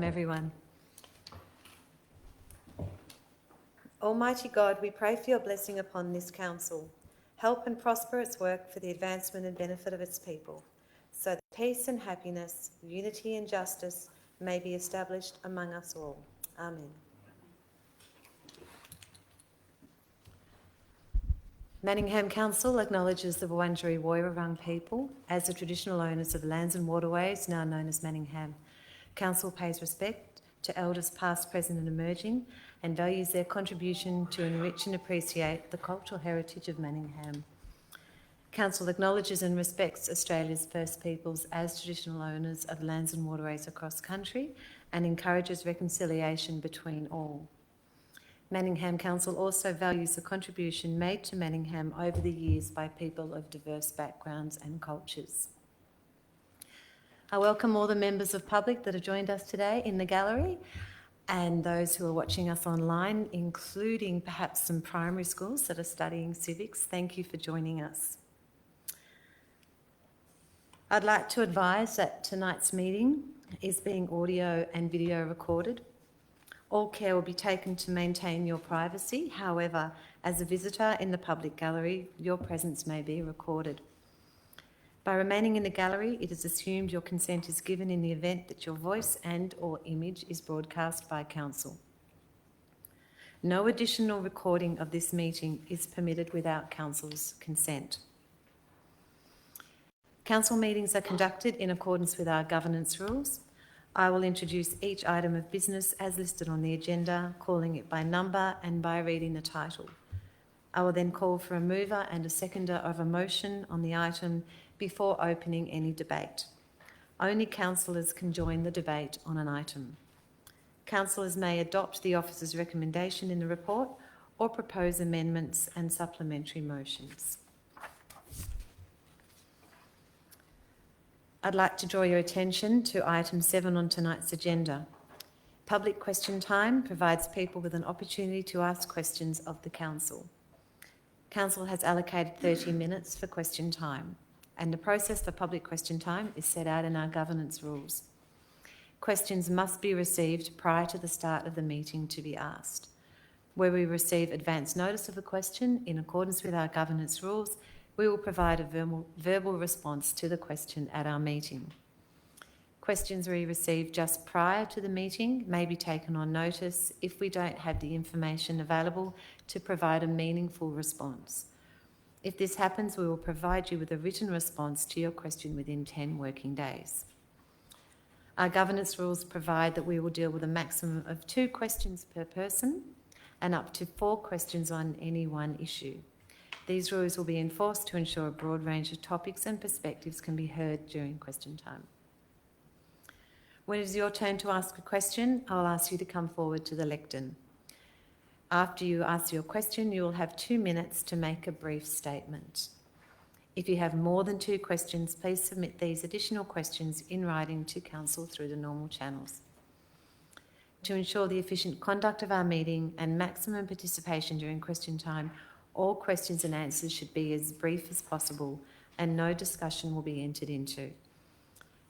Everyone. Almighty God, we pray for your blessing upon this council. Help and prosper its work for the advancement and benefit of its people, so that peace and happiness, unity and justice may be established among us all. Amen. Manningham Council acknowledges the Wurundjeri Woiwurrung people as the traditional owners of the lands and waterways now known as Manningham. Council pays respect to elders past, present and emerging and values their contribution to enrich and appreciate the cultural heritage of Manningham. Council acknowledges and respects Australia's First Peoples as traditional owners of lands and waterways across country and encourages reconciliation between all. Manningham Council also values the contribution made to Manningham over the years by people of diverse backgrounds and cultures. I welcome all the members of public that have joined us today in the gallery and those who are watching us online, including perhaps some primary schools that are studying civics. Thank you for joining us. I'd like to advise that tonight's meeting is being audio and video recorded. All care will be taken to maintain your privacy. However, as a visitor in the public gallery, your presence may be recorded. By remaining in the gallery, it is assumed your consent is given in the event that your voice and/or image is broadcast by Council. No additional recording of this meeting is permitted without Council's consent. Council meetings are conducted in accordance with our governance rules. I will introduce each item of business as listed on the agenda, calling it by number and by reading the title. I will then call for a mover and a seconder of a motion on the item before opening any debate. Only councillors can join the debate on an item. Councillors may adopt the officer's recommendation in the report or propose amendments and supplementary motions. I'd like to draw your attention to item 7 on tonight's agenda. Public question time provides people with an opportunity to ask questions of the Council. Council has allocated 30 minutes for question time, and the process for public question time is set out in our governance rules. Questions must be received prior to the start of the meeting to be asked. Where we receive advance notice of a question in accordance with our governance rules, we will provide a verbal response to the question at our meeting. Questions we receive just prior to the meeting may be taken on notice if we don't have the information available to provide a meaningful response. If this happens, we will provide you with a written response to your question within 10 working days. Our governance rules provide that we will deal with a maximum of 2 questions per person and up to 4 questions on any one issue. These rules will be enforced to ensure a broad range of topics and perspectives can be heard during question time. When it is your turn to ask a question, I will ask you to come forward to the lectern. After you ask your question, you will have 2 minutes to make a brief statement. If you have more than 2 questions, please submit these additional questions in writing to Council through the normal channels. To ensure the efficient conduct of our meeting and maximum participation during question time, all questions and answers should be as brief as possible and no discussion will be entered into.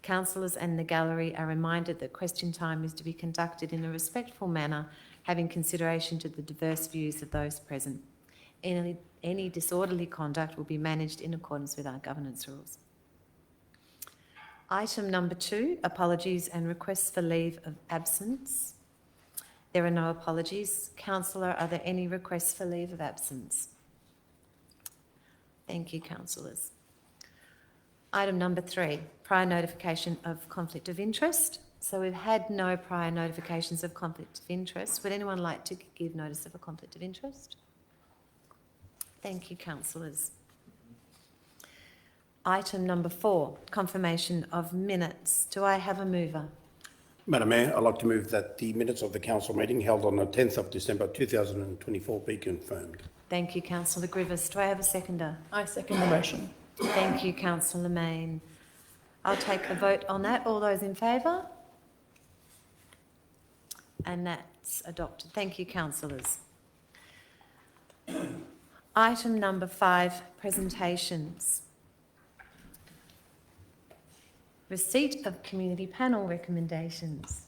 Councillors and the gallery are reminded that question time is to be conducted in a respectful manner, having consideration to the diverse views of those present. Any disorderly conduct will be managed in accordance with our governance rules. Item number 2, apologies and requests for leave of absence. There are no apologies. Councillor, are there any requests for leave of absence? Thank you, councillors. Item number 3, prior notification of conflict of interest. So we've had no prior notifications of conflict of interest. Would anyone like to give notice of a conflict of interest? Thank you, councillors. Item number 4, confirmation of minutes. Do I have a mover? Madam Mayor, I'd like to move that the minutes of the council meeting held on the 10th of December 2024 be confirmed. Thank you, Councillor Grievous. Do I have a seconder? I second the motion. Thank you, Councillor Mayne. I'll take a vote on that. All those in favour? And that's adopted. Thank you, councillors. Item number 5, presentations. Receipt of community panel recommendations.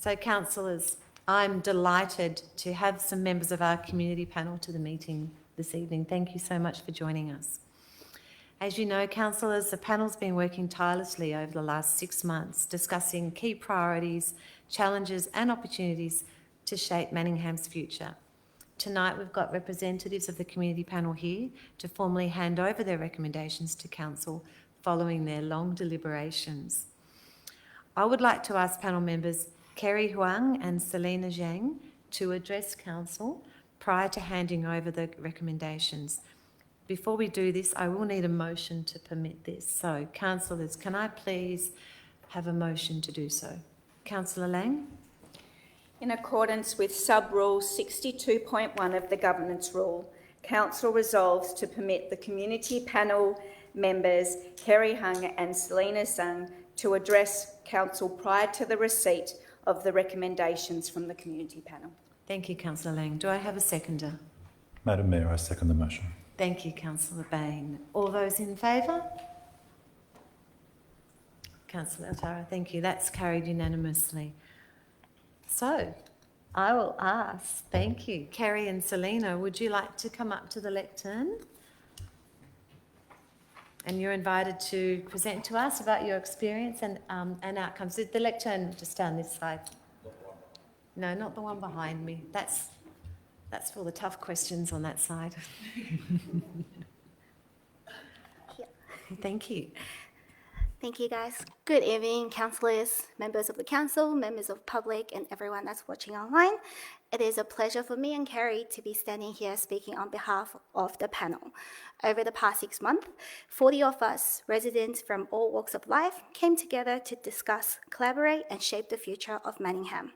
So, councillors, I'm delighted to have some members of our community panel to the meeting this evening. Thank you so much for joining us. As you know, councillors, the panel's been working tirelessly over the last 6 months, discussing key priorities, challenges and opportunities to shape Manningham's future. Tonight, we've got representatives of the community panel here to formally hand over their recommendations to council following their long deliberations. I would like to ask panel members Kerry Huang and Selena Zhang to address council prior to handing over the recommendations. Before we do this, I will need a motion to permit this. So, councillors, can I please have a motion to do so? Councillor Lang? In accordance with sub-rule 62.1 of the Governance Rule, Council resolves to permit the community panel members Kerry Hung and Selena Zhang to address Council prior to the receipt of the recommendations from the community panel. Thank you, Councillor Lang. Do I have a seconder? Madam Mayor, I second the motion. Thank you, Councillor Bain. All those in favour? Councillor Otara, thank you. That's carried unanimously. So, I will ask, thank you, Kerry and Selena, would you like to come up to the lectern? And you're invited to present to us about your experience and outcomes. The lectern just down this side. No, not the one behind me. That's for all the tough questions on that side. Thank you. Thank you, guys. Good evening, councillors, members of the council, members of public, and everyone that's watching online. It is a pleasure for me and Kerry to be standing here speaking on behalf of the panel. Over the past 6 months, 40 of us, residents from all walks of life, came together to discuss, collaborate, and shape the future of Manningham.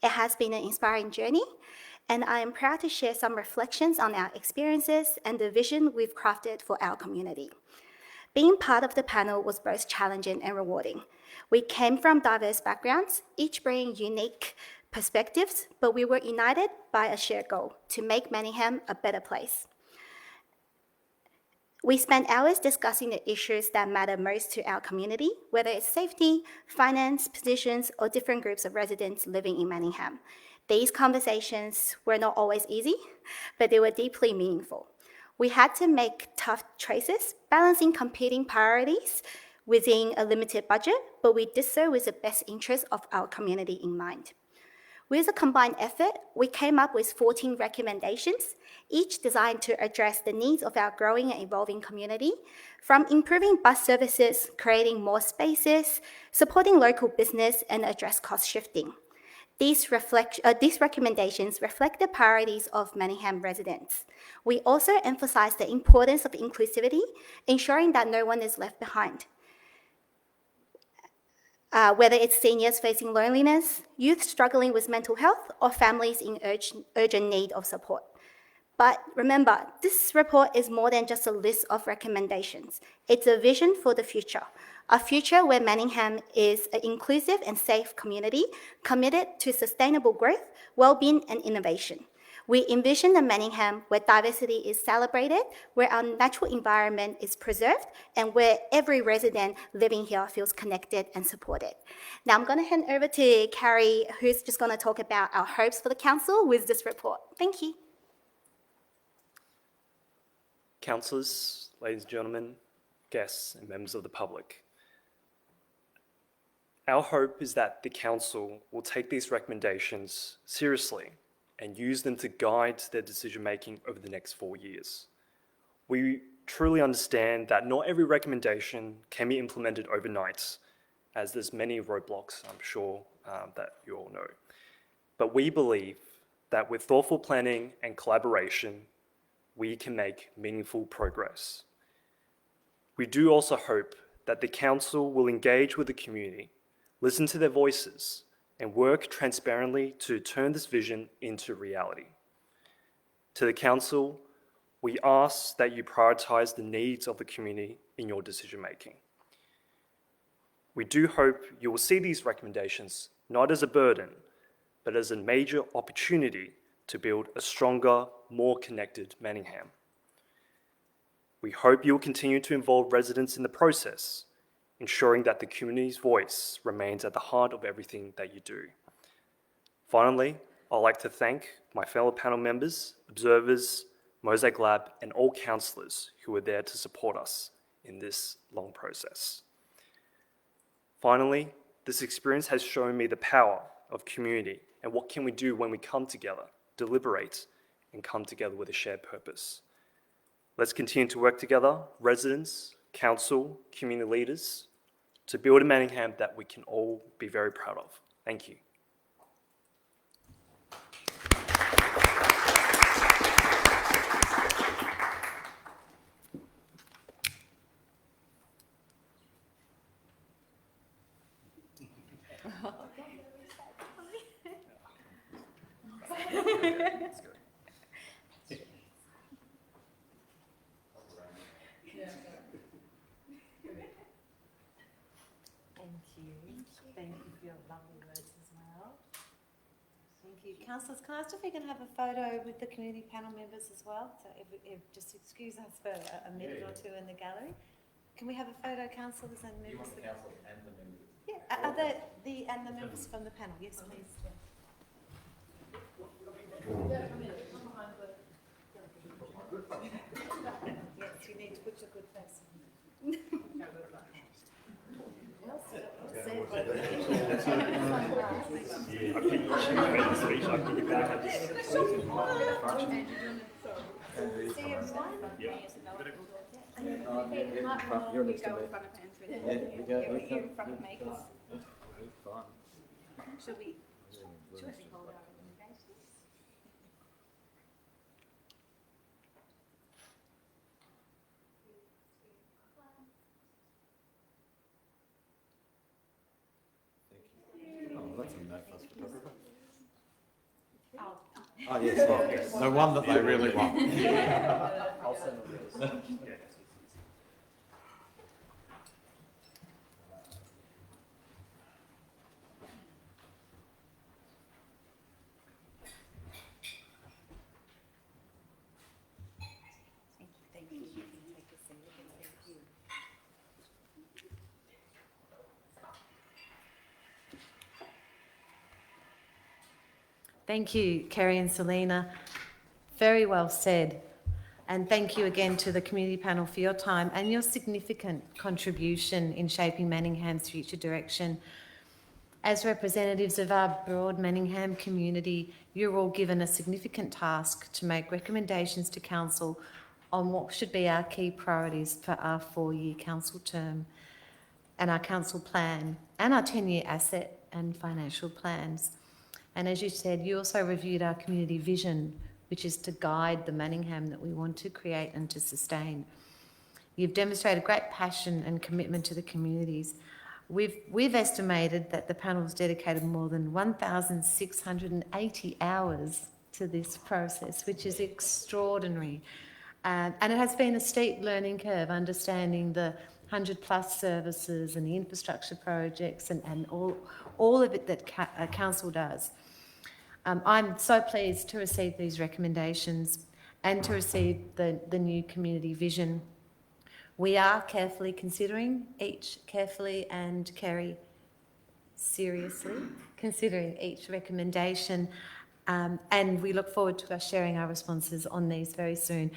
It has been an inspiring journey, and I am proud to share some reflections on our experiences and the vision we've crafted for our community. Being part of the panel was both challenging and rewarding. We came from diverse backgrounds, each bringing unique perspectives, but we were united by a shared goal: to make Manningham a better place. We spent hours discussing the issues that matter most to our community, whether it's safety, finance, petitions, or different groups of residents living in Manningham. These conversations were not always easy, but they were deeply meaningful. We had to make tough choices, balancing competing priorities within a limited budget, but we did so with the best interest of our community in mind. With a combined effort, we came up with 14 recommendations, each designed to address the needs of our growing and evolving community, from improving bus services, creating more spaces, supporting local business, and address cost shifting. These recommendations reflect the priorities of Manningham residents. We also emphasize the importance of inclusivity, ensuring that no one is left behind. Whether it's seniors facing loneliness, youth struggling with mental health, or families in urgent need of support. But remember, this report is more than just a list of recommendations. It's a vision for the future, a future where Manningham is an inclusive and safe community committed to sustainable growth, well-being, and innovation. We envision a Manningham where diversity is celebrated, where our natural environment is preserved, and where every resident living here feels connected and supported. Now I'm going to hand over to Carrie, who's just going to talk about our hopes for the council with this report. Thank you. Councillors, ladies and gentlemen, guests and members of the public. Our hope is that the council will take these recommendations seriously and use them to guide their decision-making over the next 4 years. We truly understand that not every recommendation can be implemented overnight, as there's many roadblocks, I'm sure, that you all know. But we believe that with thoughtful planning and collaboration, we can make meaningful progress. We do also hope that the council will engage with the community, listen to their voices, and work transparently to turn this vision into reality. To the council, we ask that you prioritise the needs of the community in your decision-making. We do hope you will see these recommendations not as a burden, but as a major opportunity to build a stronger, more connected Manningham. We hope you will continue to involve residents in the process, ensuring that the community's voice remains at the heart of everything that you do. Finally, I'd like to thank my fellow panel members, observers, Mosaic Lab, and all councillors who were there to support us in this long process. Finally, this experience has shown me the power of community and what can we do when we come together, deliberate, and come together with a shared purpose. Let's continue to work together, residents, council, community leaders, to build a Manningham that we can all be very proud of. Thank you. Thank you for your lovely words as well. Thank you. Councillors, can I ask if we can have a photo with the community panel members as well? So if just excuse us for a minute or two in the gallery. Can we have a photo, councillors and members? You want the council and the members? Yeah, are and the members from the panel? Yes, please. Yes, you need to put your good face on. Should we hold our communications? Oh, yes, the one that they really want. I'll send them. Thank you. You can take a seat. Thank you. Thank you, Kerry and Selena. Very well said. And thank you again to the community panel for your time and your significant contribution in shaping Manningham's future direction. As representatives of our broad Manningham community, you're all given a significant task to make recommendations to Council on what should be our key priorities for our 4-year Council term and our Council plan and our 10-year asset and financial plans. And as you said, you also reviewed our community vision, which is to guide the Manningham that we want to create and to sustain. You've demonstrated great passion and commitment to the communities. We've estimated that the panel's dedicated more than 1,680 hours to this process, which is extraordinary. And it has been a steep learning curve, understanding the 100+ services and the infrastructure projects and all of it that Council does. I'm so pleased to receive these recommendations and to receive the new community vision. We are carefully considering and Kerry seriously considering each recommendation, and we look forward to us sharing our responses on these very soon.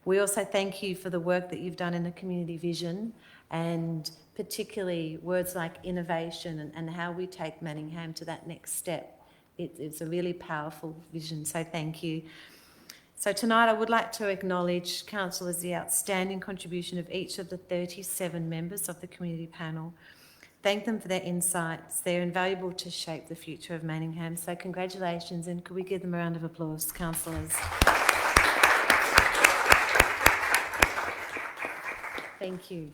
We also thank you for the work that you've done in the community vision, and particularly words like innovation and how we take Manningham to that next step. It's a really powerful vision, so thank you. So tonight I would like to acknowledge councillors the outstanding contribution of each of the 37 members of the community panel. Thank them for their insights. They're invaluable to shape the future of Manningham. So congratulations, and could we give them a round of applause, councillors? Thank you.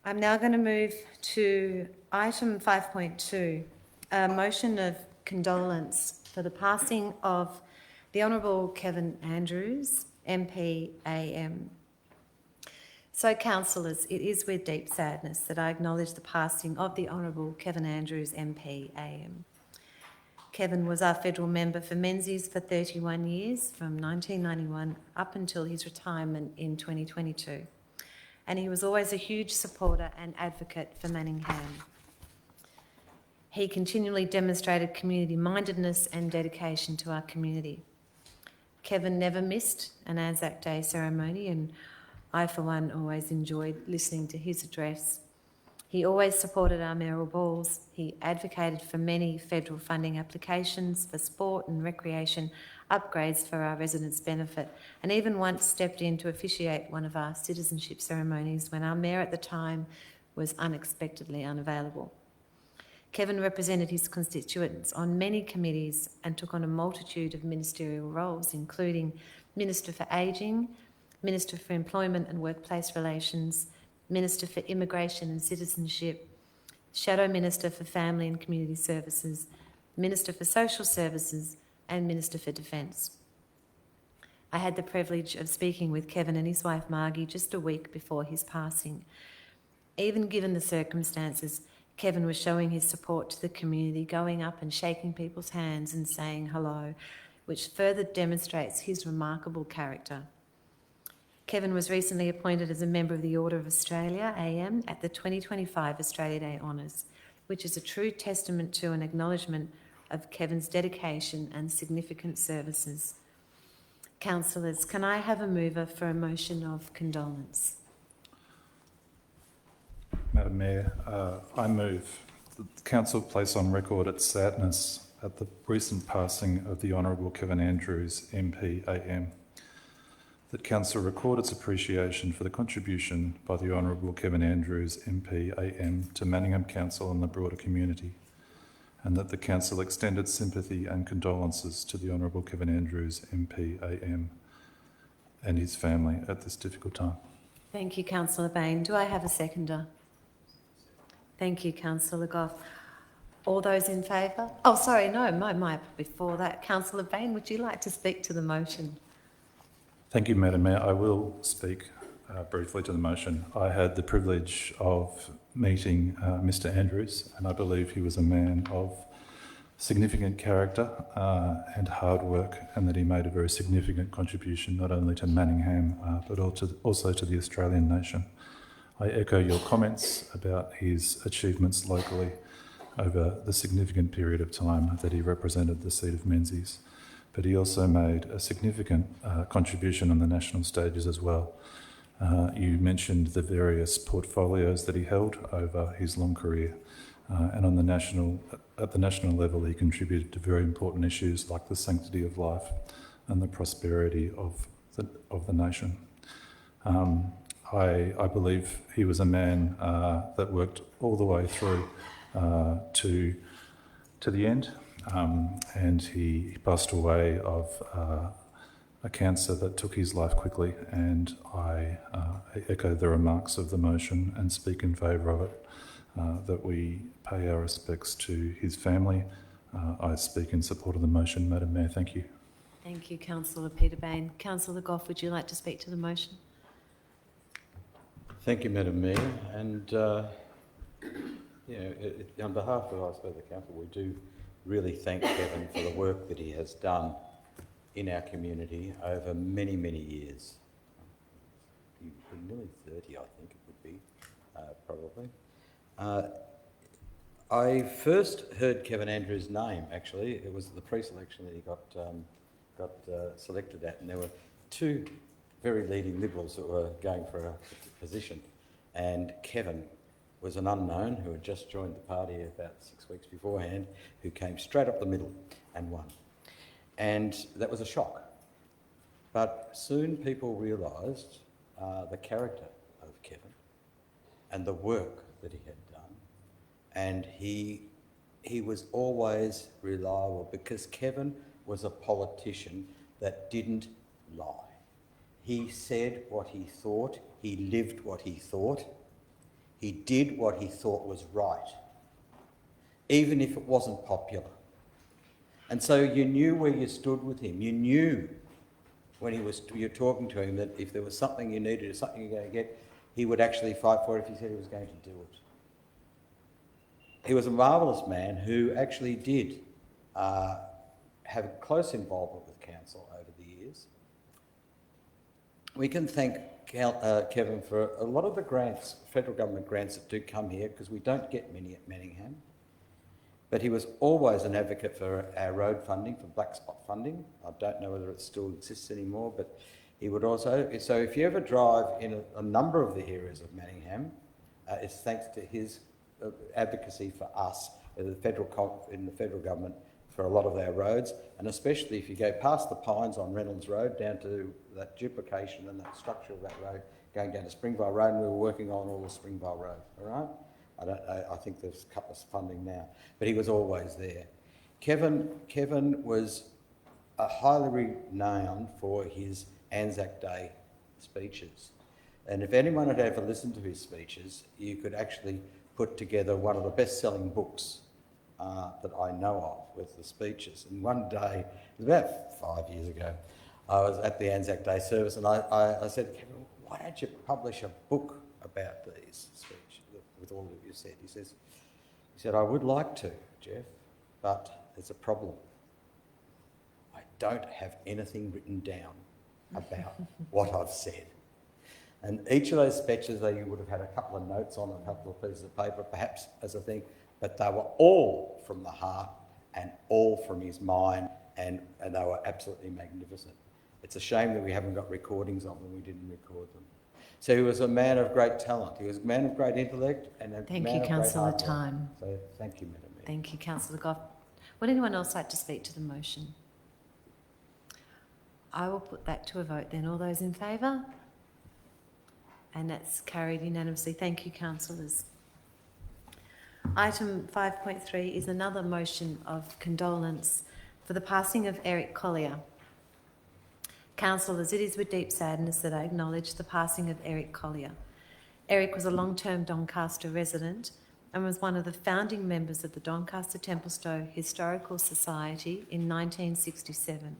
I'm now going to move to item 5.2, a motion of condolence for the passing of the Honourable Kevin Andrews, MP AM. So, councillors, it is with deep sadness that I acknowledge the passing of the Honourable Kevin Andrews, MP AM. Kevin was our federal member for Menzies for 31 years, from 1991 up until his retirement in 2022. and he was always a huge supporter and advocate for Manningham. He continually demonstrated community-mindedness and dedication to our community. Kevin never missed an Anzac Day ceremony, and I, for one, always enjoyed listening to his address. He always supported our mayoral balls. He advocated for many federal funding applications for sport and recreation upgrades for our residents' benefit, and even once stepped in to officiate one of our citizenship ceremonies when our mayor at the time was unexpectedly unavailable. Kevin represented his constituents on many committees and took on a multitude of ministerial roles, including Minister for Ageing, Minister for Employment and Workplace Relations, Minister for Immigration and Citizenship, Shadow Minister for Family and Community Services, Minister for Social Services, and Minister for Defence. I had the privilege of speaking with Kevin and his wife Margie just a week before his passing. Even given the circumstances, Kevin was showing his support to the community, going up and shaking people's hands and saying hello, which further demonstrates his remarkable character. Kevin was recently appointed as a member of the Order of Australia, AM, at the 2025 Australia Day Honours, which is a true testament to and acknowledgement of Kevin's dedication and significant services. Councillors, can I have a mover for a motion of condolence? Madam Mayor, I move that the Council place on record its sadness at the recent passing of the Honourable Kevin Andrews, MP AM. That Council record its appreciation for the contribution by the Honourable Kevin Andrews, MP AM, to Manningham Council and the broader community, and that the Council extend its sympathy and condolences to the Honourable Kevin Andrews, MP AM, and his family at this difficult time. Thank you, Councillor Bain. Do I have a seconder? Thank you, Councillor Goff. All those in favour? Oh, sorry, no, before that. Councillor Bain, would you like to speak to the motion? Thank you, Madam Mayor. I will speak briefly to the motion. I had the privilege of meeting Mr Andrews, and I believe he was a man of significant character and hard work, and that he made a very significant contribution not only to Manningham but also to the Australian nation. I echo your comments about his achievements locally over the significant period of time that he represented the seat of Menzies, but he also made a significant contribution on the national stages as well. You mentioned the various portfolios that he held over his long career, and at the national level he contributed to very important issues like the sanctity of life and the prosperity of the nation. I believe he was a man that worked all the way through to the end, and he passed away of a cancer that took his life quickly, and I echo the remarks of the motion and speak in favour of it, that we pay our respects to his family. I speak in support of the motion, Madam Mayor. Thank you. Thank you, Councillor Peter Bain. Councillor Goff, would you like to speak to the motion? Thank you, Madam Mayor. And on behalf of, I suppose, the council, we do really thank Kevin for the work that he has done in our community over many, many years. Nearly 30, I think it would be, probably. I first heard Kevin Andrews' name, actually. It was the pre-selection that he got selected at, and there were two very leading Liberals that were going for a position, and Kevin was an unknown who had just joined the party about 6 weeks beforehand, who came straight up the middle and won. And that was a shock. But soon people realised the character of Kevin and the work that he had done. And he was always reliable, because Kevin was a politician that didn't lie. He said what he thought, he lived what he thought, he did what he thought was right, even if it wasn't popular. And so you knew where you stood with him. You knew when you're talking to him that if there was something you needed or something you're going to get, he would actually fight for it if he said he was going to do it. He was a marvellous man who actually did have close involvement with council over the years. We can thank Kevin for a lot of the grants, federal government grants that do come here, because we don't get many at Manningham. But he was always an advocate for our road funding, for black spot funding. I don't know whether it still exists anymore, but he would also... So if you ever drive in a number of the areas of Manningham, it's thanks to his advocacy for us in the federal government for a lot of our roads, and especially if you go past the Pines on Reynolds Road down to that duplication and that structure of that road going down to Springvale Road, and we were working on all of Springvale Road, all right? I think there's a couple of funding now, but he was always there. Kevin was highly renowned for his Anzac Day speeches. And if anyone had ever listened to his speeches, you could actually put together one of the best-selling books that I know of with the speeches. And one day, it was about 5 years ago, I was at the Anzac Day service, and I said to Kevin, why don't you publish a book about these speeches? With all that you said. He said, I would like to, Jeff, but there's a problem. I don't have anything written down about what I've said. And each of those speeches, you would have had a couple of notes on a couple of pieces of paper, perhaps as a thing, but they were all from the heart and all from his mind, and they were absolutely magnificent. It's a shame that we haven't got recordings of them. We didn't record them. So he was a man of great talent. He was a man of great intellect and a man of great hard work. Thank you, Councillor Time. So thank you, Madam Mayor. Thank you, Councillor Goff. Would anyone else like to speak to the motion? I will put that to a vote then. All those in favour? And that's carried unanimously. Thank you, councillors. Item 5.3 is another motion of condolence for the passing of Eric Collyer. Councillors, it is with deep sadness that I acknowledge the passing of Eric Collyer. Eric was a long-term Doncaster resident and was one of the founding members of the Doncaster Templestowe Historical Society in 1967,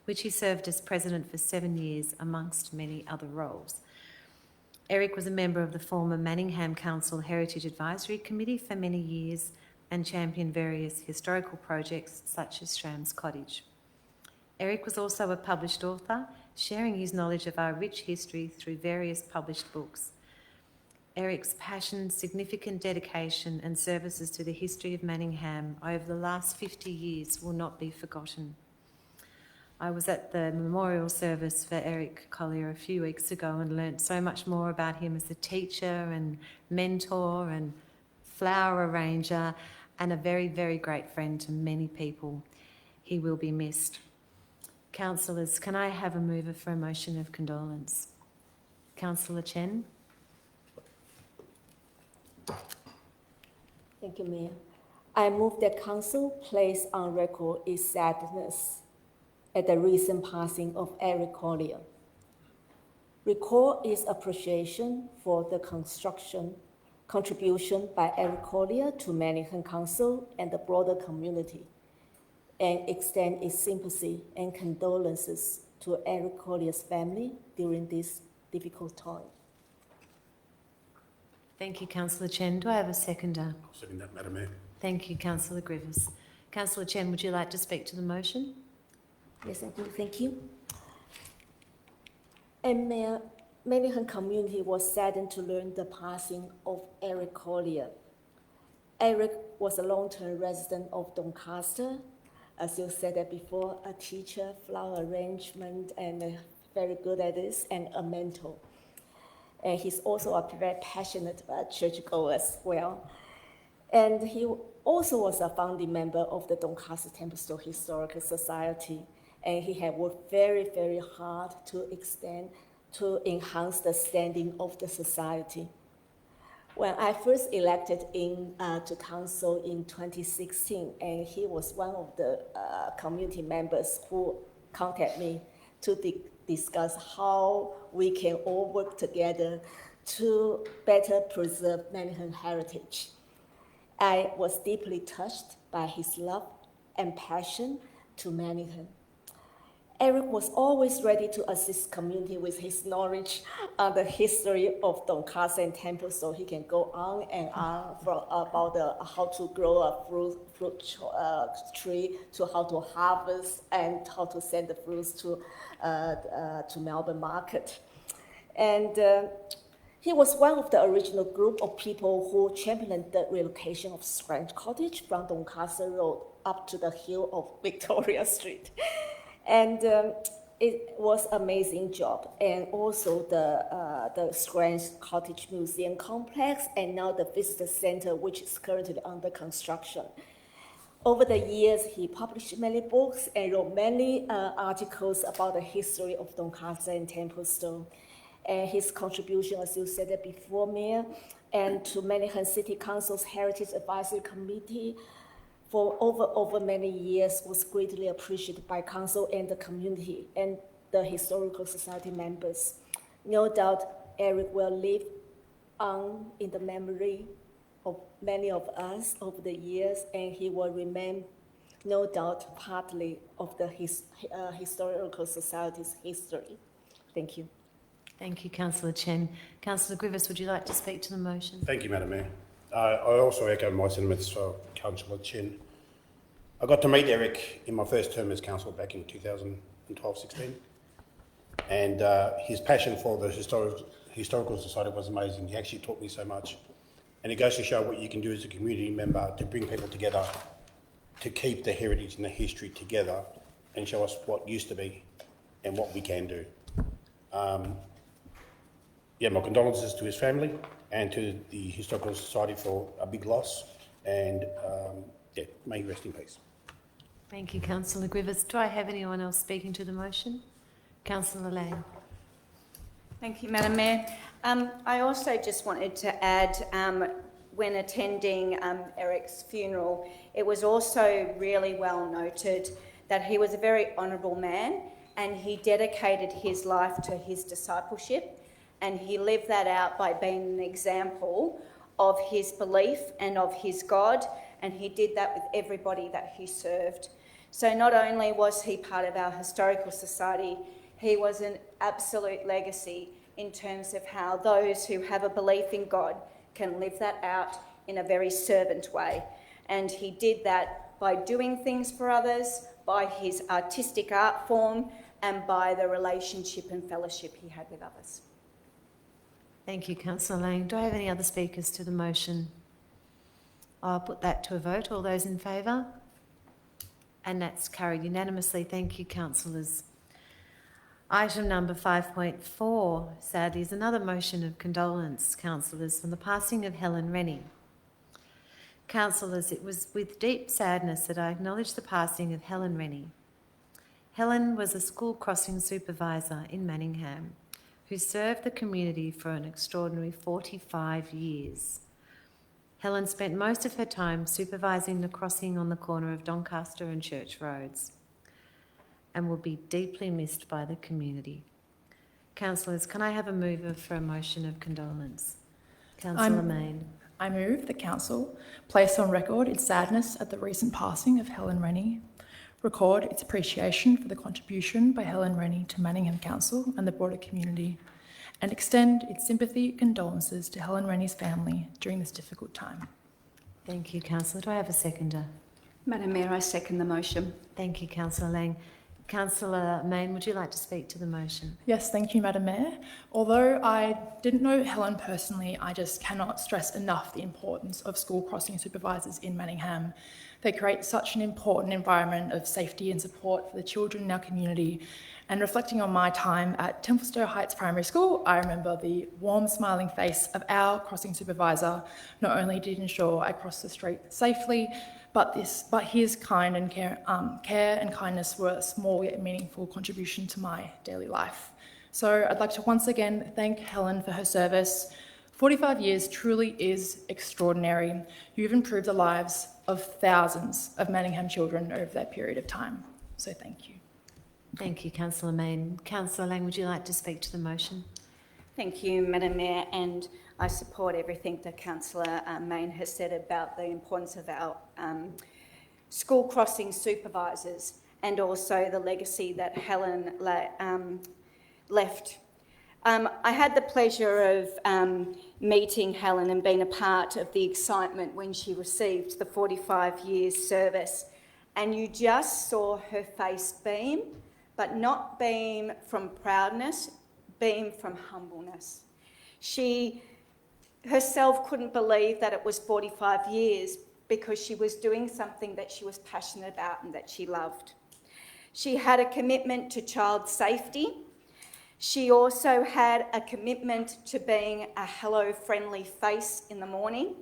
which he served as president for 7 years amongst many other roles. Eric was a member of the former Manningham Council Heritage Advisory Committee for many years and championed various historical projects such as Shram's Cottage. Eric was also a published author, sharing his knowledge of our rich history through various published books. Eric's passion, significant dedication and services to the history of Manningham over the last 50 years will not be forgotten. I was at the memorial service for Eric Collyer a few weeks ago and learnt so much more about him as a teacher and mentor and flower arranger and a very, very great friend to many people. He will be missed. Councillors, can I have a mover for a motion of condolence? Councillor Chen. Thank you, Mayor. I move that Council place on record its sadness at the recent passing of Eric Collyer. Record its appreciation for the contribution by Eric Collyer to Manningham Council and the broader community, and extend its sympathy and condolences to Eric Collyer's family during this difficult time. Thank you, Councillor Chen. Do I have a seconder? I'll second that, Madam Mayor. Thank you, Councillor Griffiths. Councillor Chen, would you like to speak to the motion? Yes, I do. Thank you. And Mayor, Manningham community was saddened to learn the passing of Eric Collyer. Eric was a long-term resident of Doncaster, as you said that before, a teacher, flower arrangement, and very good at this, and a mentor. And he's also a very passionate churchgoer as well. And he also was a founding member of the Doncaster Templestowe Historical Society. And he had worked very, very hard to enhance the standing of the society. When I first elected to council in 2016, and he was one of the community members who contacted me to discuss how we can all work together to better preserve Manningham heritage. I was deeply touched by his love and passion to Manningham. Eric was always ready to assist community with his knowledge on the history of Doncaster and Temple, so he can go on and on about how to grow a fruit tree, to how to harvest and how to send the fruits to Melbourne market. And he was one of the original group of people who championed the relocation of Grange Cottage from Doncaster Road up to the hill of Victoria Street. And it was an amazing job. And also the Grange Cottage Museum Complex and now the Visitor Center, which is currently under construction. Over the years, he published many books and wrote many articles about the history of Doncaster and Templestowe. And his contribution, as you said before, Mayor, and to Manningham City Council's Heritage Advisory Committee for over many years was greatly appreciated by Council and the community and the Historical Society members. No doubt Eric will live on in the memory of many of us over the years, and he will remain, no doubt, partly of the Historical Society's history. Thank you. Thank you, Councillor Chen. Councillor Griffiths, would you like to speak to the motion? Thank you, Madam Mayor. I also echo my sentiments for Councillor Chen. I got to meet Eric in my first term as councillor back in 2012-16, and his passion for the Historical Society was amazing. He actually taught me so much, and it goes to show what you can do as a community member to bring people together, to keep the heritage and the history together, and show us what used to be and what we can do. My condolences to his family and to the Historical Society for a big loss, and may he rest in peace. Thank you, Councillor Griffiths. Do I have anyone else speaking to the motion? Councillor Lang. Thank you, Madam Mayor. I also just wanted to add, when attending Eric's funeral, it was also really well noted that he was a very honourable man and he dedicated his life to his discipleship, and he lived that out by being an example of his belief and of his God, and he did that with everybody that he served. So not only was he part of our Historical Society, he was an absolute legacy in terms of how those who have a belief in God can live that out in a very servant way. And he did that by doing things for others, by his artistic art form, and by the relationship and fellowship he had with others. Thank you, Councillor Lang. Do I have any other speakers to the motion? I'll put that to a vote. All those in favour? And that's carried unanimously. Thank you, councillors. Item number 5.4, sadly, is another motion of condolence, councillors, from the passing of Helen Rennie. Councillors, it was with deep sadness that I acknowledge the passing of Helen Rennie. Helen was a school crossing supervisor in Manningham who served the community for an extraordinary 45 years. Helen spent most of her time supervising the crossing on the corner of Doncaster and Church Roads and will be deeply missed by the community. Councillors, can I have a mover for a motion of condolence? Councillor Mayne. I move the Council place on record its sadness at the recent passing of Helen Rennie, record its appreciation for the contribution by Helen Rennie to Manningham Council and the broader community, and extend its sympathy and condolences to Helen Rennie's family during this difficult time. Thank you, Councillor. Do I have a seconder? Madam Mayor, I second the motion. Thank you, Councillor Lang. Councillor Mayne, would you like to speak to the motion? Yes, thank you, Madam Mayor. Although I didn't know Helen personally, I just cannot stress enough the importance of school crossing supervisors in Manningham. They create such an important environment of safety and support for the children in our community. And reflecting on my time at Templestowe Heights Primary School, I remember the warm, smiling face of our crossing supervisor. Not only did he ensure I crossed the street safely, but his kind and care and kindness were a small yet meaningful contribution to my daily life. So I'd like to once again thank Helen for her service. 45 years truly is extraordinary. You've improved the lives of thousands of Manningham children over that period of time. So thank you. Thank you, Councillor Mayne. Councillor Lang, would you like to speak to the motion? Thank you, Madam Mayor, and I support everything that Councillor Mayne has said about the importance of our school crossing supervisors and also the legacy that Helen left. I had the pleasure of meeting Helen and being a part of the excitement when she received the 45 years service, and you just saw her face beam, but not beam from proudness, beam from humbleness. She herself couldn't believe that it was 45 years because she was doing something that she was passionate about and that she loved. She had a commitment to child safety. She also had a commitment to being a hello friendly face in the morning.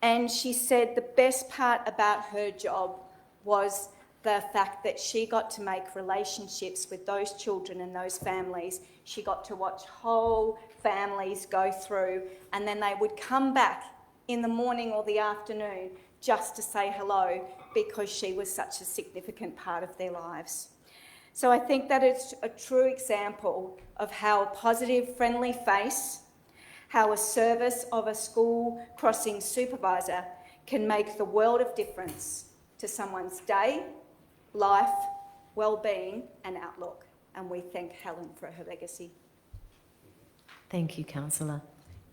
And she said the best part about her job was the fact that she got to make relationships with those children and those families. She got to watch whole families go through, and then they would come back in the morning or the afternoon just to say hello because she was such a significant part of their lives. So I think that it's a true example of how a positive, friendly face, how a service of a school crossing supervisor can make the world of difference to someone's day, life, well-being and outlook. And we thank Helen for her legacy. Thank you, Councillor.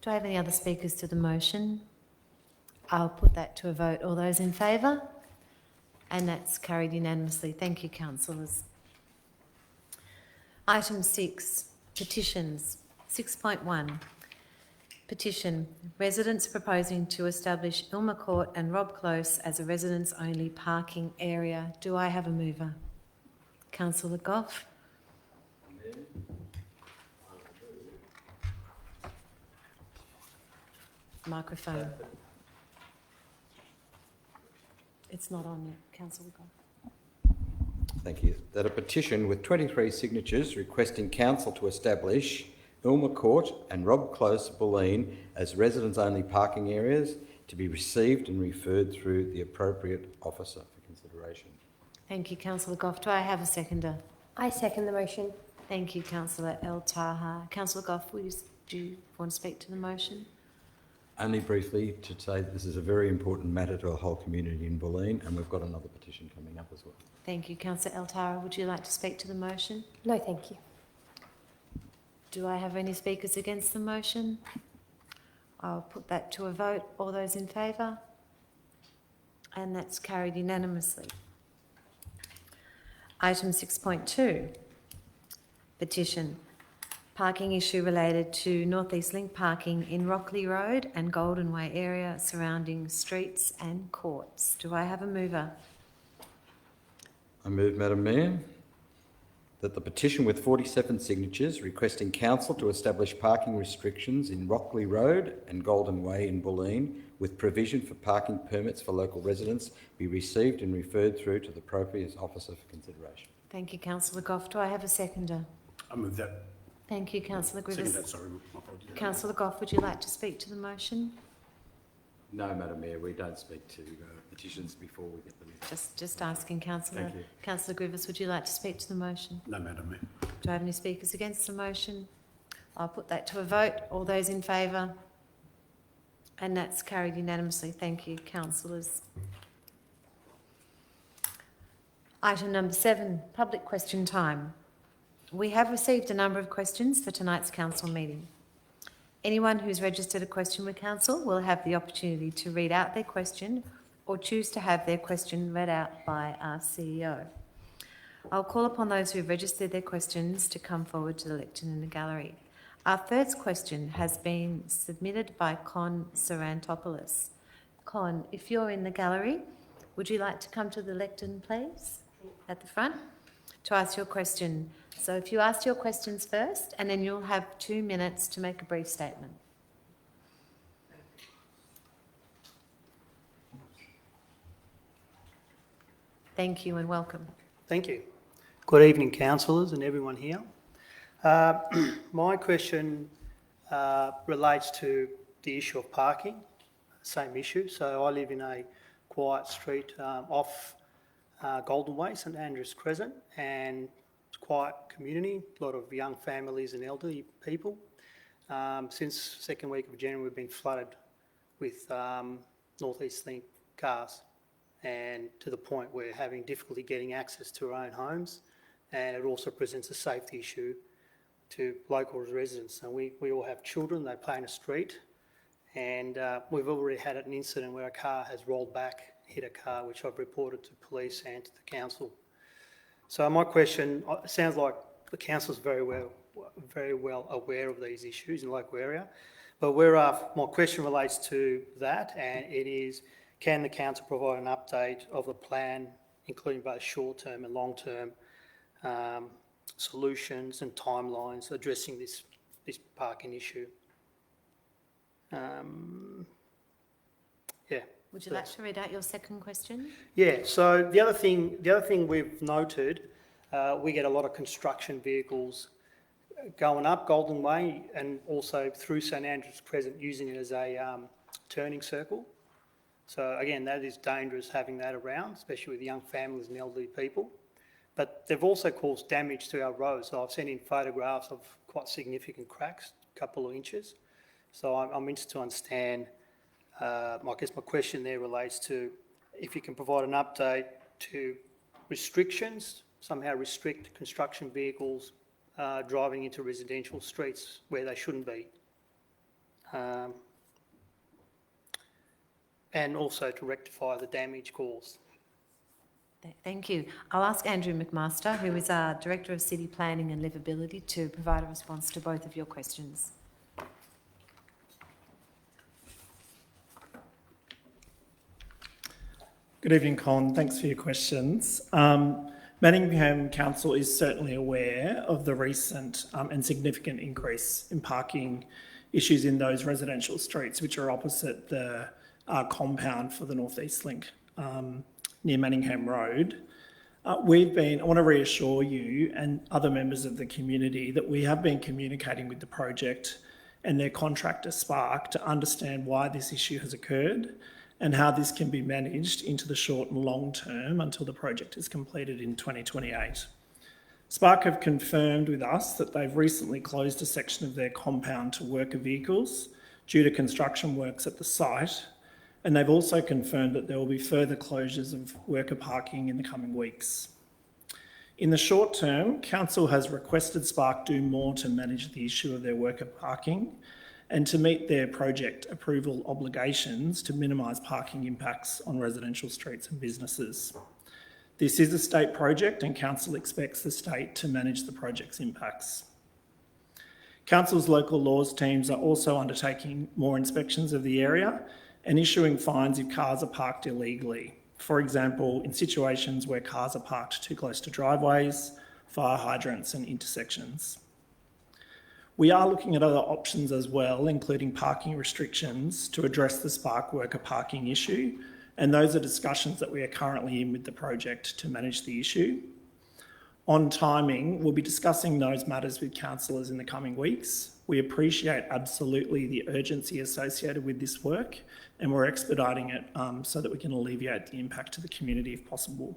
Do I have any other speakers to the motion? I'll put that to a vote. All those in favour? And that's carried unanimously. Thank you, councillors. Item 6, petitions. 6.1. Petition. Residents proposing to establish Ilma Court and Robb Close as a residents-only parking area. Do I have a mover? Councillor Goff. Microphone. It's not on yet. Councillor Goff. Thank you. That a petition with 23 signatures requesting council to establish Ilma Court and Robb Close, Bulleen as residents-only parking areas to be received and referred through the appropriate officer for consideration. Thank you, Councillor Goff. Do I have a seconder? I second the motion. Thank you, Councillor El Taha. Councillor Goff, do you want to speak to the motion? Only briefly to say that this is a very important matter to our whole community in Bulleen, and we've got another petition coming up as well. Thank you, Councillor El Taha. Would you like to speak to the motion? No, thank you. Do I have any speakers against the motion? I'll put that to a vote. All those in favour? And that's carried unanimously. Item 6.2, petition. Parking issue related to North East Link parking in Rocklea Road and Golden Way area surrounding streets and courts. Do I have a mover? I move, Madam Mayor, that the petition with 47 signatures requesting council to establish parking restrictions in Rocklea Road and Golden Way in Bulleen with provision for parking permits for local residents be received and referred through to the appropriate officer for consideration. Thank you, Councillor Goff. Do I have a seconder? I move that. Thank you, Councillor Griffiths. Second that, sorry. My apologies. Councillor Goff, would you like to speak to the motion? No, Madam Mayor, we don't speak to petitions before we get them in. Just asking, Councillor. Thank you. Councillor Griffiths, would you like to speak to the motion? No, Madam Mayor. Do I have any speakers against the motion? I'll put that to a vote. All those in favour? And that's carried unanimously. Thank you, councillors. Item number 7, public question time. We have received a number of questions for tonight's council meeting. Anyone who's registered a question with council will have the opportunity to read out their question or choose to have their question read out by our CEO. I'll call upon those who have registered their questions to come forward to the lectern in the gallery. Our first question has been submitted by Con Sarantopoulos. Con, if you're in the gallery, would you like to come to the lectern, please, at the front, to ask your question? So if you ask your questions first, and then you'll have 2 minutes to make a brief statement. Thank you and welcome. Thank you. Good evening, councillors and everyone here. My question relates to the issue of parking, same issue. So I live in a quiet street off Golden Way, St Andrews Crescent, and it's a quiet community, a lot of young families and elderly people. Since second week of January, we've been flooded with North East Link cars, and to the point we're having difficulty getting access to our own homes, and it also presents a safety issue to local residents. And we all have children, they play in the street, and we've already had an incident where a car has rolled back, hit a car, which I've reported to police and to the council. So my question, it sounds like the council's very well very well aware of these issues in the local area. But my question relates to that, and it is, can the council provide an update of the plan, including both short-term and long-term solutions and timelines addressing this parking issue? Would you like to read out your second question? Yeah. So the other thing we've noted, we get a lot of construction vehicles going up Golden Way and also through St Andrews Crescent, using it as a turning circle. So again, that is dangerous having that around, especially with young families and elderly people. But they've also caused damage to our roads. So I've seen in photographs of quite significant cracks, a couple of inches. So I'm interested to understand. I guess my question there relates to if you can provide an update to restrictions, somehow restrict construction vehicles driving into residential streets where they shouldn't be. And also to rectify the damage caused. Thank you. I'll ask Andrew McMaster, who is our Director of City Planning and Livability, to provide a response to both of your questions. Good evening, Con. Thanks for your questions. Manningham Council is certainly aware of the recent and significant increase in parking issues in those residential streets which are opposite the compound for the North East Link near Manningham Road. I want to reassure you and other members of the community that we have been communicating with the project and their contractor Spark to understand why this issue has occurred and how this can be managed into the short and long term until the project is completed in 2028. Spark have confirmed with us that they've recently closed a section of their compound to worker vehicles due to construction works at the site, and they've also confirmed that there will be further closures of worker parking in the coming weeks. In the short term, Council has requested Spark do more to manage the issue of their worker parking and to meet their project approval obligations to minimise parking impacts on residential streets and businesses. This is a state project and Council expects the state to manage the project's impacts. Council's local laws teams are also undertaking more inspections of the area and issuing fines if cars are parked illegally. For example, in situations where cars are parked too close to driveways, fire hydrants and intersections. We are looking at other options as well, including parking restrictions to address the Spark worker parking issue, and those are discussions that we are currently in with the project to manage the issue. On timing, we'll be discussing those matters with councillors in the coming weeks. We appreciate absolutely the urgency associated with this work, and we're expediting it so that we can alleviate the impact to the community if possible.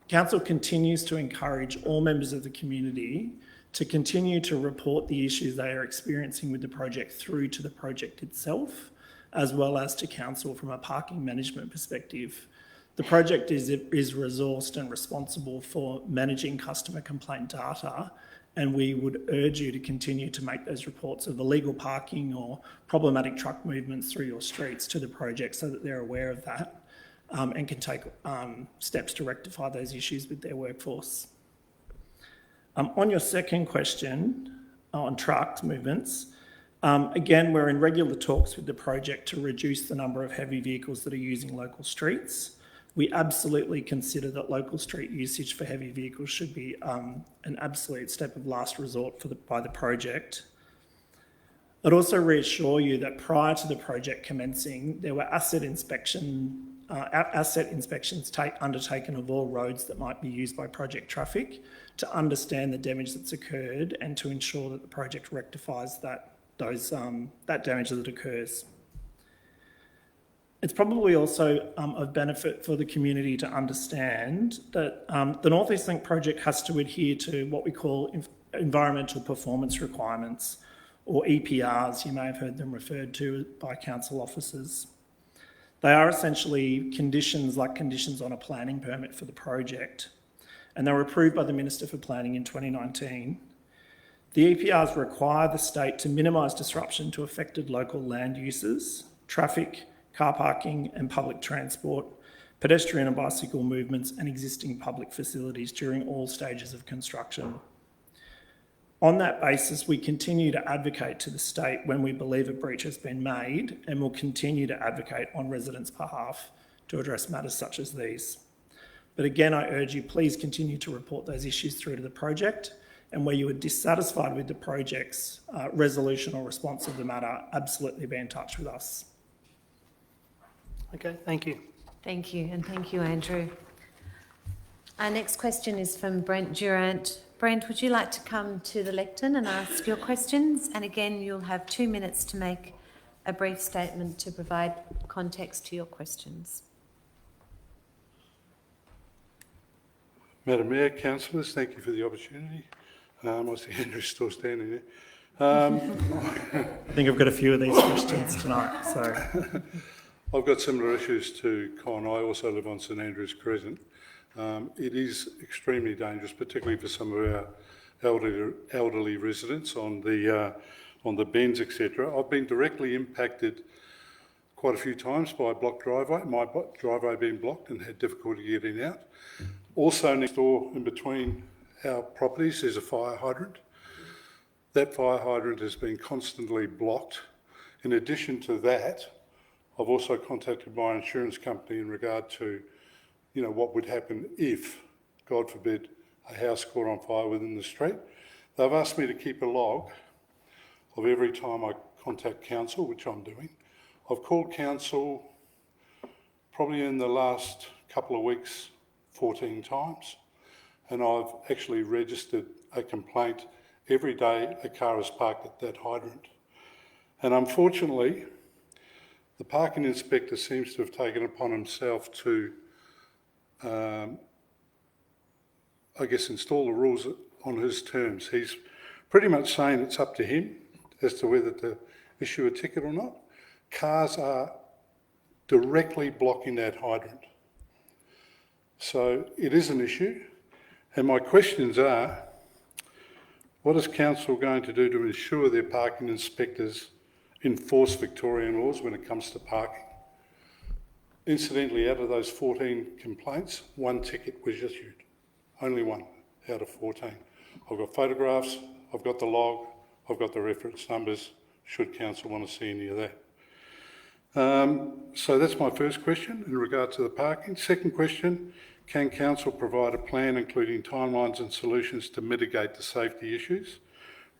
Council continues to encourage all members of the community to continue to report the issues they are experiencing with the project through to the project itself, as well as to Council from a parking management perspective. The project is resourced and responsible for managing customer complaint data, and we would urge you to continue to make those reports of illegal parking or problematic truck movements through your streets to the project so that they're aware of that and can take steps to rectify those issues with their workforce. On your second question on truck movements, again, we're in regular talks with the project to reduce the number of heavy vehicles that are using local streets. We absolutely consider that local street usage for heavy vehicles should be an absolute step of last resort by the project. I'd also reassure you that prior to the project commencing, there were asset inspections undertaken of all roads that might be used by project traffic to understand the damage that's occurred and to ensure that the project rectifies that damage that occurs. It's probably also of benefit for the community to understand that the North East Link project has to adhere to what we call environmental performance requirements, or EPRs. You may have heard them referred to by council officers. They are essentially conditions like conditions on a planning permit for the project, and they were approved by the Minister for Planning in 2019. The EPRs require the state to minimise disruption to affected local land uses, traffic, car parking and public transport, pedestrian and bicycle movements and existing public facilities during all stages of construction. On that basis, we continue to advocate to the state when we believe a breach has been made, and will continue to advocate on residents' behalf to address matters such as these. But again, I urge you, please continue to report those issues through to the project, and where you are dissatisfied with the project's resolution or response of the matter, absolutely be in touch with us. Okay, thank you. Thank you, and thank you, Andrew. Our next question is from Brent Durant. Brent, would you like to come to the lectern and ask your questions? And again, you'll have 2 minutes to make a brief statement to provide context to your questions. Madam Mayor, councillors, thank you for the opportunity. I see Andrew's still standing there. I think I've got a few of these questions tonight. So I've got similar issues to Con. I also live on St Andrews Crescent. It is extremely dangerous, particularly for some of our elderly residents on the bends, etc. I've been directly impacted quite a few times by a blocked driveway, my driveway being blocked, and had difficulty getting out. Also next door in between our properties there's a fire hydrant. That fire hydrant has been constantly blocked. In addition to that, I've also contacted my insurance company in regard to, what would happen if, God forbid, a house caught on fire within the street. They've asked me to keep a log of every time I contact council, which I'm doing. I've called council probably in the last couple of weeks 14 times, and I've actually registered a complaint every day a car is parked at that hydrant. And unfortunately, the parking inspector seems to have taken it upon himself to, install the rules on his terms. He's pretty much saying it's up to him as to whether to issue a ticket or not. Cars are directly blocking that hydrant. So it is an issue, and my questions are, what is council going to do to ensure their parking inspectors enforce Victorian laws when it comes to parking? Incidentally, out of those 14 complaints, 1 ticket was issued. Only 1 out of 14. I've got photographs, I've got the log, I've got the reference numbers, should council want to see any of that. So that's my first question in regard to the parking. Second question, can council provide a plan including timelines and solutions to mitigate the safety issues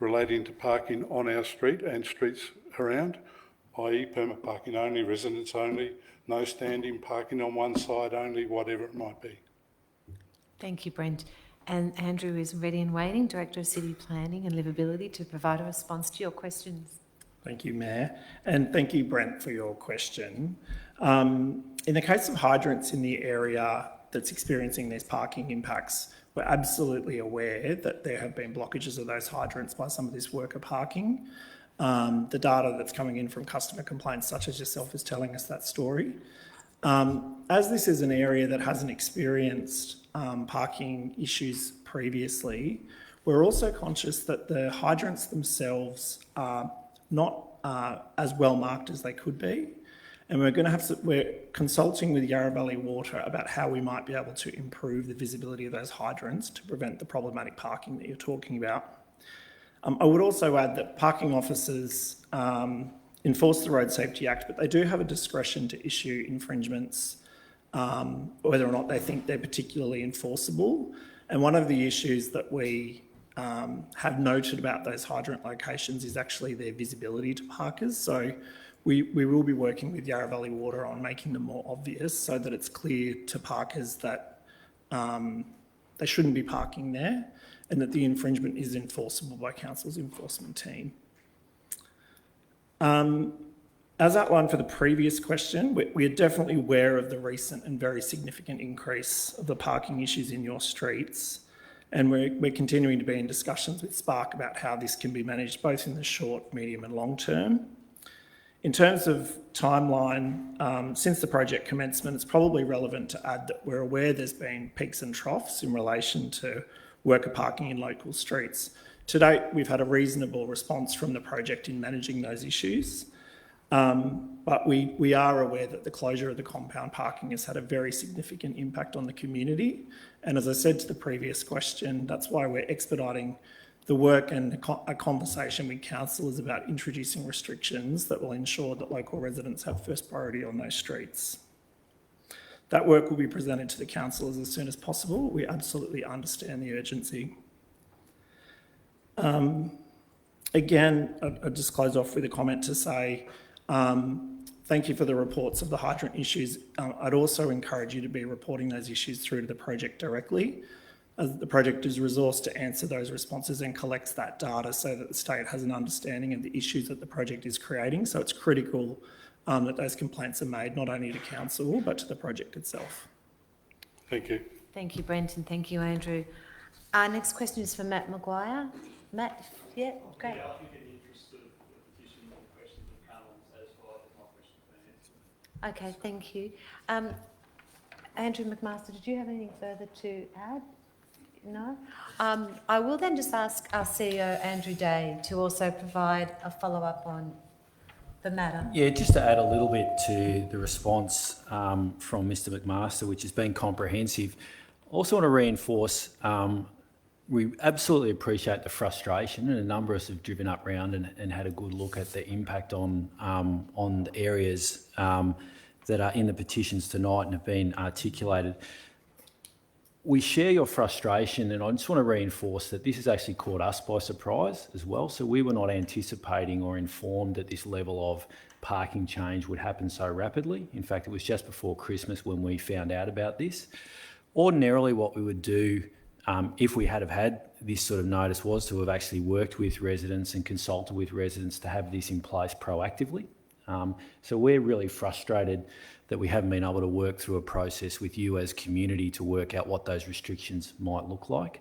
relating to parking on our street and streets around, i.e. permit parking only, residents only, no standing, parking on one side only, whatever it might be? Thank you, Brent. And Andrew is ready and waiting, Director of City Planning and Livability, to provide a response to your questions. thank you, Mayor. And thank you, Brent, for your question. In the case of hydrants in the area that's experiencing these parking impacts, we're absolutely aware that there have been blockages of those hydrants by some of this worker parking. The data that's coming in from customer complaints such as yourself is telling us that story. As this is an area that hasn't experienced parking issues previously, we're also conscious that the hydrants themselves are not as well marked as they could be. And we're consulting with Yarra Valley Water about how we might be able to improve the visibility of those hydrants to prevent the problematic parking that you're talking about. I would also add that parking officers enforce the Road Safety Act, but they do have a discretion to issue infringements, whether or not they think they're particularly enforceable. And one of the issues that we have noted about those hydrant locations is actually their visibility to parkers. So we will be working with Yarra Valley Water on making them more obvious so that it's clear to parkers that they shouldn't be parking there and that the infringement is enforceable by Council's enforcement team. As outlined for the previous question, we are definitely aware of the recent and very significant increase of the parking issues in your streets, and we're continuing to be in discussions with Spark about how this can be managed both in the short, medium and long term. In terms of timeline, since the project commencement, it's probably relevant to add that we're aware there's been peaks and troughs in relation to worker parking in local streets. To date, we've had a reasonable response from the project in managing those issues, but we are aware that the closure of the compound parking has had a very significant impact on the community. And as I said to the previous question, that's why we're expediting the work and a conversation with councillors about introducing restrictions that will ensure that local residents have first priority on those streets. That work will be presented to the councillors as soon as possible. We absolutely understand the urgency. Again, I'll just close off with a comment to say thank you for the reports of the hydrant issues. I'd also encourage you to be reporting those issues through to the project directly, as the project is resourced to answer those responses and collects that data so that the state has an understanding of the issues that the project is creating. So it's critical that those complaints are made not only to council but to the project itself. Thank you. Thank you, Brent, and thank you, Andrew. Our next question is for Matt Maguire. Matt, yeah, great. Yeah, I think in the interest of the petition and the questions of panel satisfied that my question has been answered. Okay, thank you. Andrew McMaster, did you have anything further to add? No? I will then just ask our CEO, Andrew Day, to also provide a follow-up on the matter. Yeah, just to add a little bit to the response from Mr McMaster, which has been comprehensive. I also want to reinforce we absolutely appreciate the frustration, and a number of us have driven up round and had a good look at the impact on the areas that are in the petitions tonight and have been articulated. We share your frustration, and I just want to reinforce that this has actually caught us by surprise as well. So we were not anticipating or informed that this level of parking change would happen so rapidly. In fact, it was just before Christmas when we found out about this. Ordinarily, what we would do if we had had this sort of notice was to have actually worked with residents and consulted with residents to have this in place proactively. So we're really frustrated that we haven't been able to work through a process with you as community to work out what those restrictions might look like.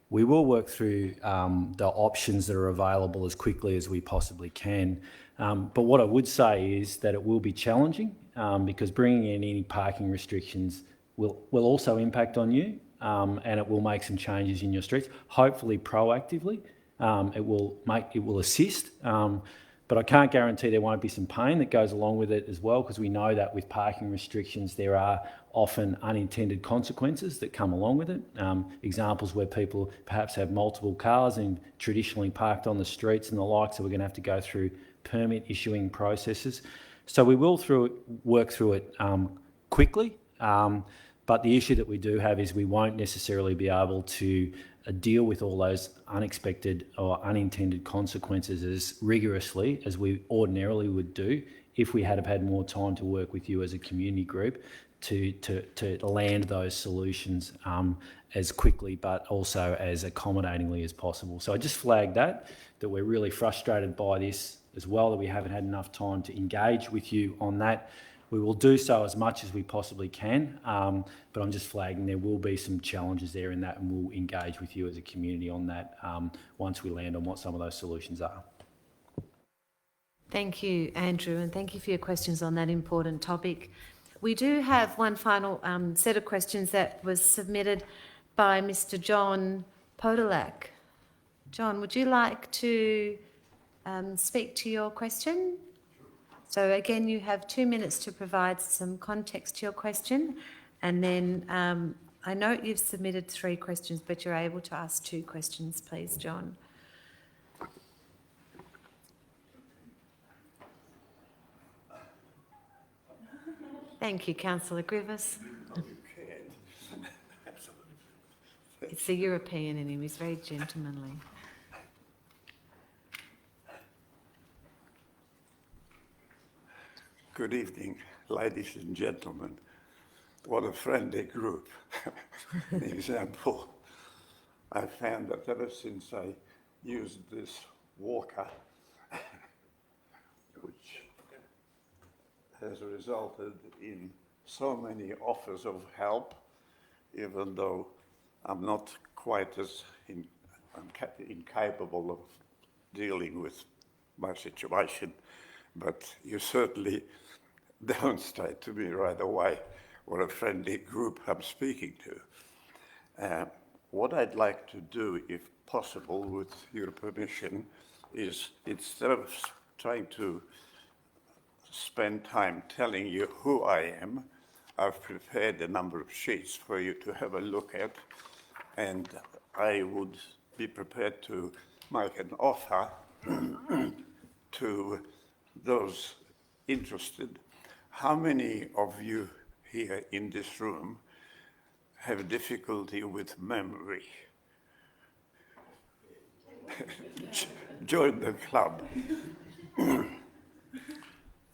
We will work through the options that are available as quickly as we possibly can. But what I would say is that it will be challenging because bringing in any parking restrictions will also impact on you and it will make some changes in your streets, hopefully proactively. It will assist. But I can't guarantee there won't be some pain that goes along with it as well, because we know that with parking restrictions there are often unintended consequences that come along with it. Examples where people perhaps have multiple cars and traditionally parked on the streets and the like, so we're going to have to go through permit issuing processes. So we will work through it quickly, but the issue that we do have is we won't necessarily be able to deal with all those unexpected or unintended consequences as rigorously as we ordinarily would do if we had had more time to work with you as a community group to land those solutions as quickly but also as accommodatingly as possible. So I just flagged that we're really frustrated by this as well, that we haven't had enough time to engage with you on that. We will do so as much as we possibly can, but I'm just flagging there will be some challenges there in that, and we'll engage with you as a community on that once we land on what some of those solutions are. Thank you, Andrew, and thank you for your questions on that important topic. We do have one final set of questions that was submitted by Mr. John Podolak. John, would you like to speak to your question? So again, you have 2 minutes to provide some context to your question, and then I note you've submitted 3 questions, but you're able to ask 2 questions, please, John. Thank you, Councillor Grievous. It's the European in him, he's very gentlemanly. Good evening, ladies and gentlemen. What a friendly group. An example, I found that ever since I used this walker, which has resulted in so many offers of help, even though I'm not quite as incapable of dealing with my situation, but you certainly demonstrate to me right away what a friendly group I'm speaking to. What I'd like to do, if possible, with your permission, is instead of trying to spend time telling you who I am, I've prepared a number of sheets for you to have a look at, and I would be prepared to make an offer to those interested. How many of you here in this room have difficulty with memory? Join the club.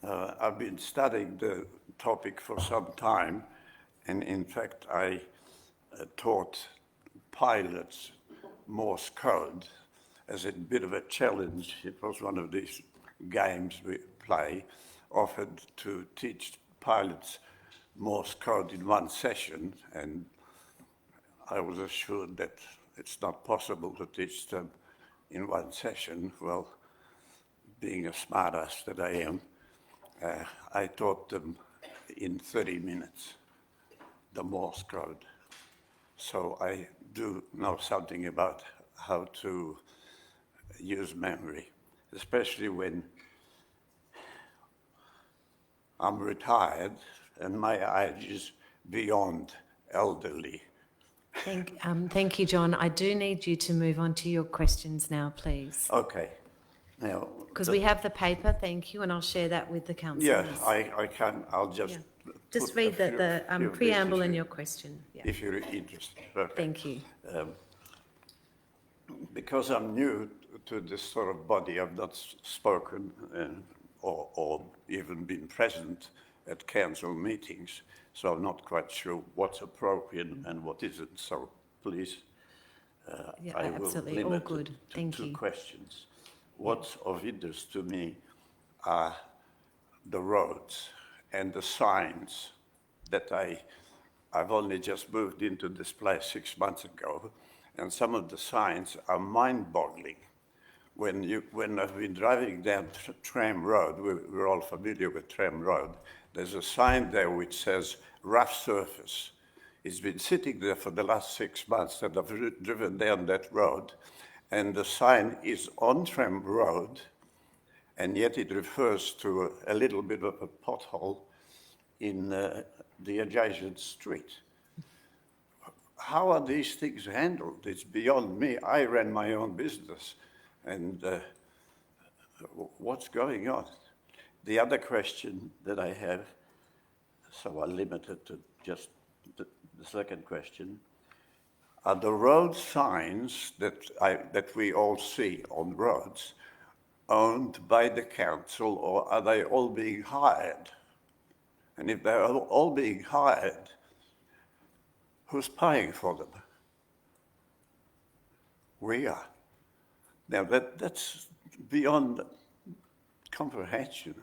I've been studying the topic for some time, and in fact I taught pilots Morse code as a bit of a challenge. It was one of these games we play, offered to teach pilots Morse code in one session, and I was assured that it's not possible to teach them in one session. Well, being a smartass that I am, I taught them in 30 minutes the Morse code. So I do know something about how to use memory, especially when I'm retired and my age is beyond elderly. Thank you, John. I do need you to move on to your questions now, please. Okay. Now, because we have the paper, thank you, and I'll share that with the councillors. Yeah, I can. I'll just... Just read the preamble in your question. Yeah. If you're interested. Perfect. Thank you. Because I'm new to this sort of body, I've not spoken or even been present at council meetings, so I'm not quite sure what's appropriate and what isn't. So please, I will absolutely. limit All good. it to Thank two you. questions. What's of interest to me are the roads and the signs that I've only just moved into this place 6 months ago, and some of the signs are mind-boggling. When I've been driving down Tram Road, we're all familiar with Tram Road, there's a sign there which says rough surface. It's been sitting there for the last 6 months that I've driven down that road, and the sign is on Tram Road, and yet it refers to a little bit of a pothole in the adjacent street. How are these things handled? It's beyond me. I ran my own business, and what's going on? The other question that I have, so I'll limit it to just the second question, are the road signs that we all see on roads owned by the council, or are they all being hired? And if they're all being hired, who's paying for them? We are. Now that's beyond comprehension.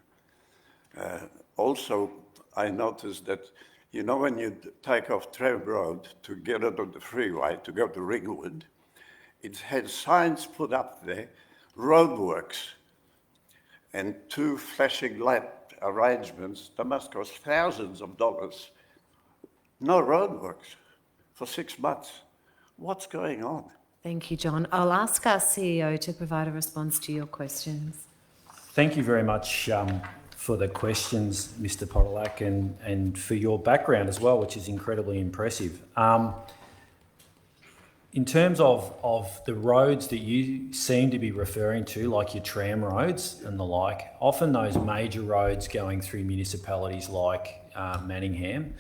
Also, I noticed that, you know, when you take off Tram Road to get onto the freeway, to go to Ringwood, it had signs put up there, roadworks, and 2 flashing light arrangements that must cost thousands of dollars. No roadworks for 6 months. What's going on? Thank you, John. I'll ask our CEO to provide a response to your questions. Thank you very much for the questions, Mr. Podolak, and for your background as well, which is incredibly impressive. In terms of the roads that you seem to be referring to, like your tram roads and the like, often those major roads going through municipalities like Manningham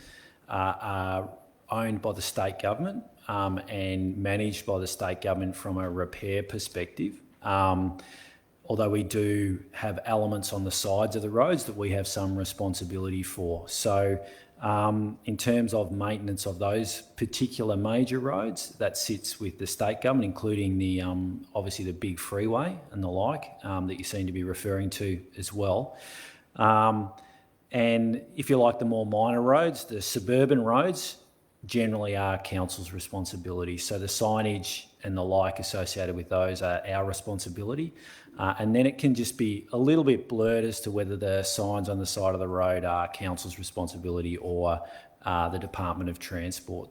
are owned by the state government and managed by the state government from a repair perspective. Although we do have elements on the sides of the roads that we have some responsibility for. So in terms of maintenance of those particular major roads, that sits with the state government, including the obviously the big freeway and the like that you seem to be referring to as well. And if you like the more minor roads, the suburban roads generally are council's responsibility. So the signage and the like associated with those are our responsibility. And then it can just be a little bit blurred as to whether the signs on the side of the road are council's responsibility or the Department of Transport.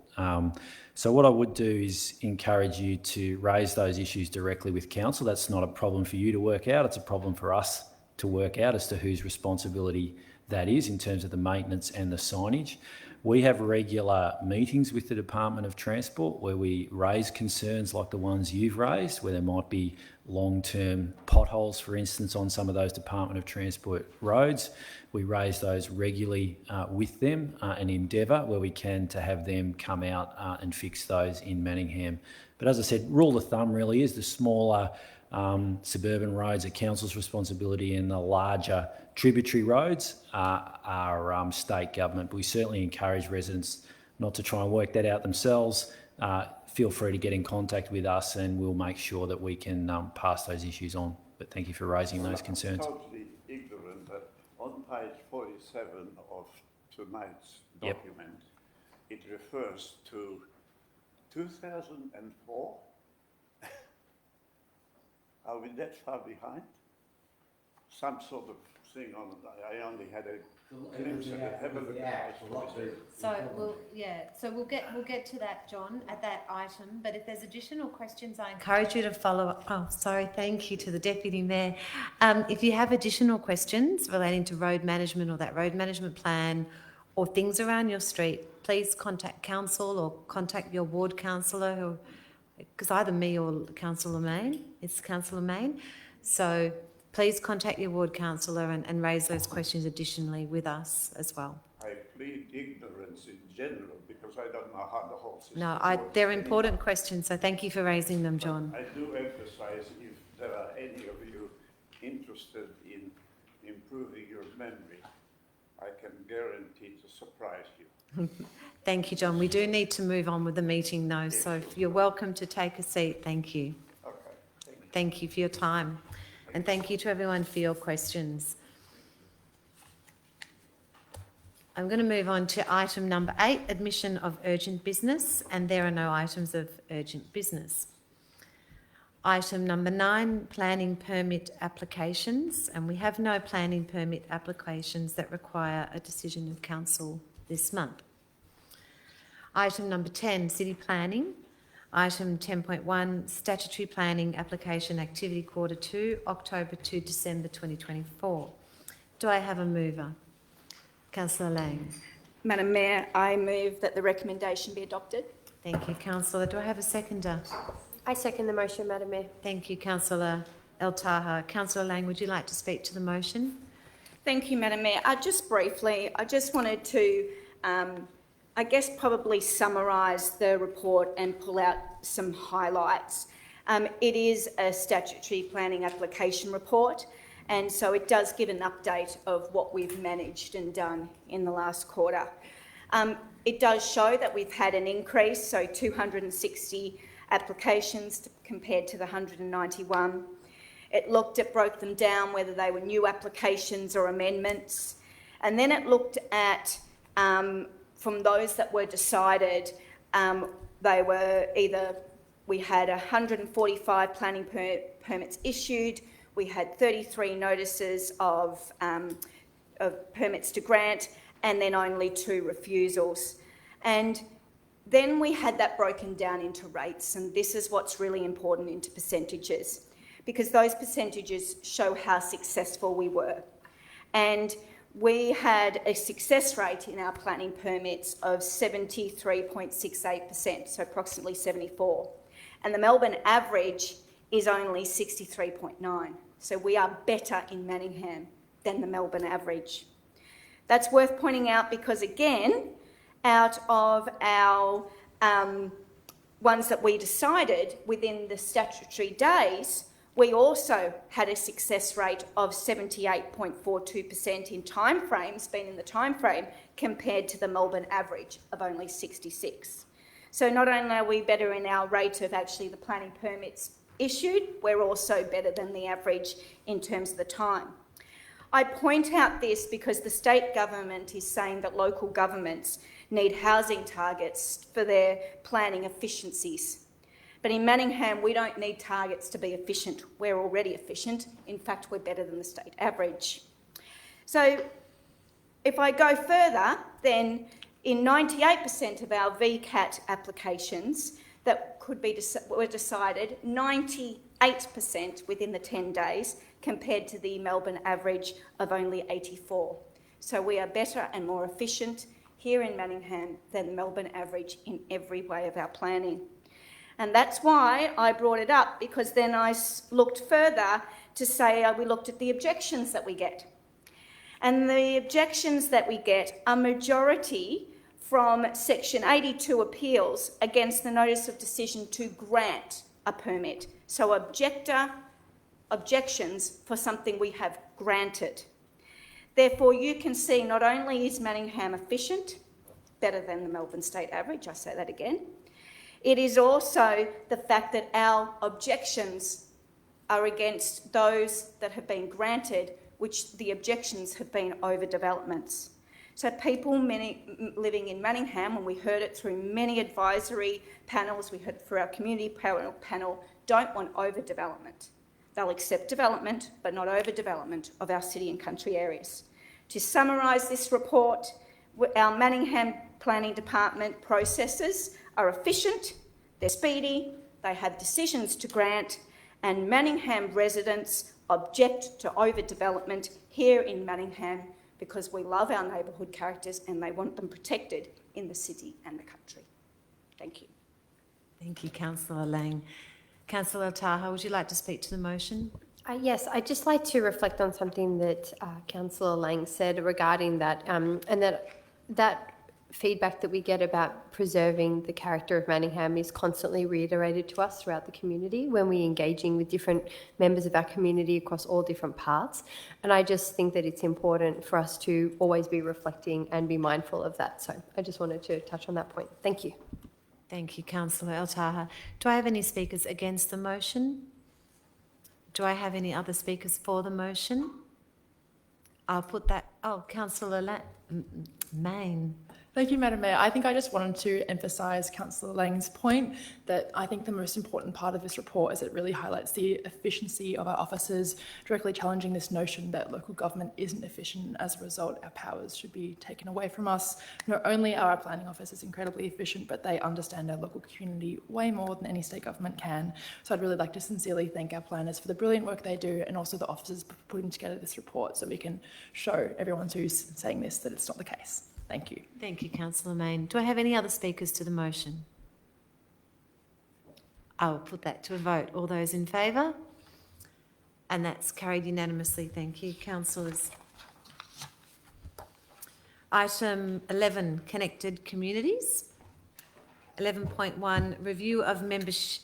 So what I would do is encourage you to raise those issues directly with council. That's not a problem for you to work out. It's a problem for us to work out as to whose responsibility that is in terms of the maintenance and the signage. We have regular meetings with the Department of Transport where we raise concerns like the ones you've raised, where there might be long-term potholes, for instance, on some of those Department of Transport roads. We raise those regularly with them and endeavour where we can to have them come out and fix those in Manningham. But as I said, rule of thumb really is the smaller suburban roads are council's responsibility, and the larger tributary roads are state government. But we certainly encourage residents not to try and work that out themselves. Feel free to get in contact with us and we'll make sure that we can pass those issues on. But thank you for raising those concerns. I'm totally ignorant that on page 47 of tonight's document, it refers to 2004. Are we that far behind? Some sort of thing on, I only had a glimpse of it. Have a look at page 47. So we'll get to that, John, at that item. But if there's additional questions, I encourage you to follow up. Oh, sorry, thank you to the Deputy Mayor. If you have additional questions relating to road management or that road management plan or things around your street, please contact council or contact your ward councillor, because either me or Councillor Main. It's Councillor Main. So please contact your ward councillor and raise those questions additionally with us as well. I plead ignorance in general because I don't know how the whole system No, they're important questions, so thank you for raising them, John. I do emphasise, if there are any of you interested in improving your memory, I can guarantee to surprise you. Thank you, John. We do need to move on with the meeting though, so you're welcome to take a seat. Thank you. Okay. Thank you for your time. And thank you to everyone for your questions. I'm going to move on to item number 8, admission of urgent business, and there are no items of urgent business. Item number 9, planning permit applications, and we have no planning permit applications that require a decision of council this month. Item number 10, city planning. Item 10.1, statutory planning application activity quarter 2, October to December 2024. Do I have a mover? Councillor Lang. Madam Mayor, I move that the recommendation be adopted. Thank you, Councillor. Do I have a seconder? I second the motion, Madam Mayor. Thank you, Councillor El Taha. Councillor Lang, would you like to speak to the motion? Thank you, Madam Mayor. Just briefly, I just wanted to I guess probably summarise the report and pull out some highlights. It is a statutory planning application report, and so it does give an update of what we've managed and done in the last quarter. It does show that we've had an increase, so 260 applications compared to the 191. It broke them down whether they were new applications or amendments, and then it looked at from those that were decided, they were either, we had 145 planning permits issued, we had 33 notices of permits to grant, and then only 2 refusals. And then we had that broken down into rates, and this is what's really important, into percentages, because those percentages show how successful we were. And we had a success rate in our planning permits of 73.68%, so approximately 74. And the Melbourne average is only 63.9. So we are better in Manningham than the Melbourne average. That's worth pointing out because, again, out of our ones that we decided within the statutory days, we also had a success rate of 78.42% in timeframes, being in the timeframe, compared to the Melbourne average of only 66. So not only are we better in our rate of actually the planning permits issued, we're also better than the average in terms of the time. I point out this because the state government is saying that local governments need housing targets for their planning efficiencies. But in Manningham, we don't need targets to be efficient. We're already efficient. In fact, we're better than the state average. So if I go further, then in 98% of our VCAT applications that were decided, 98% within the 10 days, compared to the Melbourne average of only 84. So we are better and more efficient here in Manningham than the Melbourne average in every way of our planning. And that's why I brought it up, because then I looked further to say we looked at the objections that we get. And the objections that we get are majority from Section 82 appeals against the notice of decision to grant a permit. So objections for something we have granted. Therefore, you can see not only is Manningham efficient, better than the Melbourne state average, I say that again, it is also the fact that our objections are against those that have been granted, which the objections have been overdevelopments. So people living in Manningham, and we heard it through many advisory panels, we heard it through our community panel, don't want overdevelopment. They'll accept development, but not overdevelopment of our city and country areas. To summarise this report, our Manningham Planning Department processes are efficient, they're speedy, they have decisions to grant, and Manningham residents object to overdevelopment here in Manningham because we love our neighbourhood characters and they want them protected in the city and the country. Thank you. Thank you, Councillor Lang. Councillor Taha, would you like to speak to the motion? Yes, I'd just like to reflect on something that Councillor Lang said regarding that, and that feedback that we get about preserving the character of Manningham is constantly reiterated to us throughout the community when we're engaging with different members of our community across all different parts. And I just think that it's important for us to always be reflecting and be mindful of that. So I just wanted to touch on that point. Thank you. Thank you, Councillor El Taha. Do I have any speakers against the motion? Do I have any other speakers for the motion? I'll put that... Oh, Councillor Main. Thank you, Madam Mayor. I think I just wanted to emphasise Councillor Lang's point that I think the most important part of this report is it really highlights the efficiency of our officers, directly challenging this notion that local government isn't efficient. As a result, our powers should be taken away from us. Not only are our planning officers incredibly efficient, but they understand our local community way more than any state government can. So I'd really like to sincerely thank our planners for the brilliant work they do, and also the officers for putting together this report so we can show everyone who's saying this that it's not the case. Thank you. Thank you, Councillor Main. Do I have any other speakers to the motion? I will put that to a vote. All those in favour? And that's carried unanimously. Thank you, councillors. Item 11, Connected Communities. 11.1, Review of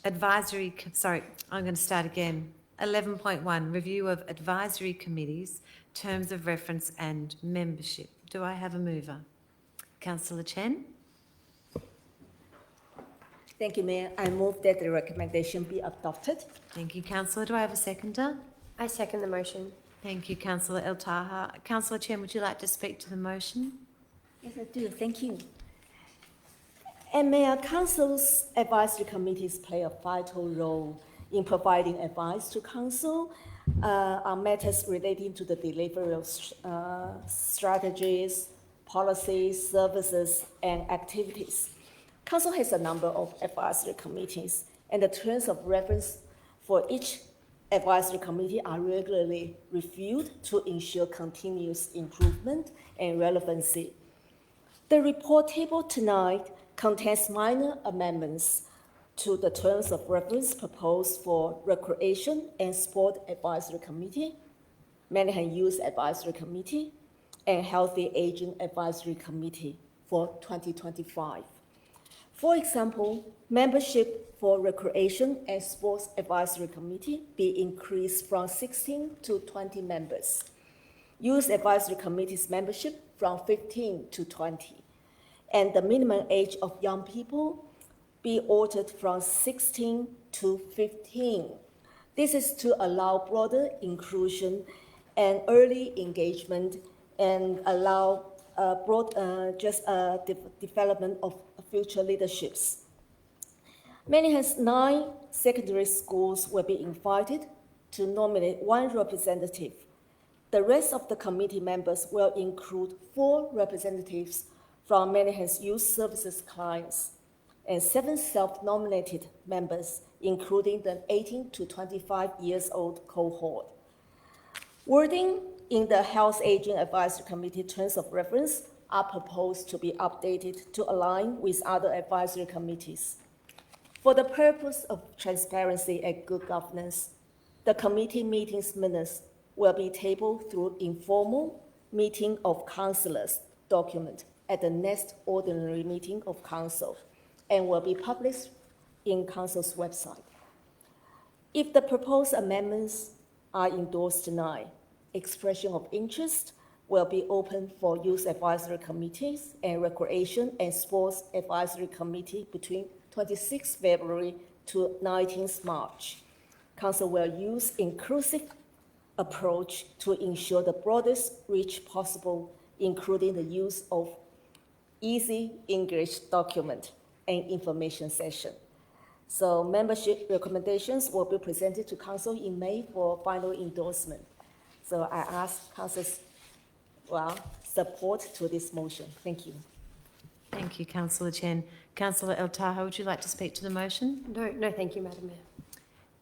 Advisory... Sorry, I'm going to start again. 11.1, Review of Advisory Committees, Terms of Reference and Membership. Do I have a mover? Councillor Chen. Thank you, Mayor. I move that the recommendation be adopted. Thank you, Councillor. Do I have a seconder? I second the motion. Thank you, Councillor El Taha. Councillor Chen, would you like to speak to the motion? Yes, I do. Thank you. And Mayor, Council's advisory committees play a vital role in providing advice to Council on matters relating to the delivery of strategies, policies, services, and activities. Council has a number of advisory committees, and the terms of reference for each advisory committee are regularly reviewed to ensure continuous improvement and relevancy. The report tabled tonight contains minor amendments to the terms of reference proposed for Recreation and Sport Advisory Committee, Manningham Youth Advisory Committee, and Healthy Aging Advisory Committee for 2025. For example, membership for Recreation and Sports Advisory Committee be increased from 16 to 20 members. Youth Advisory Committee's membership from 15 to 20. And the minimum age of young people be altered from 16 to 15. This is to allow broader inclusion and early engagement and allow development of future leaderships. Manningham's 9 secondary schools will be invited to nominate 1 representative. The rest of the committee members will include 4 representatives from Manningham's youth services clients and 7 self-nominated members, including the 18 to 25 years old cohort. Wording in the Health Aging Advisory Committee terms of reference are proposed to be updated to align with other advisory committees. For the purpose of transparency and good governance, the committee meetings minutes will be tabled through informal meeting of councillors document at the next ordinary meeting of council and will be published in council's website. If the proposed amendments are endorsed tonight, expression of interest will be open for youth advisory committees and recreation and sports advisory committee between 26 February to 19th March. Council will use inclusive approach to ensure the broadest reach possible, including the use of easy English document and information session. So membership recommendations will be presented to Council in May for final endorsement. So I ask Council's support to this motion. Thank you. Thank you, Councillor Chen. Councillor El Taha, would you like to speak to the motion? No, thank you, Madam Mayor.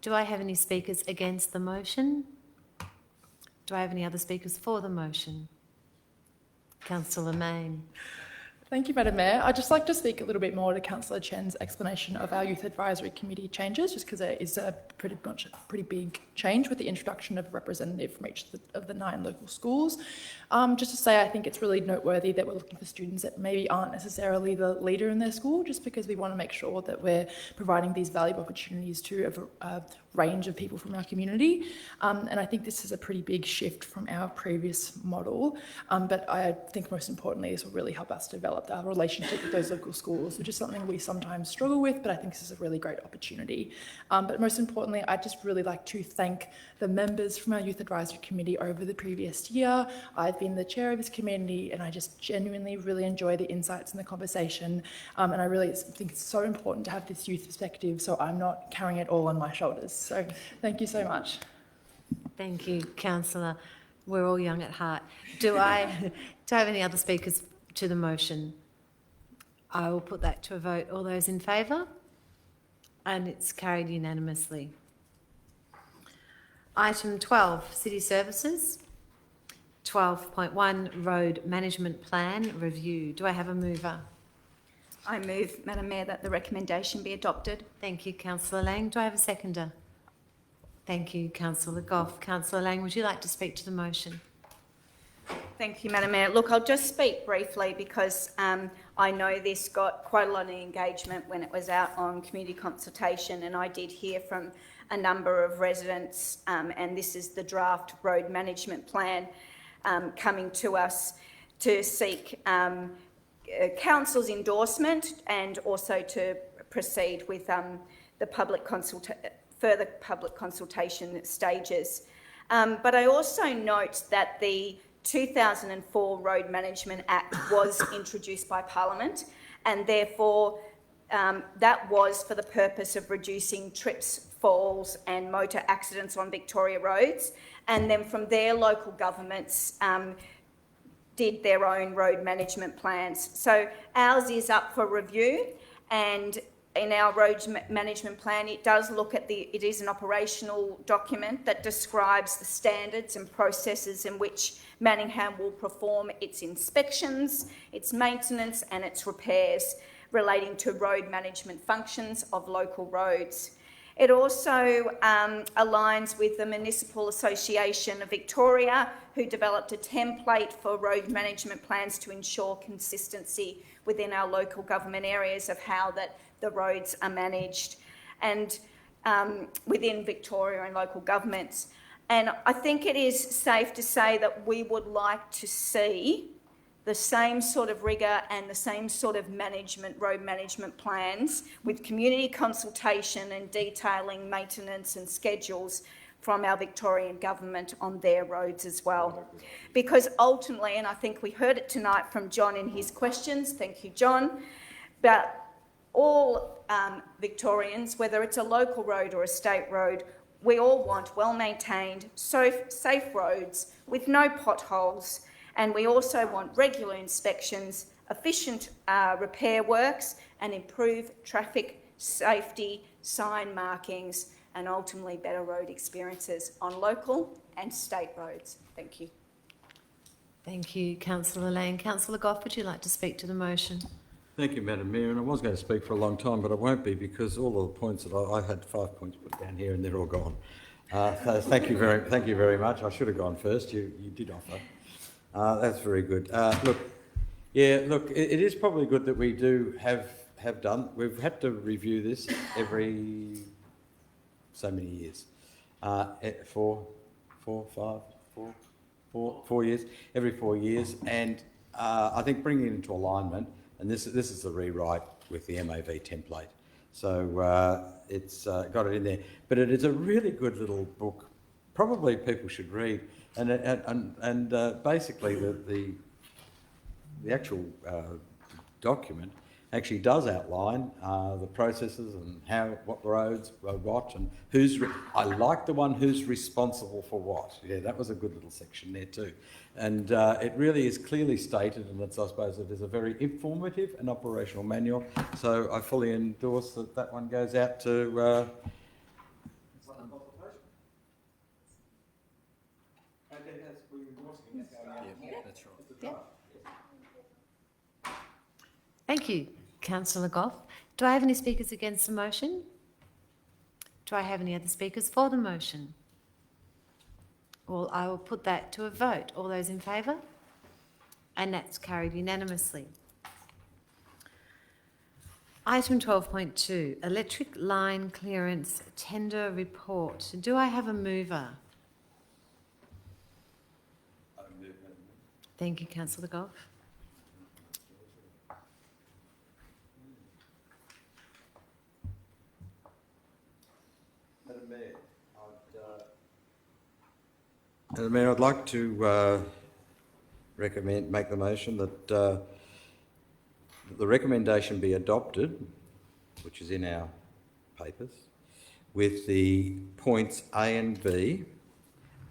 Do I have any speakers against the motion? Do I have any other speakers for the motion? Councillor Main. Thank you, Madam Mayor. I'd just like to speak a little bit more to Councillor Chen's explanation of our Youth Advisory Committee changes, just because there is a pretty big change with the introduction of a representative from each of the 9 local schools. Just to say, I think it's really noteworthy that we're looking for students that maybe aren't necessarily the leader in their school, just because we want to make sure that we're providing these valuable opportunities to a range of people from our community. And I think this is a pretty big shift from our previous model. But I think most importantly, this will really help us develop our relationship with those local schools, which is something we sometimes struggle with, but I think this is a really great opportunity. But most importantly, I'd just really like to thank the members from our Youth Advisory Committee over the previous year. I've been the chair of this committee and I just genuinely really enjoy the insights and the conversation. And I really think it's so important to have this youth perspective, so I'm not carrying it all on my shoulders. So thank you so much. Thank you, Councillor. We're all young at heart. Do I have any other speakers to the motion? I will put that to a vote. All those in favour? And it's carried unanimously. Item 12, City Services. 12.1, Road Management Plan Review. Do I have a mover? I move, Madam Mayor, that the recommendation be adopted. Thank you, Councillor Lang. Do I have a seconder? Thank you, Councillor Goff. Councillor Lang, would you like to speak to the motion? Thank you, Madam Mayor. Look, I'll just speak briefly because I know this got quite a lot of engagement when it was out on community consultation, and I did hear from a number of residents, and this is the draft road management plan coming to us to seek Council's endorsement and also to proceed with the further public consultation stages. But I also note that the 2004 Road Management Act was introduced by Parliament, and therefore that was for the purpose of reducing trips, falls and motor accidents on Victoria roads. And then from there, local governments did their own road management plans. So ours is up for review, and in our road management plan, it does look at it is an operational document that describes the standards and processes in which Manningham will perform its inspections, its maintenance and its repairs relating to road management functions of local roads. It also aligns with the Municipal Association of Victoria, who developed a template for road management plans to ensure consistency within our local government areas of how that the roads are managed and within Victoria and local governments. And I think it is safe to say that we would like to see the same sort of rigour and the same sort of road management plans with community consultation and detailing maintenance and schedules from our Victorian government on their roads as well. Because ultimately, and I think we heard it tonight from John in his questions, thank you, John, but all Victorians, whether it's a local road or a state road, we all want well-maintained, safe roads with no potholes, and we also want regular inspections, efficient repair works, and improved traffic safety, sign markings, and ultimately better road experiences on local and state roads. Thank you. Thank you, Councillor Lang. Councillor Goff, would you like to speak to the motion? Thank you, Madam Mayor, and I was going to speak for a long time, but I won't be because all of the points that I had 5 points put down here and they're all gone. So thank you very much. I should have gone first. You did offer. That's very good. It is probably good that we do have done. We've had to review this every so many years. 4 years, every 4 years, and I think bringing it into alignment, and this is the rewrite with the MAV template. So it's got it in there, but it is a really good little book. Probably people should read, and basically the actual document actually does outline the processes and what roads are what and who's. I like the one who's responsible for what. Yeah, that was a good little section there too, and it really is clearly stated, and I suppose it is a very informative and operational manual. So I fully endorse that one goes out to. Thank you, Councillor Goff. Do I have any speakers against the motion? Do I have any other speakers for the motion? Well, I will put that to a vote. All those in favour? And that's carried unanimously. Item 12.2, Electric Line Clearance Tender Report. Do I have a mover? Thank you, Councillor Goff. Madam Mayor, I'd like to make the motion that the recommendation be adopted, which is in our papers, with the points A and B,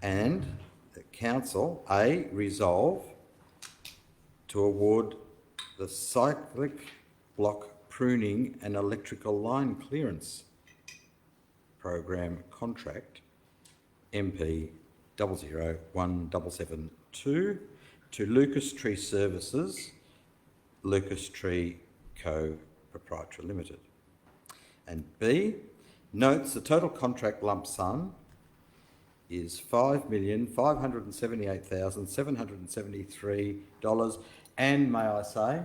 and the Council, A, resolve to award the cyclic block pruning and electrical line clearance program contract, MP 001772, to Lucas Tree Services, Lucas Tree Co. Proprietary Limited. And B, notes the total contract lump sum is $5,578,773, and may I say,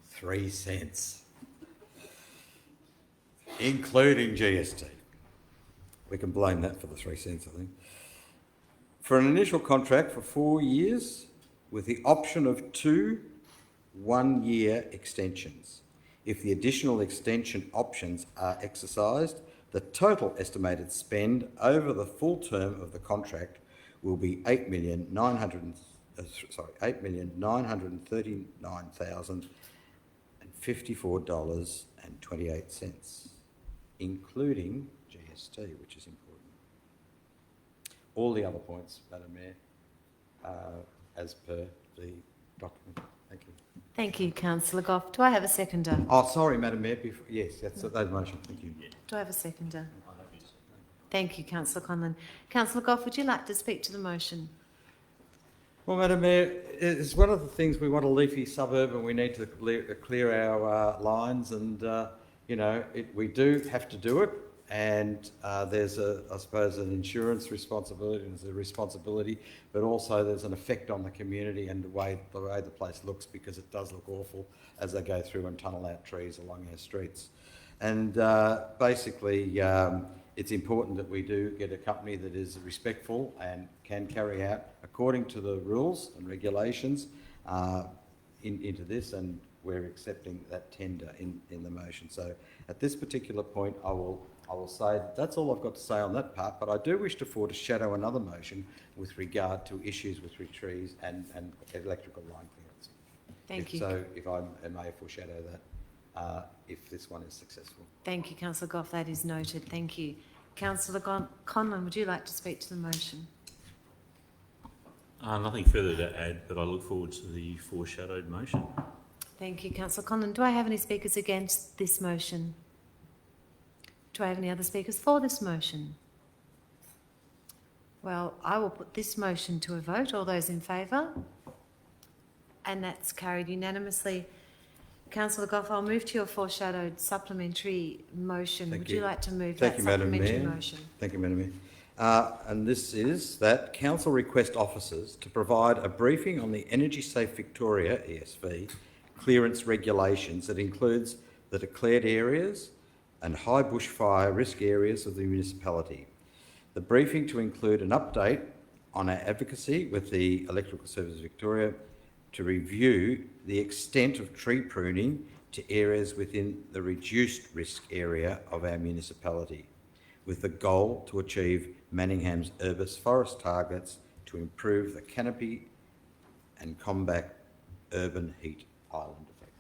3 cents, including GST. We can blame that for the 3 cents, I think. For an initial contract for 4 years with the option of 2 one-year extensions. If the additional extension options are exercised, the total estimated spend over the full term of the contract will be $8,939,054.28, including GST, which is important. All the other points, Madam Mayor, as per the document. Thank you. Thank you, Councillor Goff. Do I have a seconder? Oh, sorry, Madam Mayor. Yes, that's that motion. Thank you. Do I have a seconder? Thank you, Councillor Conlon. Councillor Goff, would you like to speak to the motion? Well, Madam Mayor, it's one of the things we want a leafy suburb, and we need to clear our lines, and we do have to do it. And there's I suppose, an insurance responsibility, and there's a responsibility, but also there's an effect on the community and the way the place looks, because it does look awful as they go through and tunnel out trees along our streets. And basically, it's important that we do get a company that is respectful and can carry out according to the rules and regulations into this, and we're accepting that tender in the motion. So at this particular point, I will say that's all I've got to say on that part, but I do wish to foreshadow another motion with regard to issues with trees and electrical line clearance. Thank you. So if I may foreshadow that, if this one is successful. Thank you, Councillor Goff. That is noted. Thank you. Councillor Conlon, would you like to speak to the motion? Nothing further to add, but I look forward to the foreshadowed motion. Thank you, Councillor Conlon. Do I have any speakers against this motion? Do I have any other speakers for this motion? Well, I will put this motion to a vote. All those in favour? And that's carried unanimously. Councillor Goff, I'll move to your foreshadowed supplementary motion. Would you like to move that supplementary motion? Thank you, Madam Mayor. And this is that Council request officers to provide a briefing on the Energy Safe Victoria, ESV, clearance regulations that includes the declared areas and high bushfire risk areas of the municipality. The briefing to include an update on our advocacy with the Electrical Services Victoria to review the extent of tree pruning to areas within the reduced risk area of our municipality, with the goal to achieve Manningham's Urbis forest targets to improve the canopy and combat urban heat island effect.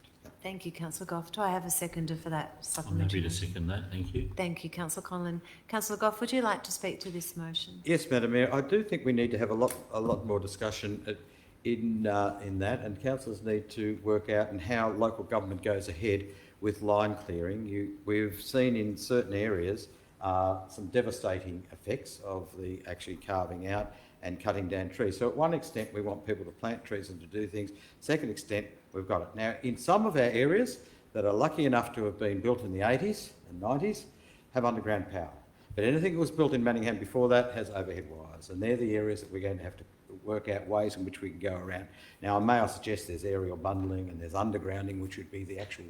Thank you, Councillor Goff. Do I have a seconder for that supplementary I'm happy to motion? second that, thank you. Thank you, Councillor Conlon. Councillor Goff, would you like to speak to this motion? Yes, Madam Mayor. I do think we need to have a lot more discussion in that, and councillors need to work out and how local government goes ahead with line clearing. We've seen in certain areas some devastating effects of the actually carving out and cutting down trees. So at one extent, we want people to plant trees and to do things. Second extent, we've got it. Now, in some of our areas that are lucky enough to have been built in the 80s and 90s, have underground power. But anything that was built in Manningham before that has overhead wires, and they're the areas that we're going to have to work out ways in which we can go around. Now, may I suggest there's aerial bundling and there's undergrounding, which would be the actual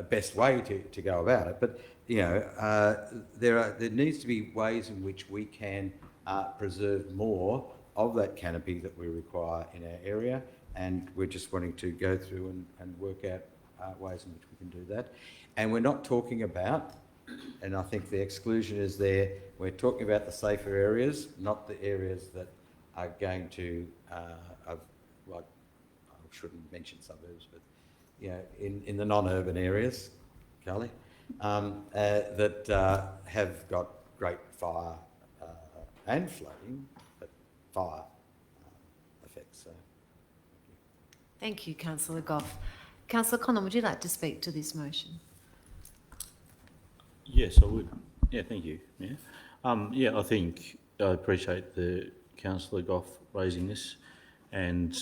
best way to go about it. But, you know, there needs to be ways in which we can preserve more of that canopy that we require in our area, and we're just wanting to go through and work out ways in which we can do that. And we're not talking about, and I think the exclusion is there, we're talking about the safer areas, not the areas that are going to, like, I shouldn't mention suburbs, but, you know, in the non-urban areas, Carly, that have got great fire and flooding, but fire effects. So, Thank you, Councillor Goff. Councillor Conlon, would you like to speak to this motion? Yes, I would. Yeah, thank you. Yeah, I think I appreciate the Councillor Goff raising this, and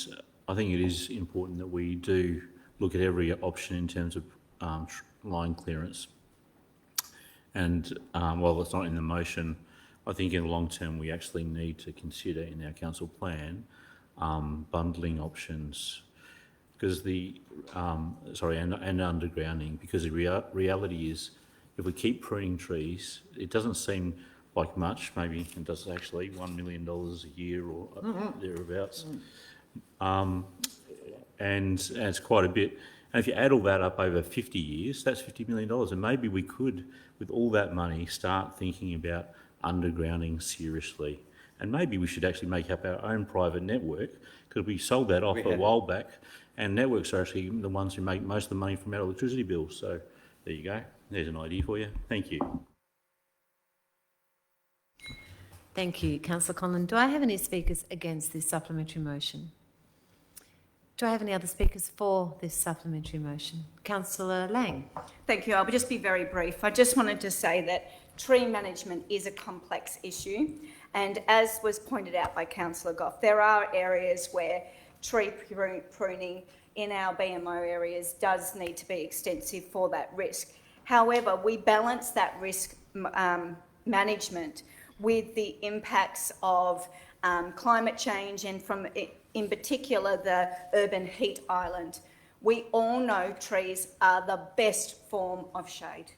I think it is important that we do look at every option in terms of line clearance. And while it's not in the motion, I think in the long term we actually need to consider in our council plan bundling options, because the and undergrounding, because the reality is, if we keep pruning trees, it doesn't seem like much. Maybe it does actually $1 million a year or thereabouts, and it's quite a bit. And if you add all that up over 50 years, that's $50 million. And maybe we could, with all that money, start thinking about undergrounding seriously. And maybe we should actually make up our own private network, because we sold that off a while back, and networks are actually the ones who make most of the money from our electricity bills. So there you go. There's an idea for you. Thank you. Thank you, Councillor Conlon. Do I have any speakers against this supplementary motion? Do I have any other speakers for this supplementary motion? Councillor Lang. Thank you. I'll just be very brief. I just wanted to say that tree management is a complex issue, and as was pointed out by Councillor Goff, there are areas where tree pruning in our BMO areas does need to be extensive for that risk. However, we balance that risk management with the impacts of climate change, and in particular the urban heat island. We all know trees are the best form of shade.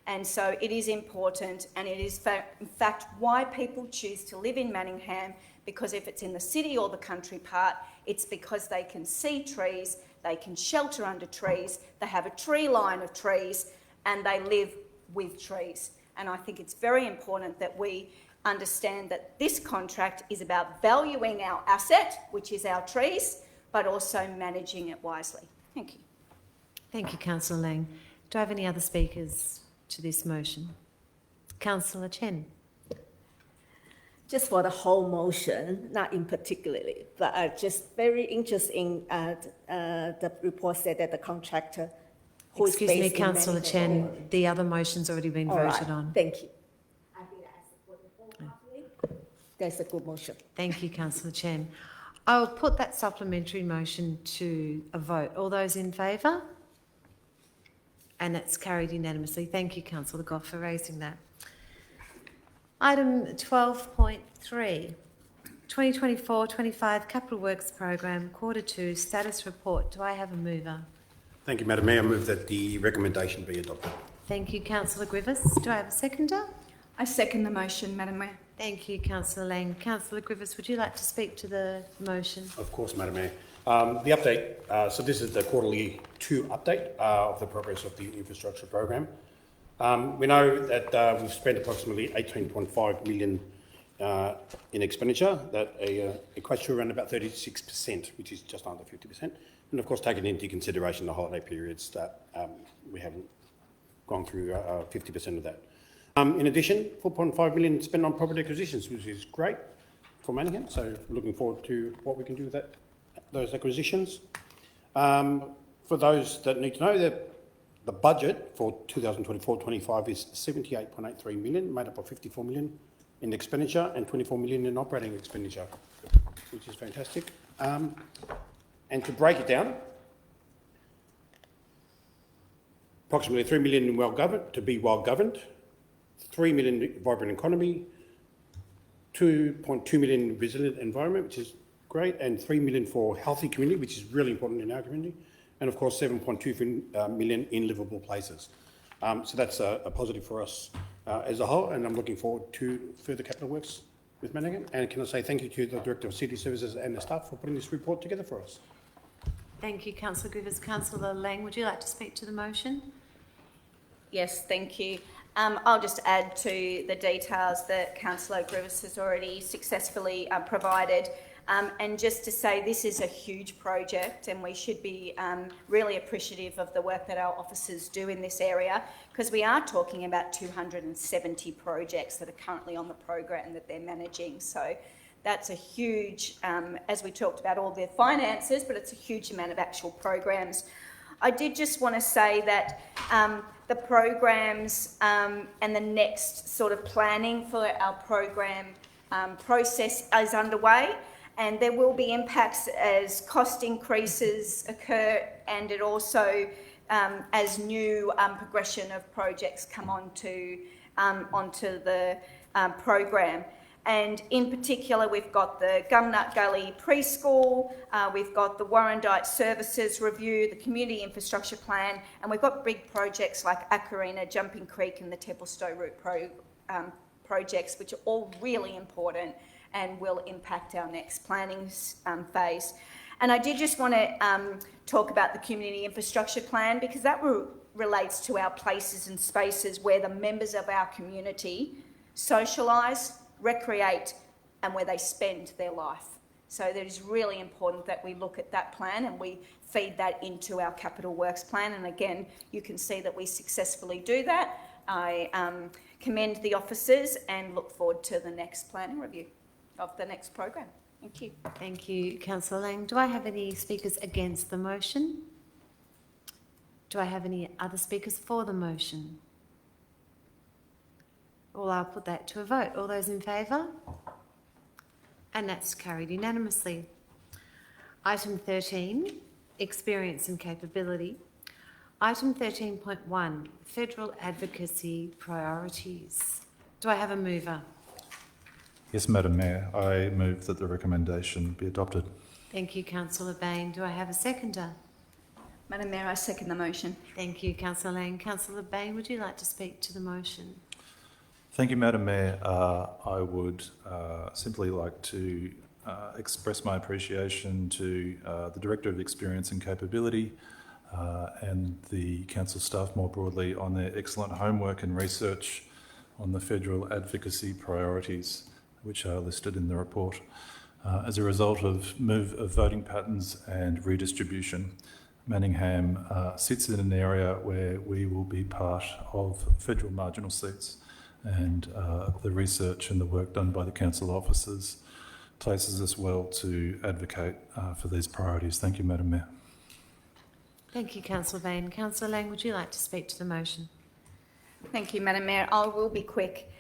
And so it is important, and it is in fact why people choose to live in Manningham, because if it's in the city or the country part, it's because they can see trees, they can shelter under trees, they have a tree line of trees, and they live with trees. And I think it's very important that we understand that this contract is about valuing our asset, which is our trees, but also managing it wisely. Thank you. Thank you, Councillor Lang. Do I have any other speakers to this motion? Councillor Chen. Just for the whole motion, not in particularly, but just very interesting. The report said that the contractor who is Excuse me, based in Councillor Manningham- Chen, the other motion's already been All voted right, on. thank you. I think I support the whole company. That's a good motion. Thank you, Councillor Chen. I will put that supplementary motion to a vote. All those in favour? And that's carried unanimously. Thank you, Councillor Goff, for raising that. Item 12.3, 2024-25 Capital Works Program, Quarter 2, Status Report. Do I have a mover? Thank you, Madam Mayor. I move that the recommendation be adopted. Thank you, Councillor Griffiths. Do I have a seconder? I second the motion, Madam Mayor. Thank you, Councillor Lang. Councillor Griffiths, would you like to speak to the motion? Of course, Madam Mayor. The update, so this is the quarterly 2 update of the progress of the infrastructure program. We know that we've spent approximately 18.5 million in expenditure. That equates to around about 36%, which is just under 50%. And of course, taking into consideration the holiday periods that we haven't gone through 50% of that. In addition, 4.5 million spent on property acquisitions, which is great for Manningham. So looking forward to what we can do with that, those acquisitions. For those that need to know, that the budget for 2024-25 is 78.83 million, made up of 54 million in expenditure and 24 million in operating expenditure, which is fantastic. And to break it down, approximately 3 million in well-governed, 3 million vibrant economy, 2.2 million resilient environment, which is great, and 3 million for healthy community, which is really important in our community, and of course 7.2 million in livable places. So that's a positive for us as a whole, and I'm looking forward to further capital works with Manningham. And can I say thank you to the Director of City Services and the staff for putting this report together for us. Thank you, Councillor Griffiths. Councillor Lang, would you like to speak to the motion? Yes, thank you. I'll just add to the details that Councillor Griffiths has already successfully provided. And just to say this is a huge project and we should be really appreciative of the work that our officers do in this area, because we are talking about 270 projects that are currently on the program that they're managing. So that's a huge, as we talked about all the finances, but it's a huge amount of actual programs. I did just want to say that the programs and the next sort of planning for our program process is underway, and there will be impacts as cost increases occur, and it also as new progression of projects come onto the program. And in particular, we've got the Gumnut Gully Preschool, we've got the Warrandyte Services Review, the Community Infrastructure Plan, and we've got big projects like Acarina, Jumping Creek and the Templestowe Route projects, which are all really important and will impact our next planning phase. And I did just want to talk about the Community Infrastructure Plan, because that relates to our places and spaces where the members of our community socialise, recreate, and where they spend their life. So it is really important that we look at that plan and we feed that into our capital works plan. And again, you can see that we successfully do that. I commend the officers and look forward to the next planning review of the next program. Thank you. Thank you, Councillor Lang. Do I have any speakers against the motion? Do I have any other speakers for the motion? Well, I'll put that to a vote. All those in favour? And that's carried unanimously. Item 13, experience and capability. Item 13.1, federal advocacy priorities. Do I have a mover? Yes, Madam Mayor. I move that the recommendation be adopted. Thank you, Councillor Bain. Do I have a seconder? Madam Mayor, I second the motion. Thank you, Councillor Lang. Councillor Bain, would you like to speak to the motion? Thank you, Madam Mayor. I would simply like to express my appreciation to the Director of Experience and Capability and the Council staff more broadly on their excellent homework and research on the federal advocacy priorities, which are listed in the report. As a result of move of voting patterns and redistribution, Manningham sits in an area where we will be part of federal marginal seats, and the research and the work done by the council officers places us well to advocate for these priorities. Thank you, Madam Mayor. Thank you, Councillor Bain. Councillor Lang, would you like to speak to the motion? Thank you, Madam Mayor. I will be quick.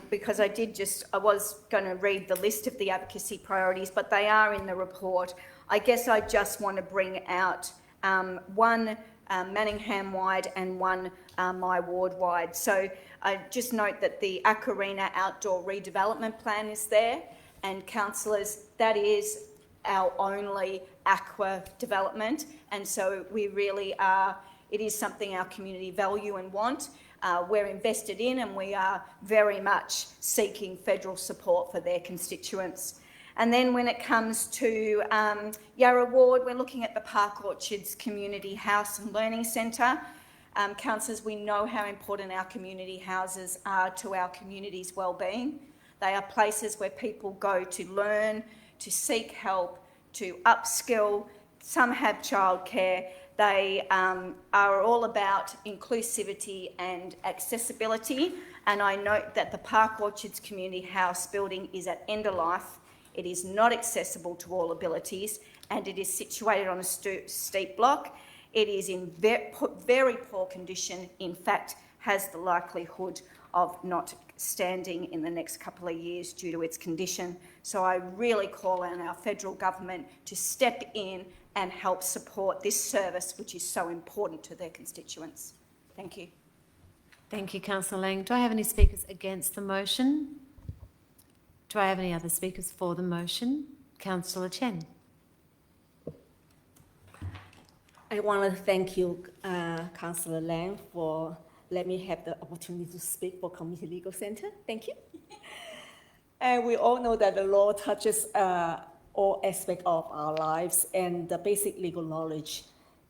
because I was going to read the list of the advocacy priorities, but they are in the report. I guess I just want to bring out one Manningham-wide and one my ward-wide. So I just note that the Acarina outdoor redevelopment plan is there, and councillors, that is our only aqua development, and so we really are, it is something our community value and want. We're invested in, and we are very much seeking federal support for their constituents. And then when it comes to Yarra Ward, we're looking at the Park Orchards Community House and Learning Centre. Councillors, we know how important our community houses are to our community's wellbeing. They are places where people go to learn, to seek help, to upskill. Some have childcare. They are all about inclusivity and accessibility. And I note that the Park Orchards Community House building is at end of life. It is not accessible to all abilities, and it is situated on a steep block. It is in very poor condition, in fact, has the likelihood of not standing in the next couple of years due to its condition. So I really call on our federal government to step in and help support this service, which is so important to their constituents. Thank you. Thank you, Councillor Lang. Do I have any speakers against the motion? Do I have any other speakers for the motion? Councillor Chen. I want to thank you, Councillor Lang, for letting me have the opportunity to speak for Community Legal Centre. Thank you. And we all know that the law touches all aspects of our lives, and the basic legal knowledge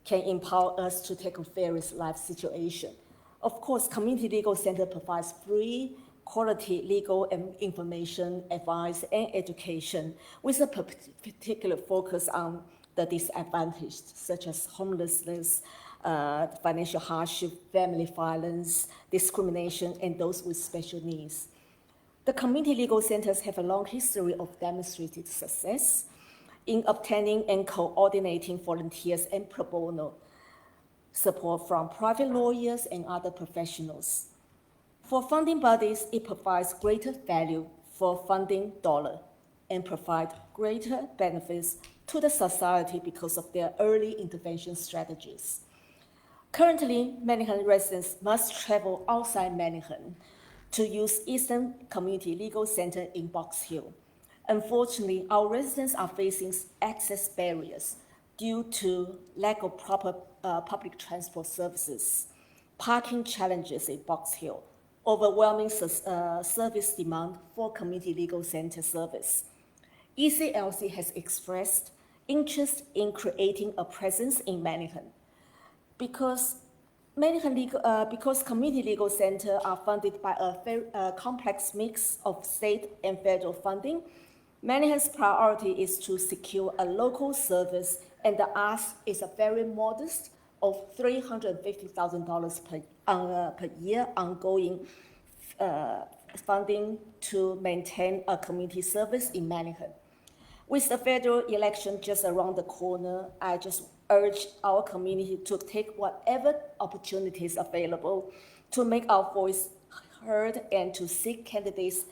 can empower us to tackle various life situations. Of course, Community Legal Centre provides free, quality legal and information, advice, and education with a particular focus on the disadvantaged, such as homelessness, financial hardship, family violence, discrimination, and those with special needs. The community legal centers have a long history of demonstrated success in obtaining and coordinating volunteers and pro bono support from private lawyers and other professionals. For funding bodies, it provides greater value for funding dollar and provides greater benefits to the society because of their early intervention strategies. Currently, Manningham residents must travel outside Manningham to use Eastern Community Legal Centre in Box Hill. Unfortunately, our residents are facing access barriers due to lack of proper public transport services, parking challenges in Box Hill, overwhelming service demand for community legal centre service. ECLC has expressed interest in creating a presence in Manningham. Because community legal centres are funded by a very complex mix of state and federal funding, Manningham's priority is to secure a local service, and the ask is a very modest of $350,000 per year ongoing funding to maintain a community service in Manningham. With the federal election just around the corner, I just urge our community to take whatever opportunities available to make our voice heard and to seek candidates'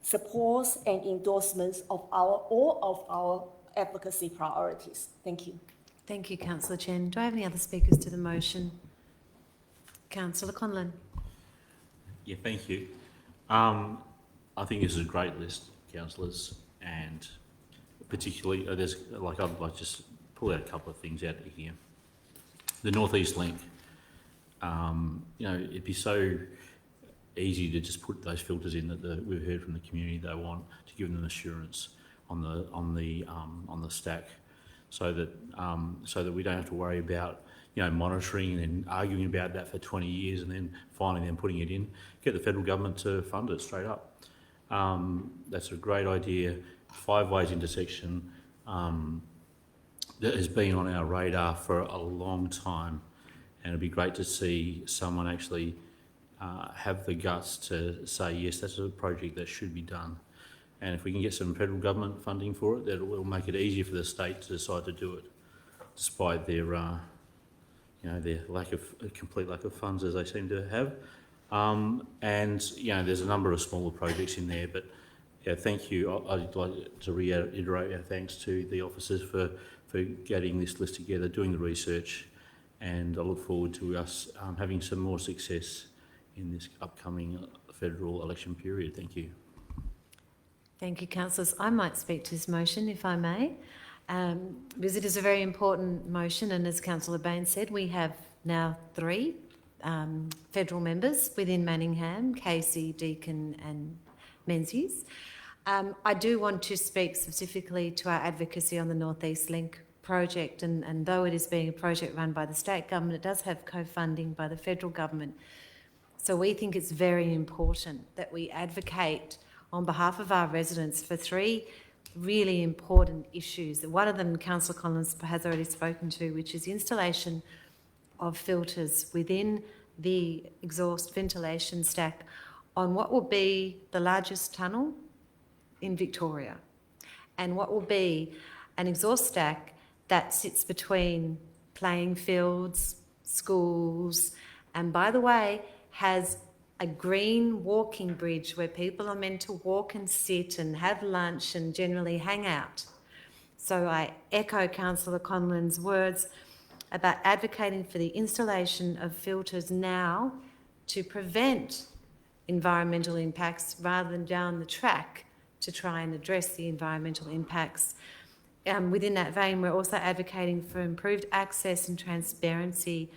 support and endorsements of all of our advocacy priorities. Thank you. Thank you, Councillor Chen. Do I have any other speakers to the motion? Councillor Conlon. Yeah, thank you. I think this is a great list, councillors, and particularly I'd like to just pull out a couple of things out of here. The North East Link. It'd be so easy to just put those filters in that we've heard from the community they want, to give them assurance on the stack, so that we don't have to worry about monitoring and arguing about that for 20 years and then finally putting it in. Get the federal government to fund it straight up. That's a great idea. 5 ways intersection that has been on our radar for a long time, and it'd be great to see someone actually have the guts to say, yes, that's a project that should be done. And if we can get some federal government funding for it, that will make it easier for the state to decide to do it, despite their complete lack of funds as they seem to have. And, you know, there's a number of smaller projects in there, but yeah, thank you. I'd like to reiterate our thanks to the officers for getting this list together, doing the research, and I look forward to us having some more success in this upcoming federal election period. Thank you. Thank you, councillors. I might speak to this motion, if I may, because it is a very important motion, and as Councillor Bain said, we have now 3 federal members within Manningham, Casey, Deakin and Menzies. I do want to speak specifically to our advocacy on the North East Link project, and though it is being a project run by the state government, it does have co-funding by the federal government. So we think it's very important that we advocate on behalf of our residents for 3 really important issues. One of them Councillor Collins has already spoken to, which is installation of filters within the exhaust ventilation stack on what will be the largest tunnel in Victoria, and what will be an exhaust stack that sits between playing fields, schools, and by the way, has a green walking bridge where people are meant to walk and sit and have lunch and generally hang out. So I echo Councillor Conlon's words about advocating for the installation of filters now to prevent environmental impacts rather than down the track to try and address the environmental impacts. Within that vein, we're also advocating for improved access and transparency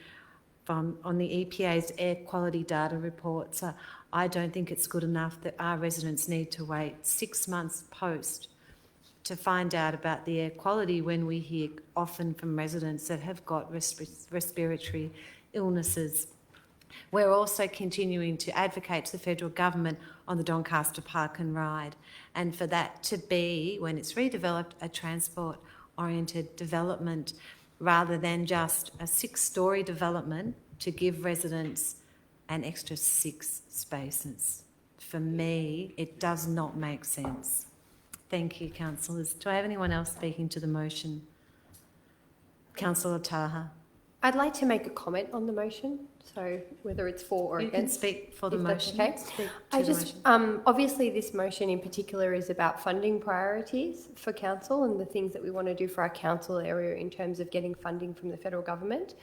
on the EPA's air quality data reports. I don't think it's good enough that our residents need to wait 6 months post to find out about the air quality when we hear often from residents that have got respiratory illnesses. We're also continuing to advocate to the federal government on the Doncaster Park and Ride, and for that to be, when it's redeveloped, a transport-oriented development rather than just a 6-storey development to give residents an extra 6 spaces. For me, it does not make sense. Thank you, councillors. Do I have anyone else speaking to the motion? Councillor Taha. I'd like to make a comment on the motion, so whether it's for or you against. You can speak for the motion. Okay. I just, obviously this motion in particular is about funding priorities for council and the things that we want to do for our council area in terms of getting funding from the federal government.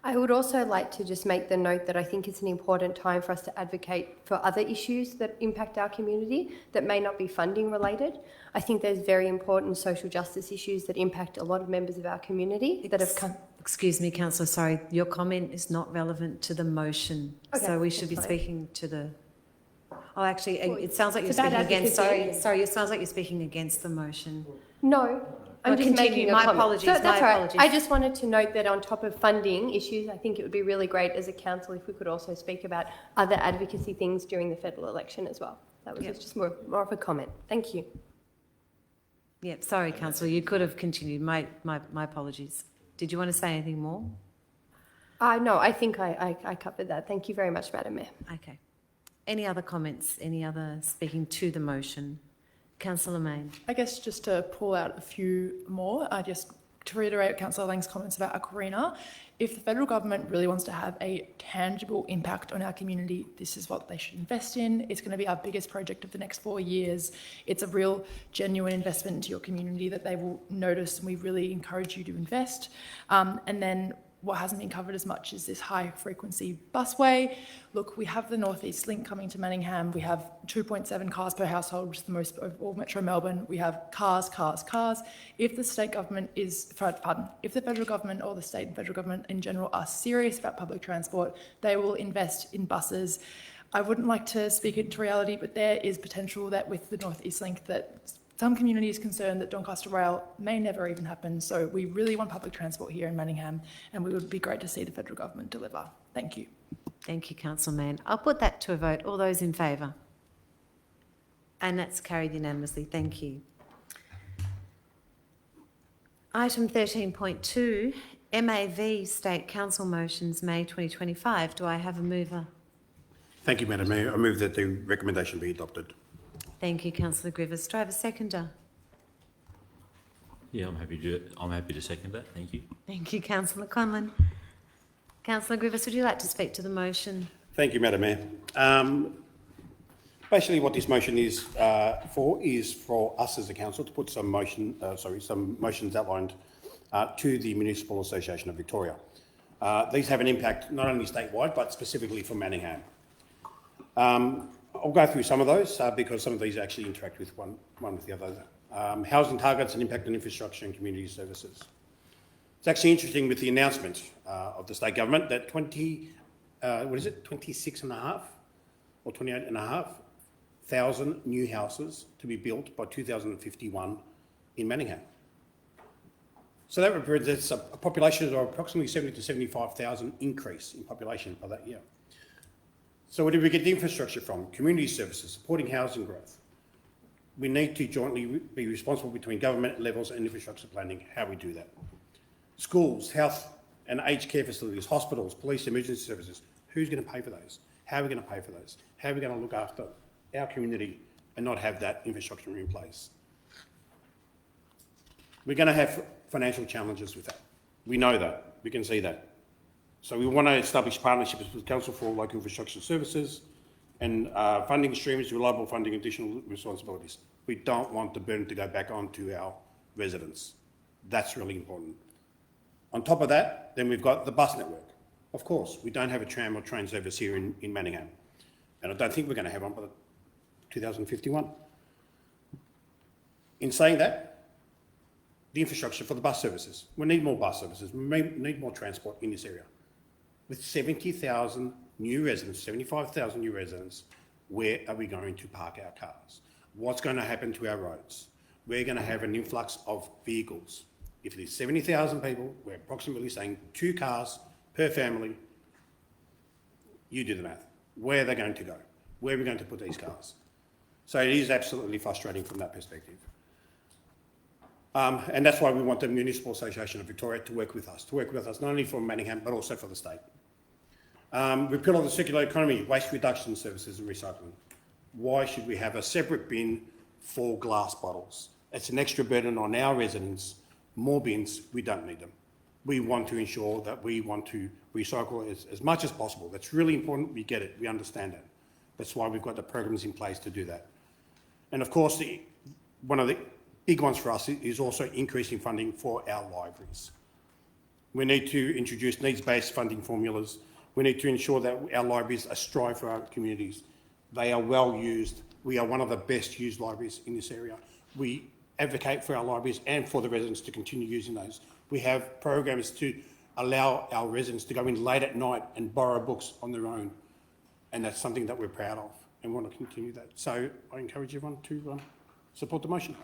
I would also like to just make the note that I think it's an important time for us to advocate for other issues that impact our community that may not be funding related. I think there's very important social justice issues that impact a lot of members of our community that have come. Excuse me, councillor, sorry, your comment is not relevant to the motion. Okay, so we should be speaking to the... Oh, actually, it sounds like you're speaking against... Sorry, it sounds like you're speaking against the motion. No. I'm just making my apologies. So that's all right. I just wanted to note that on top of funding issues, I think it would be really great as a council if we could also speak about other advocacy things during the federal election as well. That was just more of a comment. Thank you. Yep, sorry, councillor, you could have continued. My apologies. Did you want to say anything more? No, I think I covered that. Thank you very much, Madam Mayor. Okay. Any other comments? Any other speaking to the motion? Councillor Main. I guess just to pull out a few more, just to reiterate Councillor Lang's comments about Ocarina, if the federal government really wants to have a tangible impact on our community, this is what they should invest in. It's going to be our biggest project of the next 4 years. It's a real genuine investment into your community that they will notice, and we really encourage you to invest. And then what hasn't been covered as much is this high-frequency busway. Look, we have the North East Link coming to Manningham. We have 2.7 cars per household, which is the most of all Metro Melbourne. We have cars. If the state government if the federal government or the state and federal government in general are serious about public transport, they will invest in buses. I wouldn't like to speak it into reality, but there is potential that with the North East Link that some communities concerned that Doncaster Rail may never even happen. So we really want public transport here in Manningham, and we would be great to see the federal government deliver. Thank you. Thank you, Councillor Mann. I'll put that to a vote. All those in favour? And that's carried unanimously. Thank you. Item 13.2, MAV State Council Motions, May 2025. Do I have a mover? Thank you, Madam Mayor. I move that the recommendation be adopted. Thank you, Councillor Griffiths. Do I have a seconder? Yeah, I'm happy to second that. Thank you. Thank you, Councillor Conlon. Councillor Griffiths, would you like to speak to the motion? Thank you, Madam Mayor. Basically, what this motion is for us as a council to put some motions outlined to the Municipal Association of Victoria. These have an impact not only statewide but specifically for Manningham. I'll go through some of those because some of these actually interact with one with the other. Housing targets and impact on infrastructure and community services. It's actually interesting with the announcement of the state government that 26.5 or 28,500 new houses to be built by 2051 in Manningham. So that represents a population of approximately 70 to 75,000 increase in population by that year. So where do we get the infrastructure from? Community services, supporting housing growth. We need to jointly be responsible between government levels and infrastructure planning, how we do that. Schools, health and aged care facilities, hospitals, police emergency services. Who's going to pay for those? How are we going to pay for those? How are we going to look after our community and not have that infrastructure in place? We're going to have financial challenges with that. We know that. We can see that. So we want to establish partnerships with Council for Local Infrastructure Services and funding streams, reliable funding, additional responsibilities. We don't want the burden to go back onto our residents. That's really important. On top of that, then we've got the bus network. Of course, we don't have a tram or train service here in Manningham. And I don't think we're going to have one by 2051. In saying that, the infrastructure for the bus services. We need more bus services. We need more transport in this area. With 70,000 new residents, 75,000 new residents, where are we going to park our cars? What's going to happen to our roads? We're going to have an influx of vehicles. If there's 70,000 people, we're approximately saying 2 cars per family. You do the math. Where are they going to go? Where are we going to put these cars? So it is absolutely frustrating from that perspective. And that's why we want the Municipal Association of Victoria to work with us not only for Manningham but also for the state. Repeal of the circular economy, waste reduction services and recycling. Why should we have a separate bin for glass bottles? It's an extra burden on our residents. More bins, we don't need them. We want to ensure that we want to recycle as much as possible. That's really important. We get it. We understand that. That's why we've got the programs in place to do that. And of course, one of the big ones for us is also increasing funding for our libraries. We need to introduce needs-based funding formulas. We need to ensure that our libraries are strive for our communities. They are well used. We are one of the best used libraries in this area. We advocate for our libraries and for the residents to continue using those. We have programs to allow our residents to go in late at night and borrow books on their own. And that's something that we're proud of and want to continue that. So I encourage everyone to support the motion.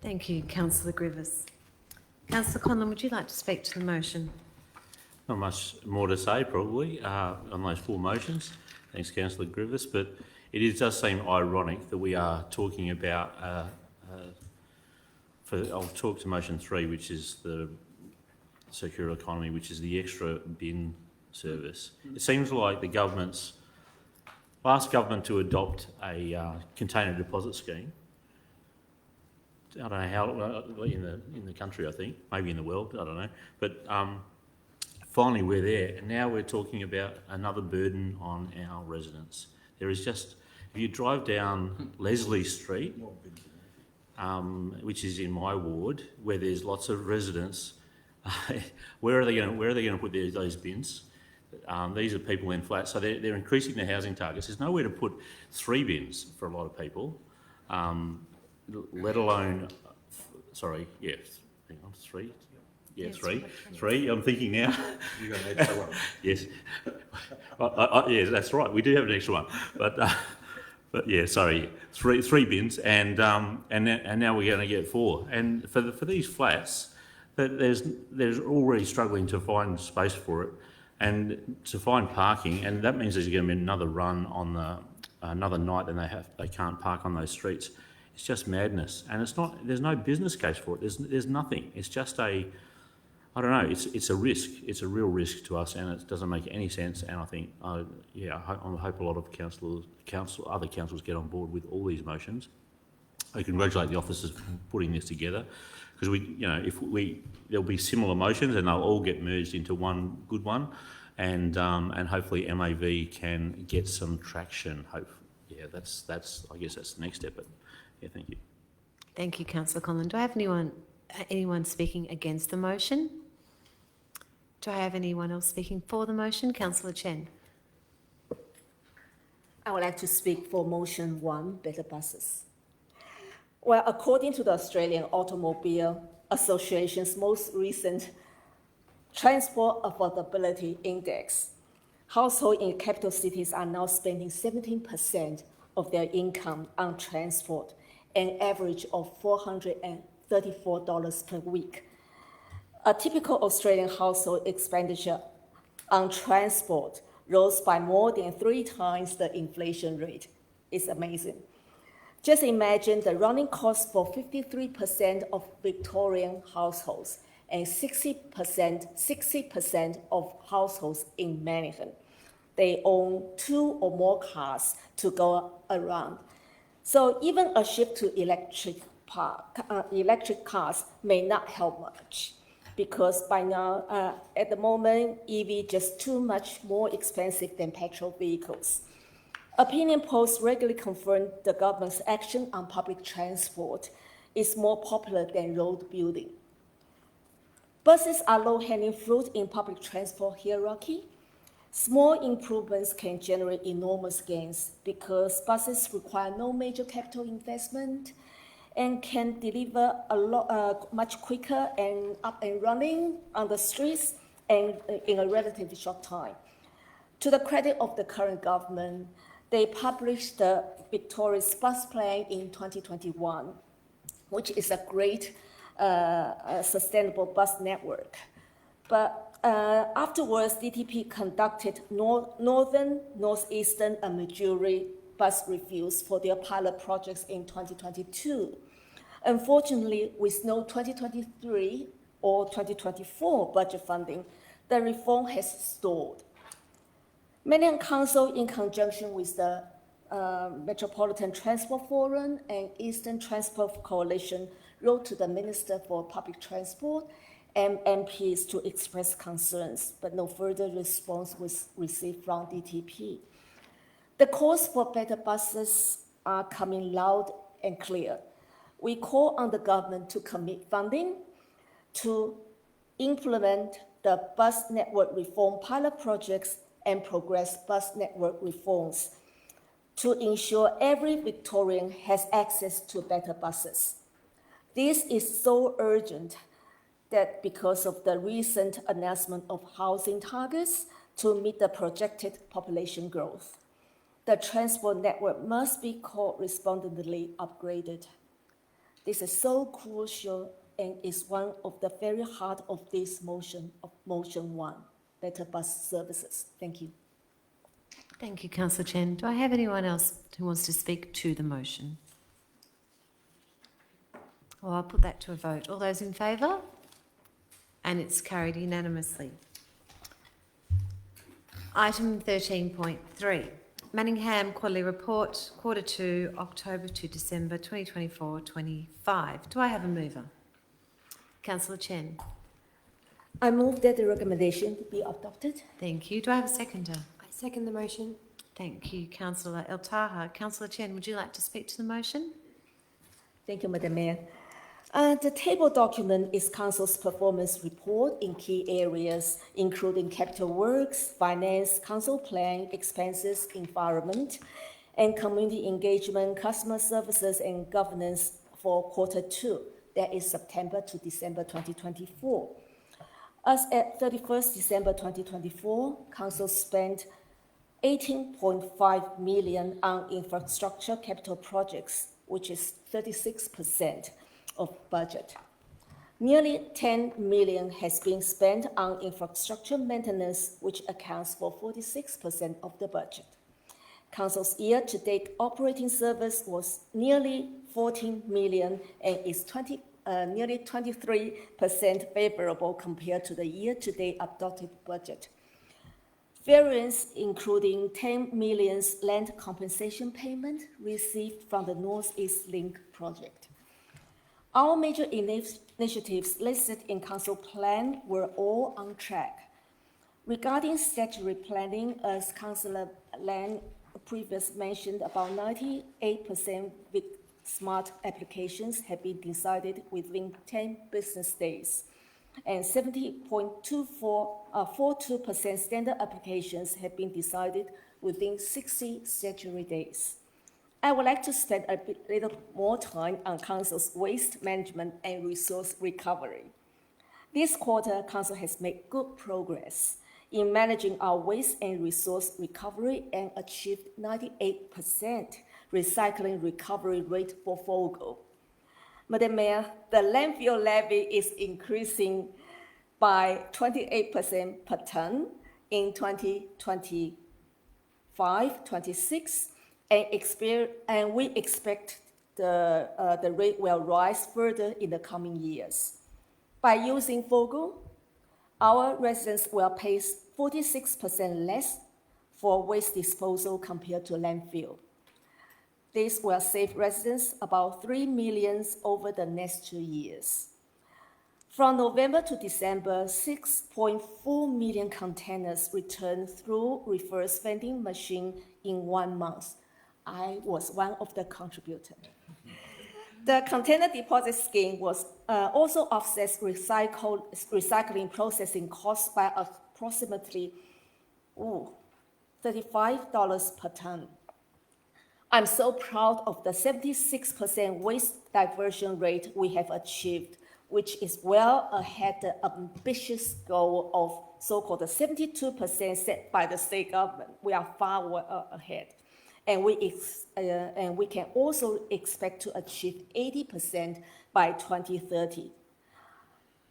Thank you, Councillor Grievous. Councillor Conlon, would you like to speak to the motion? Not much more to say, probably, on those 4 motions. Thanks, Councillor Grievous. But it does seem ironic that we are talking about, I'll talk to motion 3, which is the circular economy, which is the extra bin service. It seems like the last government to adopt a container deposit scheme. I don't know how in the country, I think, maybe in the world, I don't know. But finally, we're there, and now we're talking about another burden on our residents. There is just, if you drive down Leslie Street, which is in my ward, where there's lots of residents, where are they going to put those bins? These are people in flats, so they're increasing their housing targets. There's nowhere to put 3 bins for a lot of people. Let alone, sorry, yes, hang on, 3? Yeah, 3. 3, I'm thinking now. You got an extra one. Yes. Yes, that's right, we do have an extra one. But yeah, sorry, 3 bins, and now we're going to get 4. And for these flats, there's already struggling to find space for it and to find parking, and that means there's going to be another run on another night, and they can't park on those streets. It's just madness, and there's no business case for it. There's nothing. It's just I don't know. It's a risk. It's a real risk to us, and it doesn't make any sense. And I think, I hope a lot of other councils get on board with all these motions. I congratulate the officers for putting this together, because there'll be similar motions, and they'll all get merged into one good one. and hopefully MAV can get some traction. Yeah, that's I guess that's the next step. But yeah, thank you. Thank you, Councillor Conlon. Do I have anyone speaking against the motion? Do I have anyone else speaking for the motion? Councillor Chen. I would like to speak for motion 1, better buses. Well, according to the Australian Automobile Association's most recent Transport Affordability Index, households in capital cities are now spending 17% of their income on transport, an average of $434 per week. A typical Australian household expenditure on transport rose by more than 3 times the inflation rate. It's amazing. Just imagine the running costs for 53% of Victorian households and 60% of households in Manningham. They own 2 or more cars to go around. So even a shift to electric cars may not help much, because by now, at the moment, EV just too much more expensive than petrol vehicles. Opinion polls regularly confirm the government's action on public transport is more popular than road building. Buses are low-hanging fruit in public transport hierarchy. Small improvements can generate enormous gains because buses require no major capital investment and can deliver much quicker and up and running on the streets and in a relatively short time. To the credit of the current government, they published the Victoria's bus plan in 2021, which is a great sustainable bus network. But afterwards, DTP conducted Northern, Northeastern, and Missouri bus reviews for their pilot projects in 2022. Unfortunately, with no 2023 or 2024 budget funding, the reform has stalled. Manningham Council, in conjunction with the Metropolitan Transport Forum and Eastern Transport Coalition, wrote to the Minister for Public Transport and MPs to express concerns, but no further response was received from DTP. The calls for better buses are coming loud and clear. We call on the government to commit funding to implement the bus network reform pilot projects and progress bus network reforms to ensure every Victorian has access to better buses. This is so urgent that because of the recent announcement of housing targets to meet the projected population growth, the transport network must be correspondingly upgraded. This is so crucial and is one of the very heart of this motion 1, better bus services. Thank you. Thank you, Councillor Chen. Do I have anyone else who wants to speak to the motion? Well, I'll put that to a vote. All those in favour? And it's carried unanimously. Item 13.3. Manningham Quarterly Report, Q2, October to December 2024-25. Do I have a mover? Councillor Chen. I move that the recommendation be adopted. Thank you. Do I have a seconder? I second the motion. Thank you, Councillor El Taha. Councillor Chen, would you like to speak to the motion? Thank you, Madam Mayor. The table document is Council's performance report in key areas, including capital works, finance, council plan, expenses, environment, and community engagement, customer services, and governance for Q2, that is September to December 2024. As at 31st December 2024, Council spent $18.5 million on infrastructure capital projects, which is 36% of budget. Nearly $10 million has been spent on infrastructure maintenance, which accounts for 46% of the budget. Council's year-to-date operating service was nearly $14 million and is nearly 23% favorable compared to the year-to-date adopted budget. Variance including $10 million land compensation payment received from the North East Link project. Our major initiatives listed in Council plan were all on track. Regarding statutory planning, as Councillor Lang previously mentioned, about 98% with smart applications have been decided within 10 business days, and 70.42% standard applications have been decided within 60 statutory days. I would like to spend a little more time on Council's waste management and resource recovery. This quarter, Council has made good progress in managing our waste and resource recovery and achieved 98% recycling recovery rate for FOGO. Madam Mayor, the landfill levy is increasing by 28% per tonne in 2025-26, and we expect the rate will rise further in the coming years. By using FOGO, our residents will pay 46% less for waste disposal compared to landfill. This will save residents about $3 million over the next 2 years. From November to December, 6.4 million containers returned through reverse vending machine in 1 month. I was one of the contributors. The container deposit scheme was also offsets recycling processing costs by approximately $35 per tonne. I'm so proud of the 76% waste diversion rate we have achieved, which is well ahead the ambitious goal of so-called 72% set by the state government. We are far ahead. And we can also expect to achieve 80% by 2030.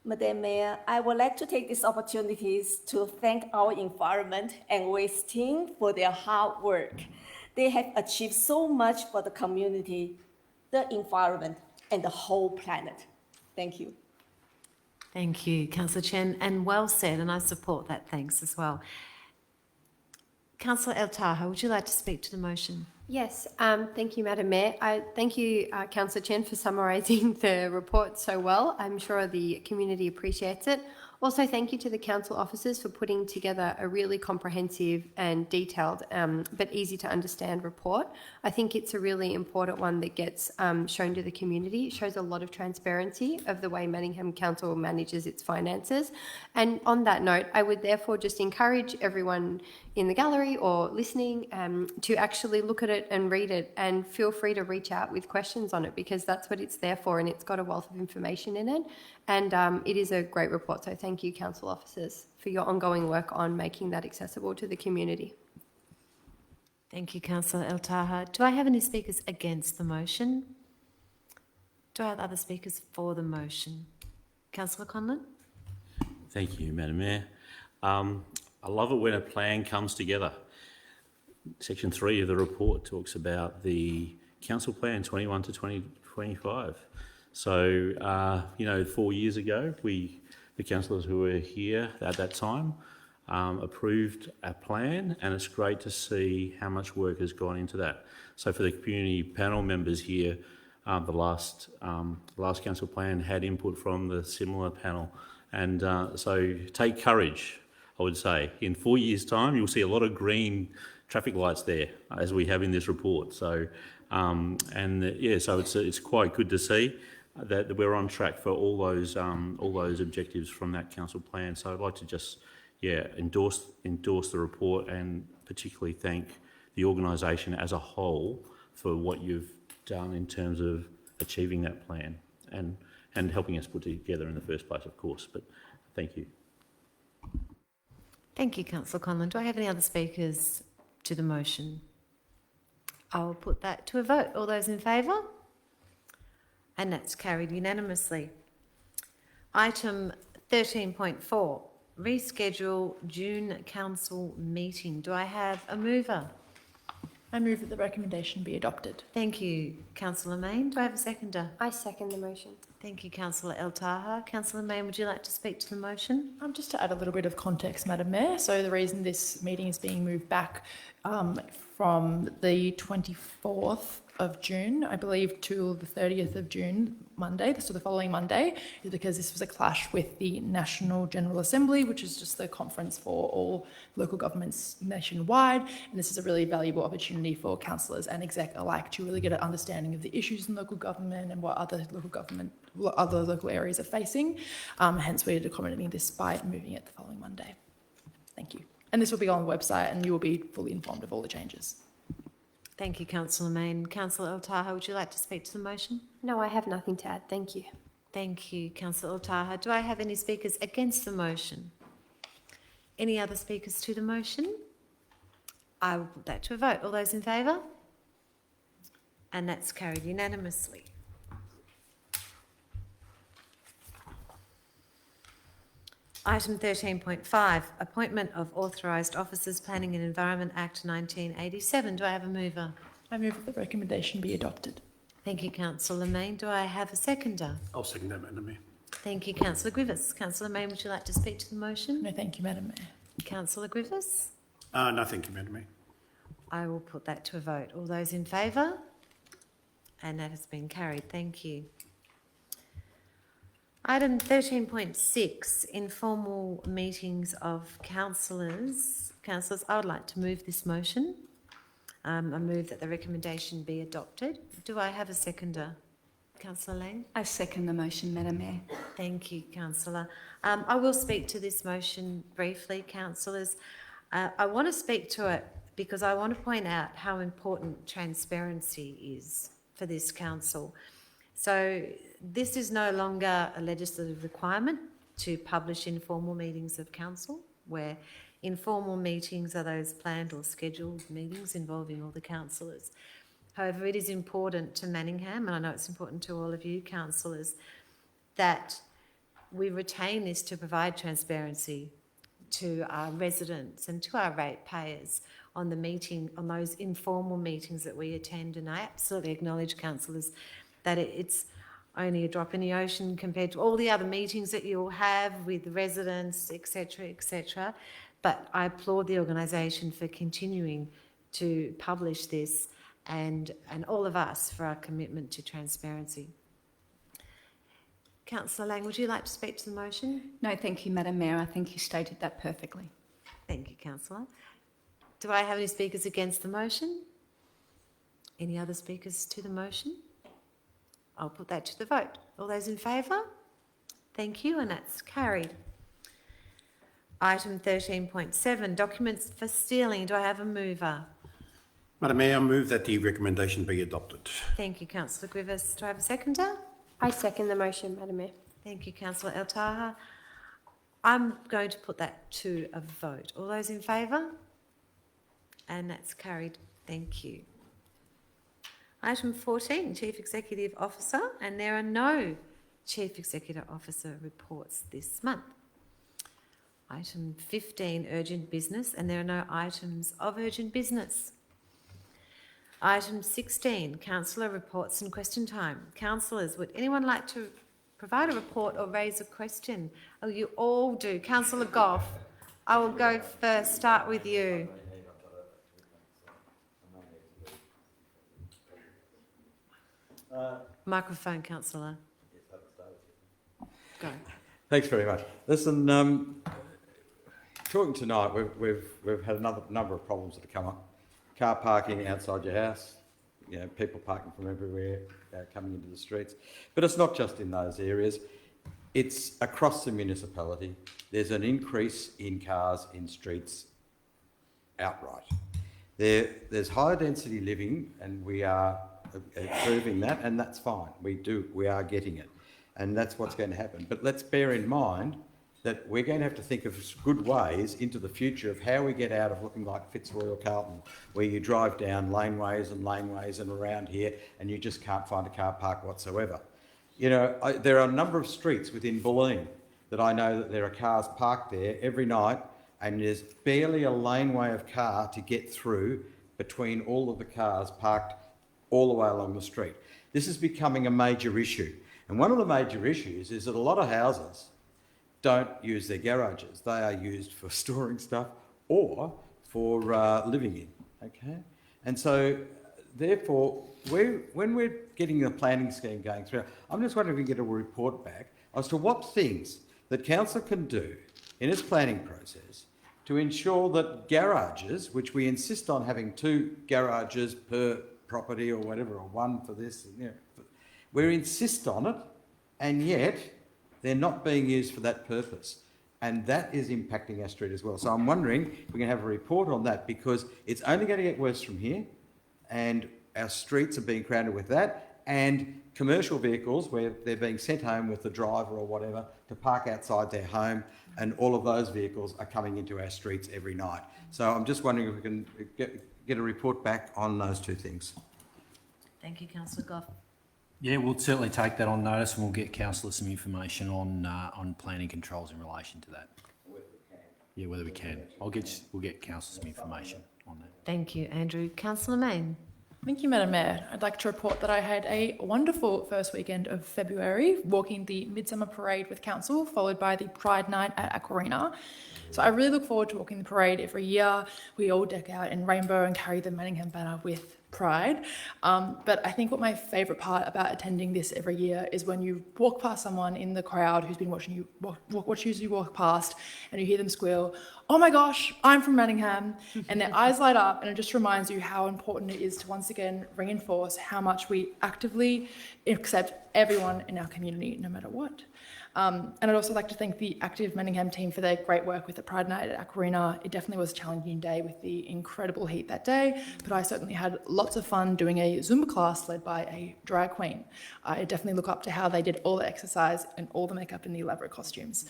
Madam Mayor, I would like to take this opportunity to thank our environment and waste team for their hard work. They have achieved so much for the community, the environment, and the whole planet. Thank you. Thank you, Councillor Chen, and well said, and I support that thanks as well. Councillor El-Taha, would you like to speak to the motion? Yes, thank you, Madam Mayor. Thank you, Councillor Chen, for summarising the report so well. I'm sure the community appreciates it. Also, thank you to the council officers for putting together a really comprehensive and detailed but easy to understand report. I think it's a really important one that gets shown to the community. It shows a lot of transparency of the way Manningham Council manages its finances. And on that note, I would therefore just encourage everyone in the gallery or listening to actually look at it and read it, and feel free to reach out with questions on it, because that's what it's there for, and it's got a wealth of information in it. And it is a great report, so thank you, council officers, for your ongoing work on making that accessible to the community. Thank you, Councillor El-Taha. Do I have any speakers against the motion? Do I have other speakers for the motion? Councillor Conlon? Thank you, Madam Mayor. I love it when a plan comes together. Section 3 of the report talks about the council plan 21 to 2025. So, 4 years ago, the councillors who were here at that time approved a plan, and it's great to see how much work has gone into that. So for the community panel members here, the last council plan had input from the similar panel, and so take courage, I would say. In 4 years' time, you'll see a lot of green traffic lights there, as we have in this report. So, so it's quite good to see that we're on track for all those objectives from that council plan. So I'd like to just endorse the report, and particularly thank the organisation as a whole for what you've done in terms of achieving that plan and helping us put it together in the first place, of course. But thank you. Thank you, Councillor Conlon. Do I have any other speakers to the motion? I'll put that to a vote. All those in favour? And that's carried unanimously. Item 13.4, reschedule June council meeting. Do I have a mover? I move that the recommendation be adopted. Thank you, Councillor Mayne. Do I have a seconder? I second the motion. Thank you, Councillor El-Taha. Councillor Mayne, would you like to speak to the motion? Just to add a little bit of context, Madam Mayor. So the reason this meeting is being moved back from the 24th of June, I believe, till the 30th of June, Monday, so the following Monday, is because this was a clash with the National General Assembly, which is just the conference for all local governments nationwide. And this is a really valuable opportunity for councillors and exec alike to really get an understanding of the issues in local government and what other local areas are facing. Hence, we're accommodating this by moving it the following Monday. Thank you. And this will be on the website and you will be fully informed of all the changes. Thank you, Councillor Mayne. Councillor El-Taha, would you like to speak to the motion? No, I have nothing to add. Thank you. Thank you, Councillor El-Taha. Do I have any speakers against the motion? Any other speakers to the motion? I will put that to a vote. All those in favour? And that's carried unanimously. Item 13.5, Appointment of Authorised Officers, Planning and Environment Act 1987. Do I have a mover? I move that the recommendation be adopted. Thank you, Councillor Mayne. Do I have a seconder? I'll second that, Madam Mayor. Thank you, Councillor Griffiths. Councillor Mayne, would you like to speak to the motion? No, thank you, Madam Mayor. Councillor Griffiths? No, thank you, Madam Mayor. I will put that to a vote. All those in favour? And that has been carried. Thank you. Item 13.6, informal meetings of councillors. Councillors, I would like to move this motion. I move that the recommendation be adopted. Do I have a seconder? Councillor Lang? I second the motion, Madam Mayor. Thank you, Councillor. I will speak to this motion briefly, councillors. I want to speak to it because I want to point out how important transparency is for this council. So this is no longer a legislative requirement to publish informal meetings of council, where informal meetings are those planned or scheduled meetings involving all the councillors. However, it is important to Manningham, and I know it's important to all of you councillors, that we retain this to provide transparency to our residents and to our ratepayers on the meeting, on those informal meetings that we attend. And I absolutely acknowledge, councillors, that it's only a drop in the ocean compared to all the other meetings that you'll have with residents, etc., etc. But I applaud the organisation for continuing to publish this and all of us for our commitment to transparency. Councillor Lang, would you like to speak to the motion? No, thank you, Madam Mayor. I think you stated that perfectly. Thank you, Councillor. Do I have any speakers against the motion? Any other speakers to the motion? I'll put that to the vote. All those in favour? Thank you, and that's carried. Item 13.7, documents for stealing. Do I have a mover? Madam Mayor, I move that the recommendation be adopted. Thank you, Councillor Griffiths. Do I have a seconder? I second the motion, Madam Mayor. Thank you, Councillor El-Taha. I'm going to put that to a vote. All those in favour? And that's carried. Thank you. Item 14, Chief Executive Officer, and there are no Chief Executive Officer reports this month. Item 15, Urgent Business, and there are no items of urgent business. Item 16, Councillor Reports and Question Time. Councillors, would anyone like to provide a report or raise a question? Oh, you all do. Councillor Goff, I will go first. Start with you. Microphone, Councillor. Go. Thanks very much. Listen, talking tonight, we've had another number of problems that have come up. Car parking outside your house, you know, people parking from everywhere, coming into the streets. But it's not just in those areas. It's across the municipality. There's an increase in cars in streets outright. There's higher density living, and we are approving that, and that's fine. We are getting it, and that's what's going to happen. But let's bear in mind that we're going to have to think of good ways into the future of how we get out of looking like Fitzroy or Carlton, where you drive down laneways and around here and you just can't find a car park whatsoever. You know, there are a number of streets within Bulleen that I know that there are cars parked there every night, and there's barely a laneway of car to get through between all of the cars parked all the way along the street. This is becoming a major issue. And one of the major issues is that a lot of houses don't use their garages. They are used for storing stuff or for living in, okay? And so therefore, when we're getting the planning scheme going through, I'm just wondering if we can get a report back as to what things that council can do in its planning process to ensure that garages, which we insist on having 2 garages per property or whatever, or 1 for this, we insist on it, and yet they're not being used for that purpose. And that is impacting our street as well. So I'm wondering if we can have a report on that, because it's only going to get worse from here, and our streets are being crowded with that, and commercial vehicles where they're being sent home with the driver or whatever to park outside their home, and all of those vehicles are coming into our streets every night. So I'm just wondering if we can get a report back on those 2 things. Thank you, Councillor Goff. Yeah, we'll certainly take that on notice, and we'll get councillors some information on planning controls in relation to that. Yeah, whether we can. We'll get councillors some information on that. Thank you, Andrew. Councillor Mayne. Thank you, Madam Mayor. I'd like to report that I had a wonderful first weekend of February, walking the Midsummer Parade with Council, followed by the Pride Night at Aquarina. So I really look forward to walking the parade every year. We all deck out in rainbow and carry the Manningham banner with pride. But I think what my favourite part about attending this every year is when you walk past someone in the crowd who's been watching you walk past, and you hear them squeal, "Oh my gosh, I'm from Manningham," and their eyes light up, and it just reminds you how important it is to once again reinforce how much we actively accept everyone in our community, no matter what. And I'd also like to thank the active Manningham team for their great work with the Pride Night at Aquarina. It definitely was a challenging day with the incredible heat that day, but I certainly had lots of fun doing a Zumba class led by a drag queen. I definitely look up to how they did all the exercise and all the makeup and the elaborate costumes.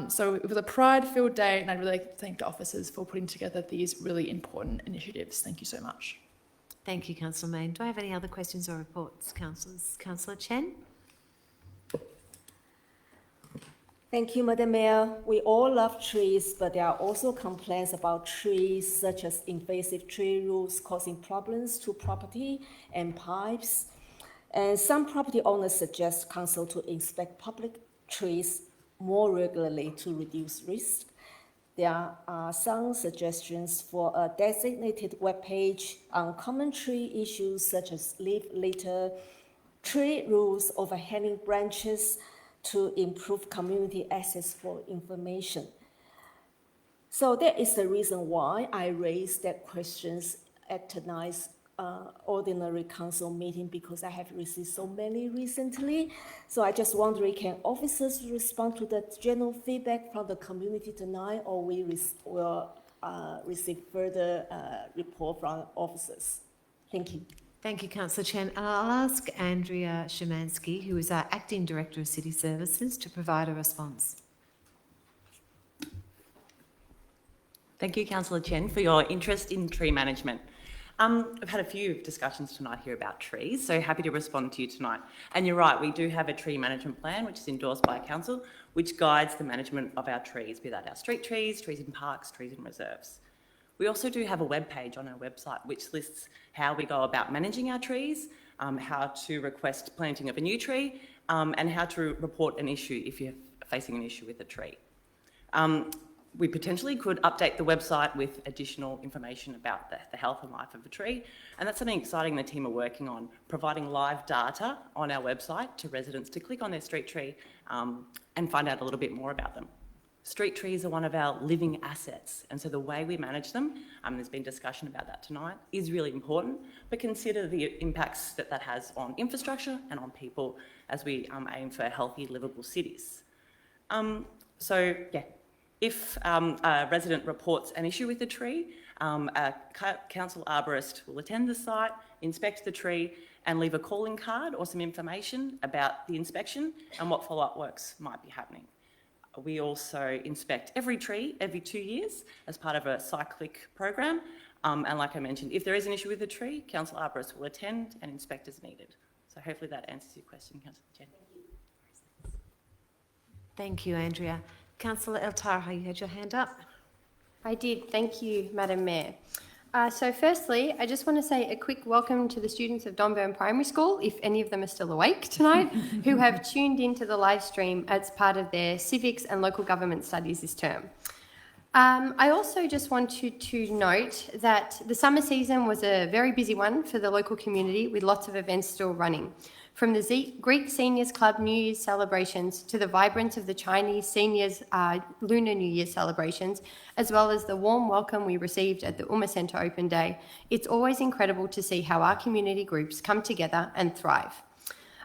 So it was a pride-filled day, and I'd really like to thank the officers for putting together these really important initiatives. Thank you so much. Thank you, Councillor Mayne. Do I have any other questions or reports, councillors? Councillor Chen? Thank you, Madam Mayor. We all love trees, but there are also complaints about trees, such as invasive tree roots causing problems to property and pipes. And some property owners suggest council to inspect public trees more regularly to reduce risk. There are some suggestions for a designated webpage on common tree issues such as leaf litter, tree roots, overhanging branches, to improve community access for information. So that is the reason why I raised that questions at tonight's ordinary council meeting, because I have received so many recently. So I just wondering, can officers respond to the general feedback from the community tonight, or we will receive further report from officers? Thank you. Thank you, Councillor Chen. And I'll ask Andrea Szymanski, who is our Acting Director of City Services, to provide a response. Thank you, Councillor Chen, for your interest in tree management. I've had a few discussions tonight here about trees, so happy to respond to you tonight. And you're right, we do have a tree management plan, which is endorsed by Council, which guides the management of our trees, be that our street trees, trees in parks, trees in reserves. We also do have a web page on our website which lists how we go about managing our trees, how to request planting of a new tree, and how to report an issue if you're facing an issue with a tree. We potentially could update the website with additional information about the health and life of a tree, and that's something exciting the team are working on, providing live data on our website to residents to click on their street tree and find out a little bit more about them. Street trees are one of our living assets, and so the way we manage them, there's been discussion about that tonight, is really important, but consider the impacts that that has on infrastructure and on people as we aim for healthy, livable cities. If a resident reports an issue with the tree, a council arborist will attend the site, inspect the tree, and leave a calling card or some information about the inspection and what follow-up works might be happening. We also inspect every tree every 2 years as part of a cyclic program. And like I mentioned, if there is an issue with the tree, council arborists will attend and inspect as needed. So hopefully that answers your question, Councillor Chen. Thank you, Andrea. Councillor El Tarha, you had your hand up. I did. Thank you, Madam Mayor. So firstly, I just want to say a quick welcome to the students of Donburn Primary School, if any of them are still awake tonight, who have tuned into the live stream as part of their civics and local government studies this term. I also just wanted to note that the summer season was a very busy one for the local community, with lots of events still running. From the Greek Seniors Club New Year's celebrations to the vibrance of the Chinese Seniors Lunar New Year celebrations, as well as the warm welcome we received at the Ilma Centre Open Day, it's always incredible to see how our community groups come together and thrive.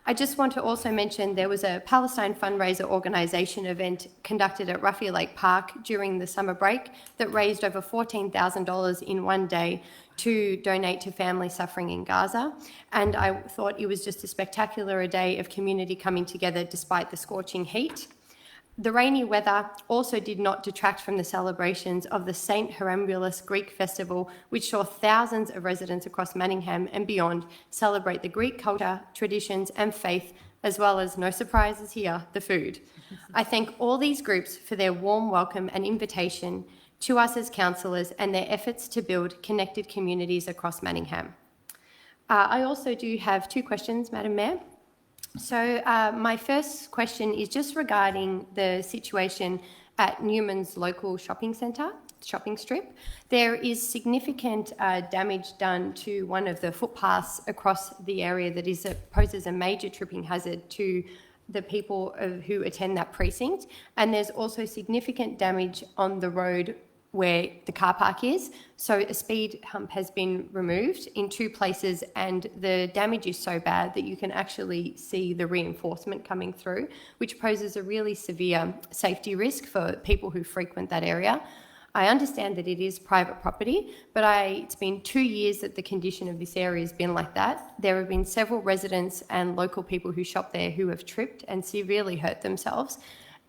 I just want to also mention there was a Palestine fundraiser organisation event conducted at Rocklea Lake Park during the summer break that raised over $14,000 in one day to donate to families suffering in Gaza. And I thought it was just a spectacular day of community coming together despite the scorching heat. The rainy weather also did not detract from the celebrations of the St. Herambulus Greek Festival, which saw thousands of residents across Manningham and beyond celebrate the Greek culture, traditions and faith, as well as, no surprises here, the food. I thank all these groups for their warm welcome and invitation to us as councillors and their efforts to build connected communities across Manningham. I also do have two questions, Madam Mayor. So my first question is just regarding the situation at Newman's local shopping centre, shopping strip. There is significant damage done to one of the footpaths across the area that poses a major tripping hazard to the people who attend that precinct. And there's also significant damage on the road where the car park is. So a speed hump has been removed in two places, and the damage is so bad that you can actually see the reinforcement coming through, which poses a really severe safety risk for people who frequent that area. I understand that it is private property, but it's been 2 years that the condition of this area has been like that. There have been several residents and local people who shop there who have tripped and severely hurt themselves.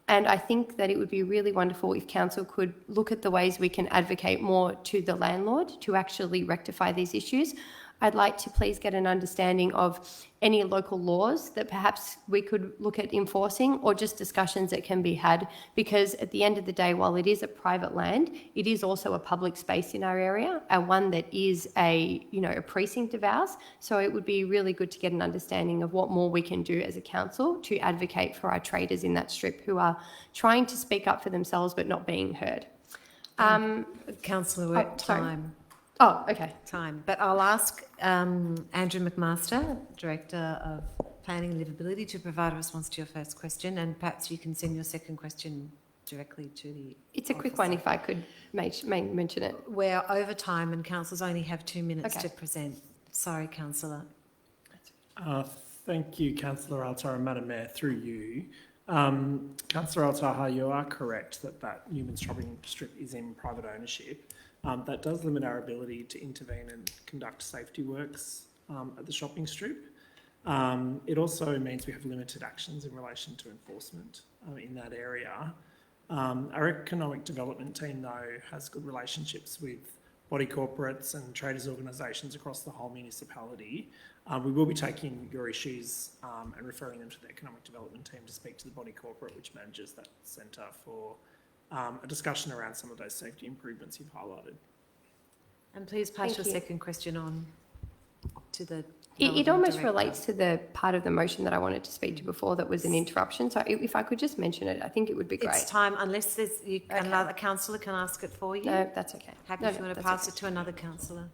And I think that it would be really wonderful if council could look at the ways we can advocate more to the landlord to actually rectify these issues. I'd like to please get an understanding of any local laws that perhaps we could look at enforcing, or just discussions that can be had, because at the end of the day, while it is a private land, it is also a public space in our area, and one that is a precinct of ours. So it would be really good to get an understanding of what more we can do as a council to advocate for our traders in that strip who are trying to speak up for themselves but not being heard. Councillor, we're at time. Oh, okay. Time. But I'll ask Andrew McMaster, Director of Planning and Livability, to provide a response to your first question, and perhaps you can send your second question directly to the It's a quick one if I could mention it. We're over time and councillors only have 2 minutes Okay. to present. Sorry, councillor. Thank you, Councillor Altar, Madam Mayor, through you. Councillor Altar, you are correct that Newman's shopping strip is in private ownership. That does limit our ability to intervene and conduct safety works at the shopping strip. It also means we have limited actions in relation to enforcement in that area. Our economic development team, though, has good relationships with body corporates and traders organisations across the whole municipality. We will be taking your issues and referring them to the economic development team to speak to the body corporate which manages that centre for a discussion around some of those safety improvements you've highlighted. And please pass Thank your you. second question on to the It relevant almost director. relates to the part of the motion that I wanted to speak to before that was an interruption. So if I could just mention it, I think it would be great. It's time, unless there's another councillor can ask it for you. No, that's okay. Happy No, if you want to that's pass okay. it to another councillor.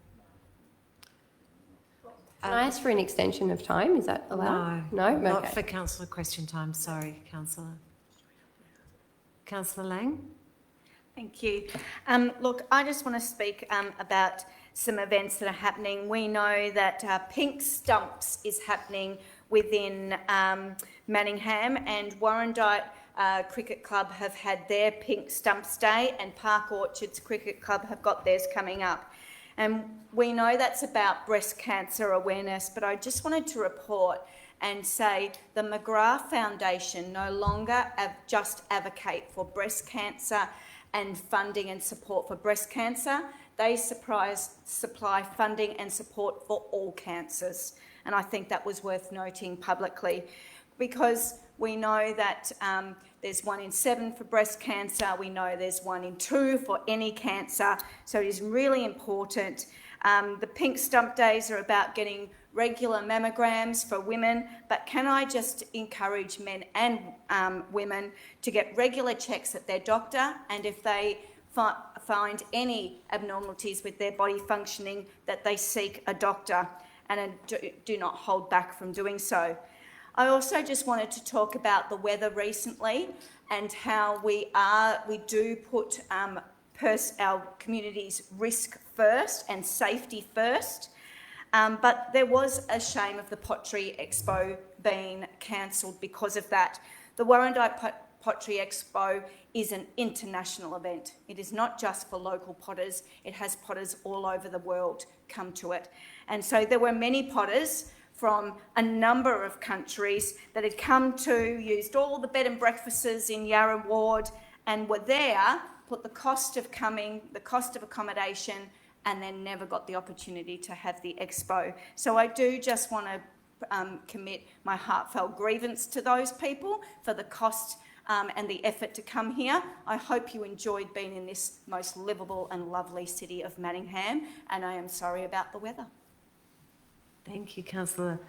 Can I ask for an extension of time? Is that allowed? No, No? not Okay. for councillor question time. Sorry, councillor. Councillor Lang? Thank you. Look, I just want to speak about some events that are happening. We know that Pink Stumps is happening within Manningham, and Warrandyte Cricket Club have had their Pink Stumps Day, and Park Orchards Cricket Club have got theirs coming up. And we know that's about breast cancer awareness, but I just wanted to report and say the McGrath Foundation no longer just advocate for breast cancer and funding and support for breast cancer. They supply funding and support for all cancers. And I think that was worth noting publicly, because we know that there's 1 in 7 for breast cancer. We know there's 1 in 2 for any cancer. So it is really important. The Pink Stump Days are about getting regular mammograms for women, but can I just encourage men and women to get regular checks at their doctor, and if they find any abnormalities with their body functioning, that they seek a doctor and do not hold back from doing so. I also just wanted to talk about the weather recently and how we do put our community's risk first and safety first. But there was a shame of the Pottery Expo being cancelled because of that. The Warrandyte Pottery Expo is an international event. It is not just for local potters. It has potters all over the world come to it. And so there were many potters from a number of countries that had come to, used all the bed and breakfasts in Yarra Ward and were there, put the cost of coming, the cost of accommodation, and then never got the opportunity to have the expo. So I do just want to commit my heartfelt grievance to those people for the cost and the effort to come here. I hope you enjoyed being in this most livable and lovely city of Manningham, and I am sorry about the weather. Thank you, Councillor.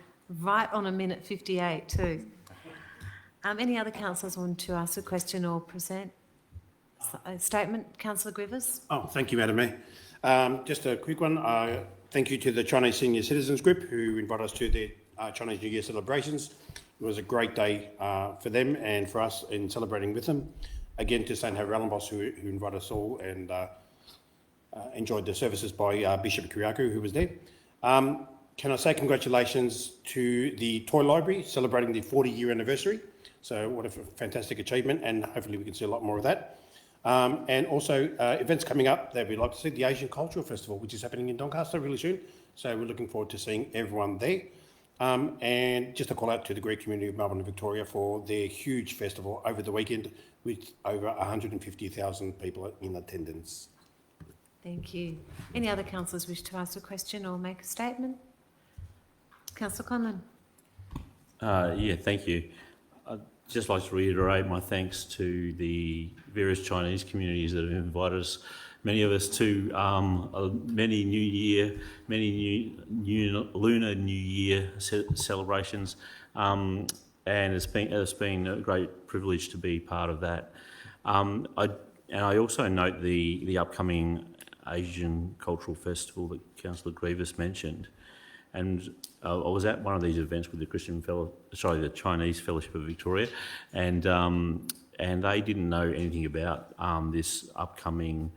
Right on a minute 58 too. Any other councillors want to ask a question or present a statement? Councillor Grivers. Oh, thank you, Madam Mayor. Just a quick one. Thank you to the Chinese Senior Citizens Group who invited us to their Chinese New Year celebrations. It was a great day for them and for us in celebrating with them. Again, to St. Haralambos who invited us all and enjoyed the services by Bishop Kiriakou who was there. Can I say congratulations to the Toy Library celebrating the 40-year anniversary. So what a fantastic achievement, and hopefully we can see a lot more of that. And also events coming up that we'd like to see, the Asian Cultural Festival, which is happening in Doncaster really soon. So we're looking forward to seeing everyone there. And just a call out to the Greek community of Melbourne and Victoria for their huge festival over the weekend with over 150,000 people in attendance. Thank you. Any other councillors wish to ask a question or make a statement? Councillor Conlon. Yeah, thank you. I'd just like to reiterate my thanks to the various Chinese communities that have invited us, many of us to many new Lunar New Year celebrations, and it's been a great privilege to be part of that. I also note the upcoming Asian Cultural Festival that Councillor Grievous mentioned. And I was at one of these events with the Chinese Fellowship of Victoria, and they didn't know anything about this upcoming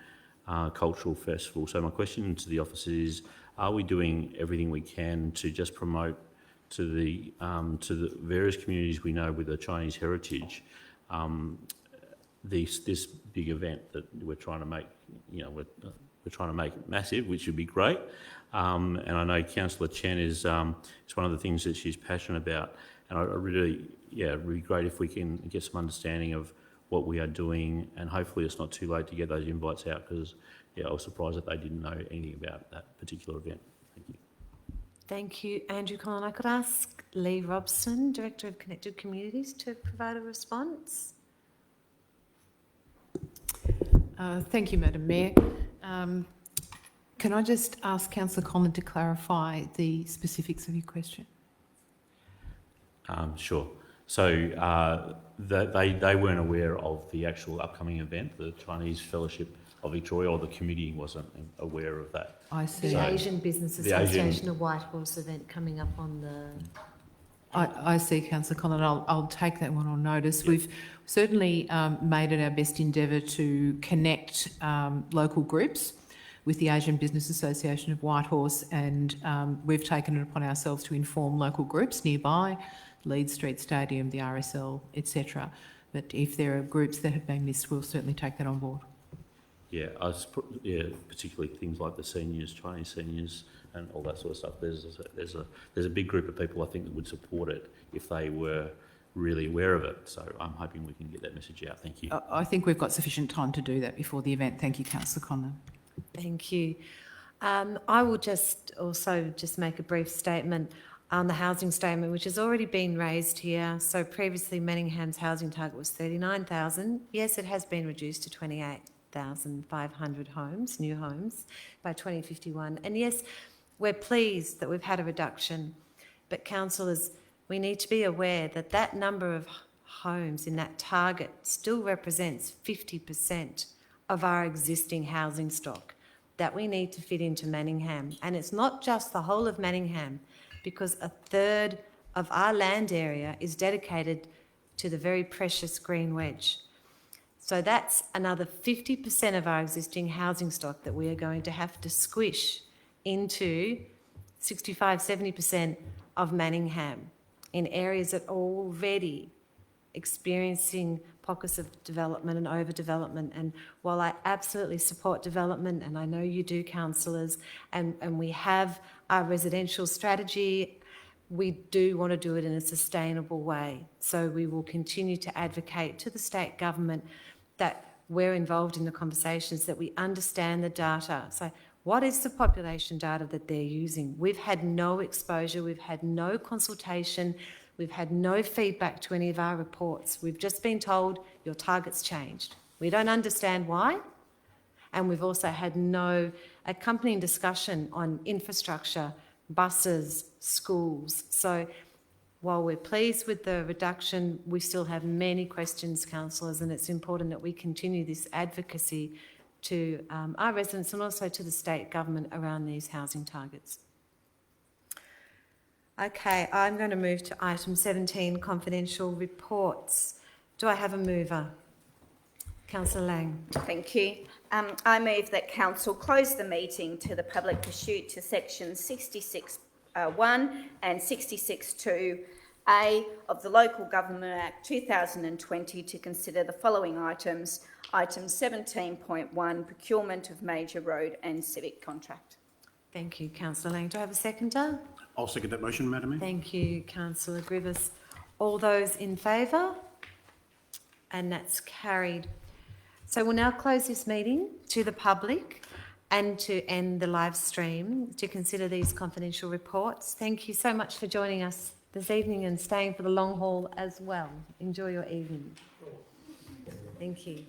cultural festival. So my question to the office is: are we doing everything we can to just promote to the various communities we know with a Chinese heritage this big event that we're trying to make? We're trying to make it massive, which would be great. And I know Councillor Chen is it's one of the things that she's passionate about. And I really, it'd be great if we can get some understanding of what we are doing, and hopefully it's not too late to get those invites out, because I was surprised that they didn't know anything about that particular event. Thank you. Thank you, Andrew Collin. I could ask Lee Robson, Director of Connected Communities, to provide a response. Thank you, Madam Mayor. Can I just ask Councillor Collin to clarify the specifics of your question? Sure. So they weren't aware of the actual upcoming event. The Chinese Fellowship of Victoria, or the committee, wasn't aware of that. I see. The Asian Business Association of Whitehorse event coming up on the... I see, Councillor Collin. I'll take that one on notice. Yep. We've certainly made it our best endeavour to connect local groups with the Asian Business Association of Whitehorse, and we've taken it upon ourselves to inform local groups nearby, Leeds Street Stadium, the RSL, etc. But if there are groups that have been missed, we'll certainly take that on board. Yeah, particularly things like the seniors, Chinese seniors, and all that sort of stuff. There's a big group of people, I think, that would support it if they were really aware of it. So I'm hoping we can get that message out. Thank you. I think we've got sufficient time to do that before the event. Thank you, Councillor Conlon. Thank you. I will just make a brief statement on the housing statement, which has already been raised here. So previously Manningham's housing target was 39,000. Yes, it has been reduced to 28,500 homes, new homes, by 2051. And yes, we're pleased that we've had a reduction, but councillors, we need to be aware that that number of homes in that target still represents 50% of our existing housing stock that we need to fit into Manningham. And it's not just the whole of Manningham, because a third of our land area is dedicated to the very precious green wedge. So that's another 50% of our existing housing stock that we are going to have to squish into 65-70% of Manningham in areas that are already experiencing pockets of development and overdevelopment. And while I absolutely support development, and I know you do, councillors, and we have our residential strategy, we do want to do it in a sustainable way. So we will continue to advocate to the state government that we're involved in the conversations, that we understand the data. So what is the population data that they're using? We've had no exposure, we've had no consultation, we've had no feedback to any of our reports. We've just been told your target's changed. We don't understand why. And we've also had no accompanying discussion on infrastructure, buses, schools. So while we're pleased with the reduction, we still have many questions, councillors, and it's important that we continue this advocacy to our residents and also to the state government around these housing targets. Okay, I'm going to move to item 17, confidential reports. Do I have a mover? Councillor Lang. Thank you. I move that Council close the meeting to the public pursuant to sections 66(1) and 66(2)(a) of the Local Government Act 2020 to consider the following items. Item 17.1, procurement of major road and civic contract. Thank you, Councillor Lang. Do I have a seconder? I'll second that motion, Madam Mayor. Thank you, Councillor Grievous. All those in favour? And that's carried. So we'll now close this meeting to the public and to end the live stream to consider these confidential reports. Thank you so much for joining us this evening and staying for the long haul as well. Enjoy your evening. Thank you.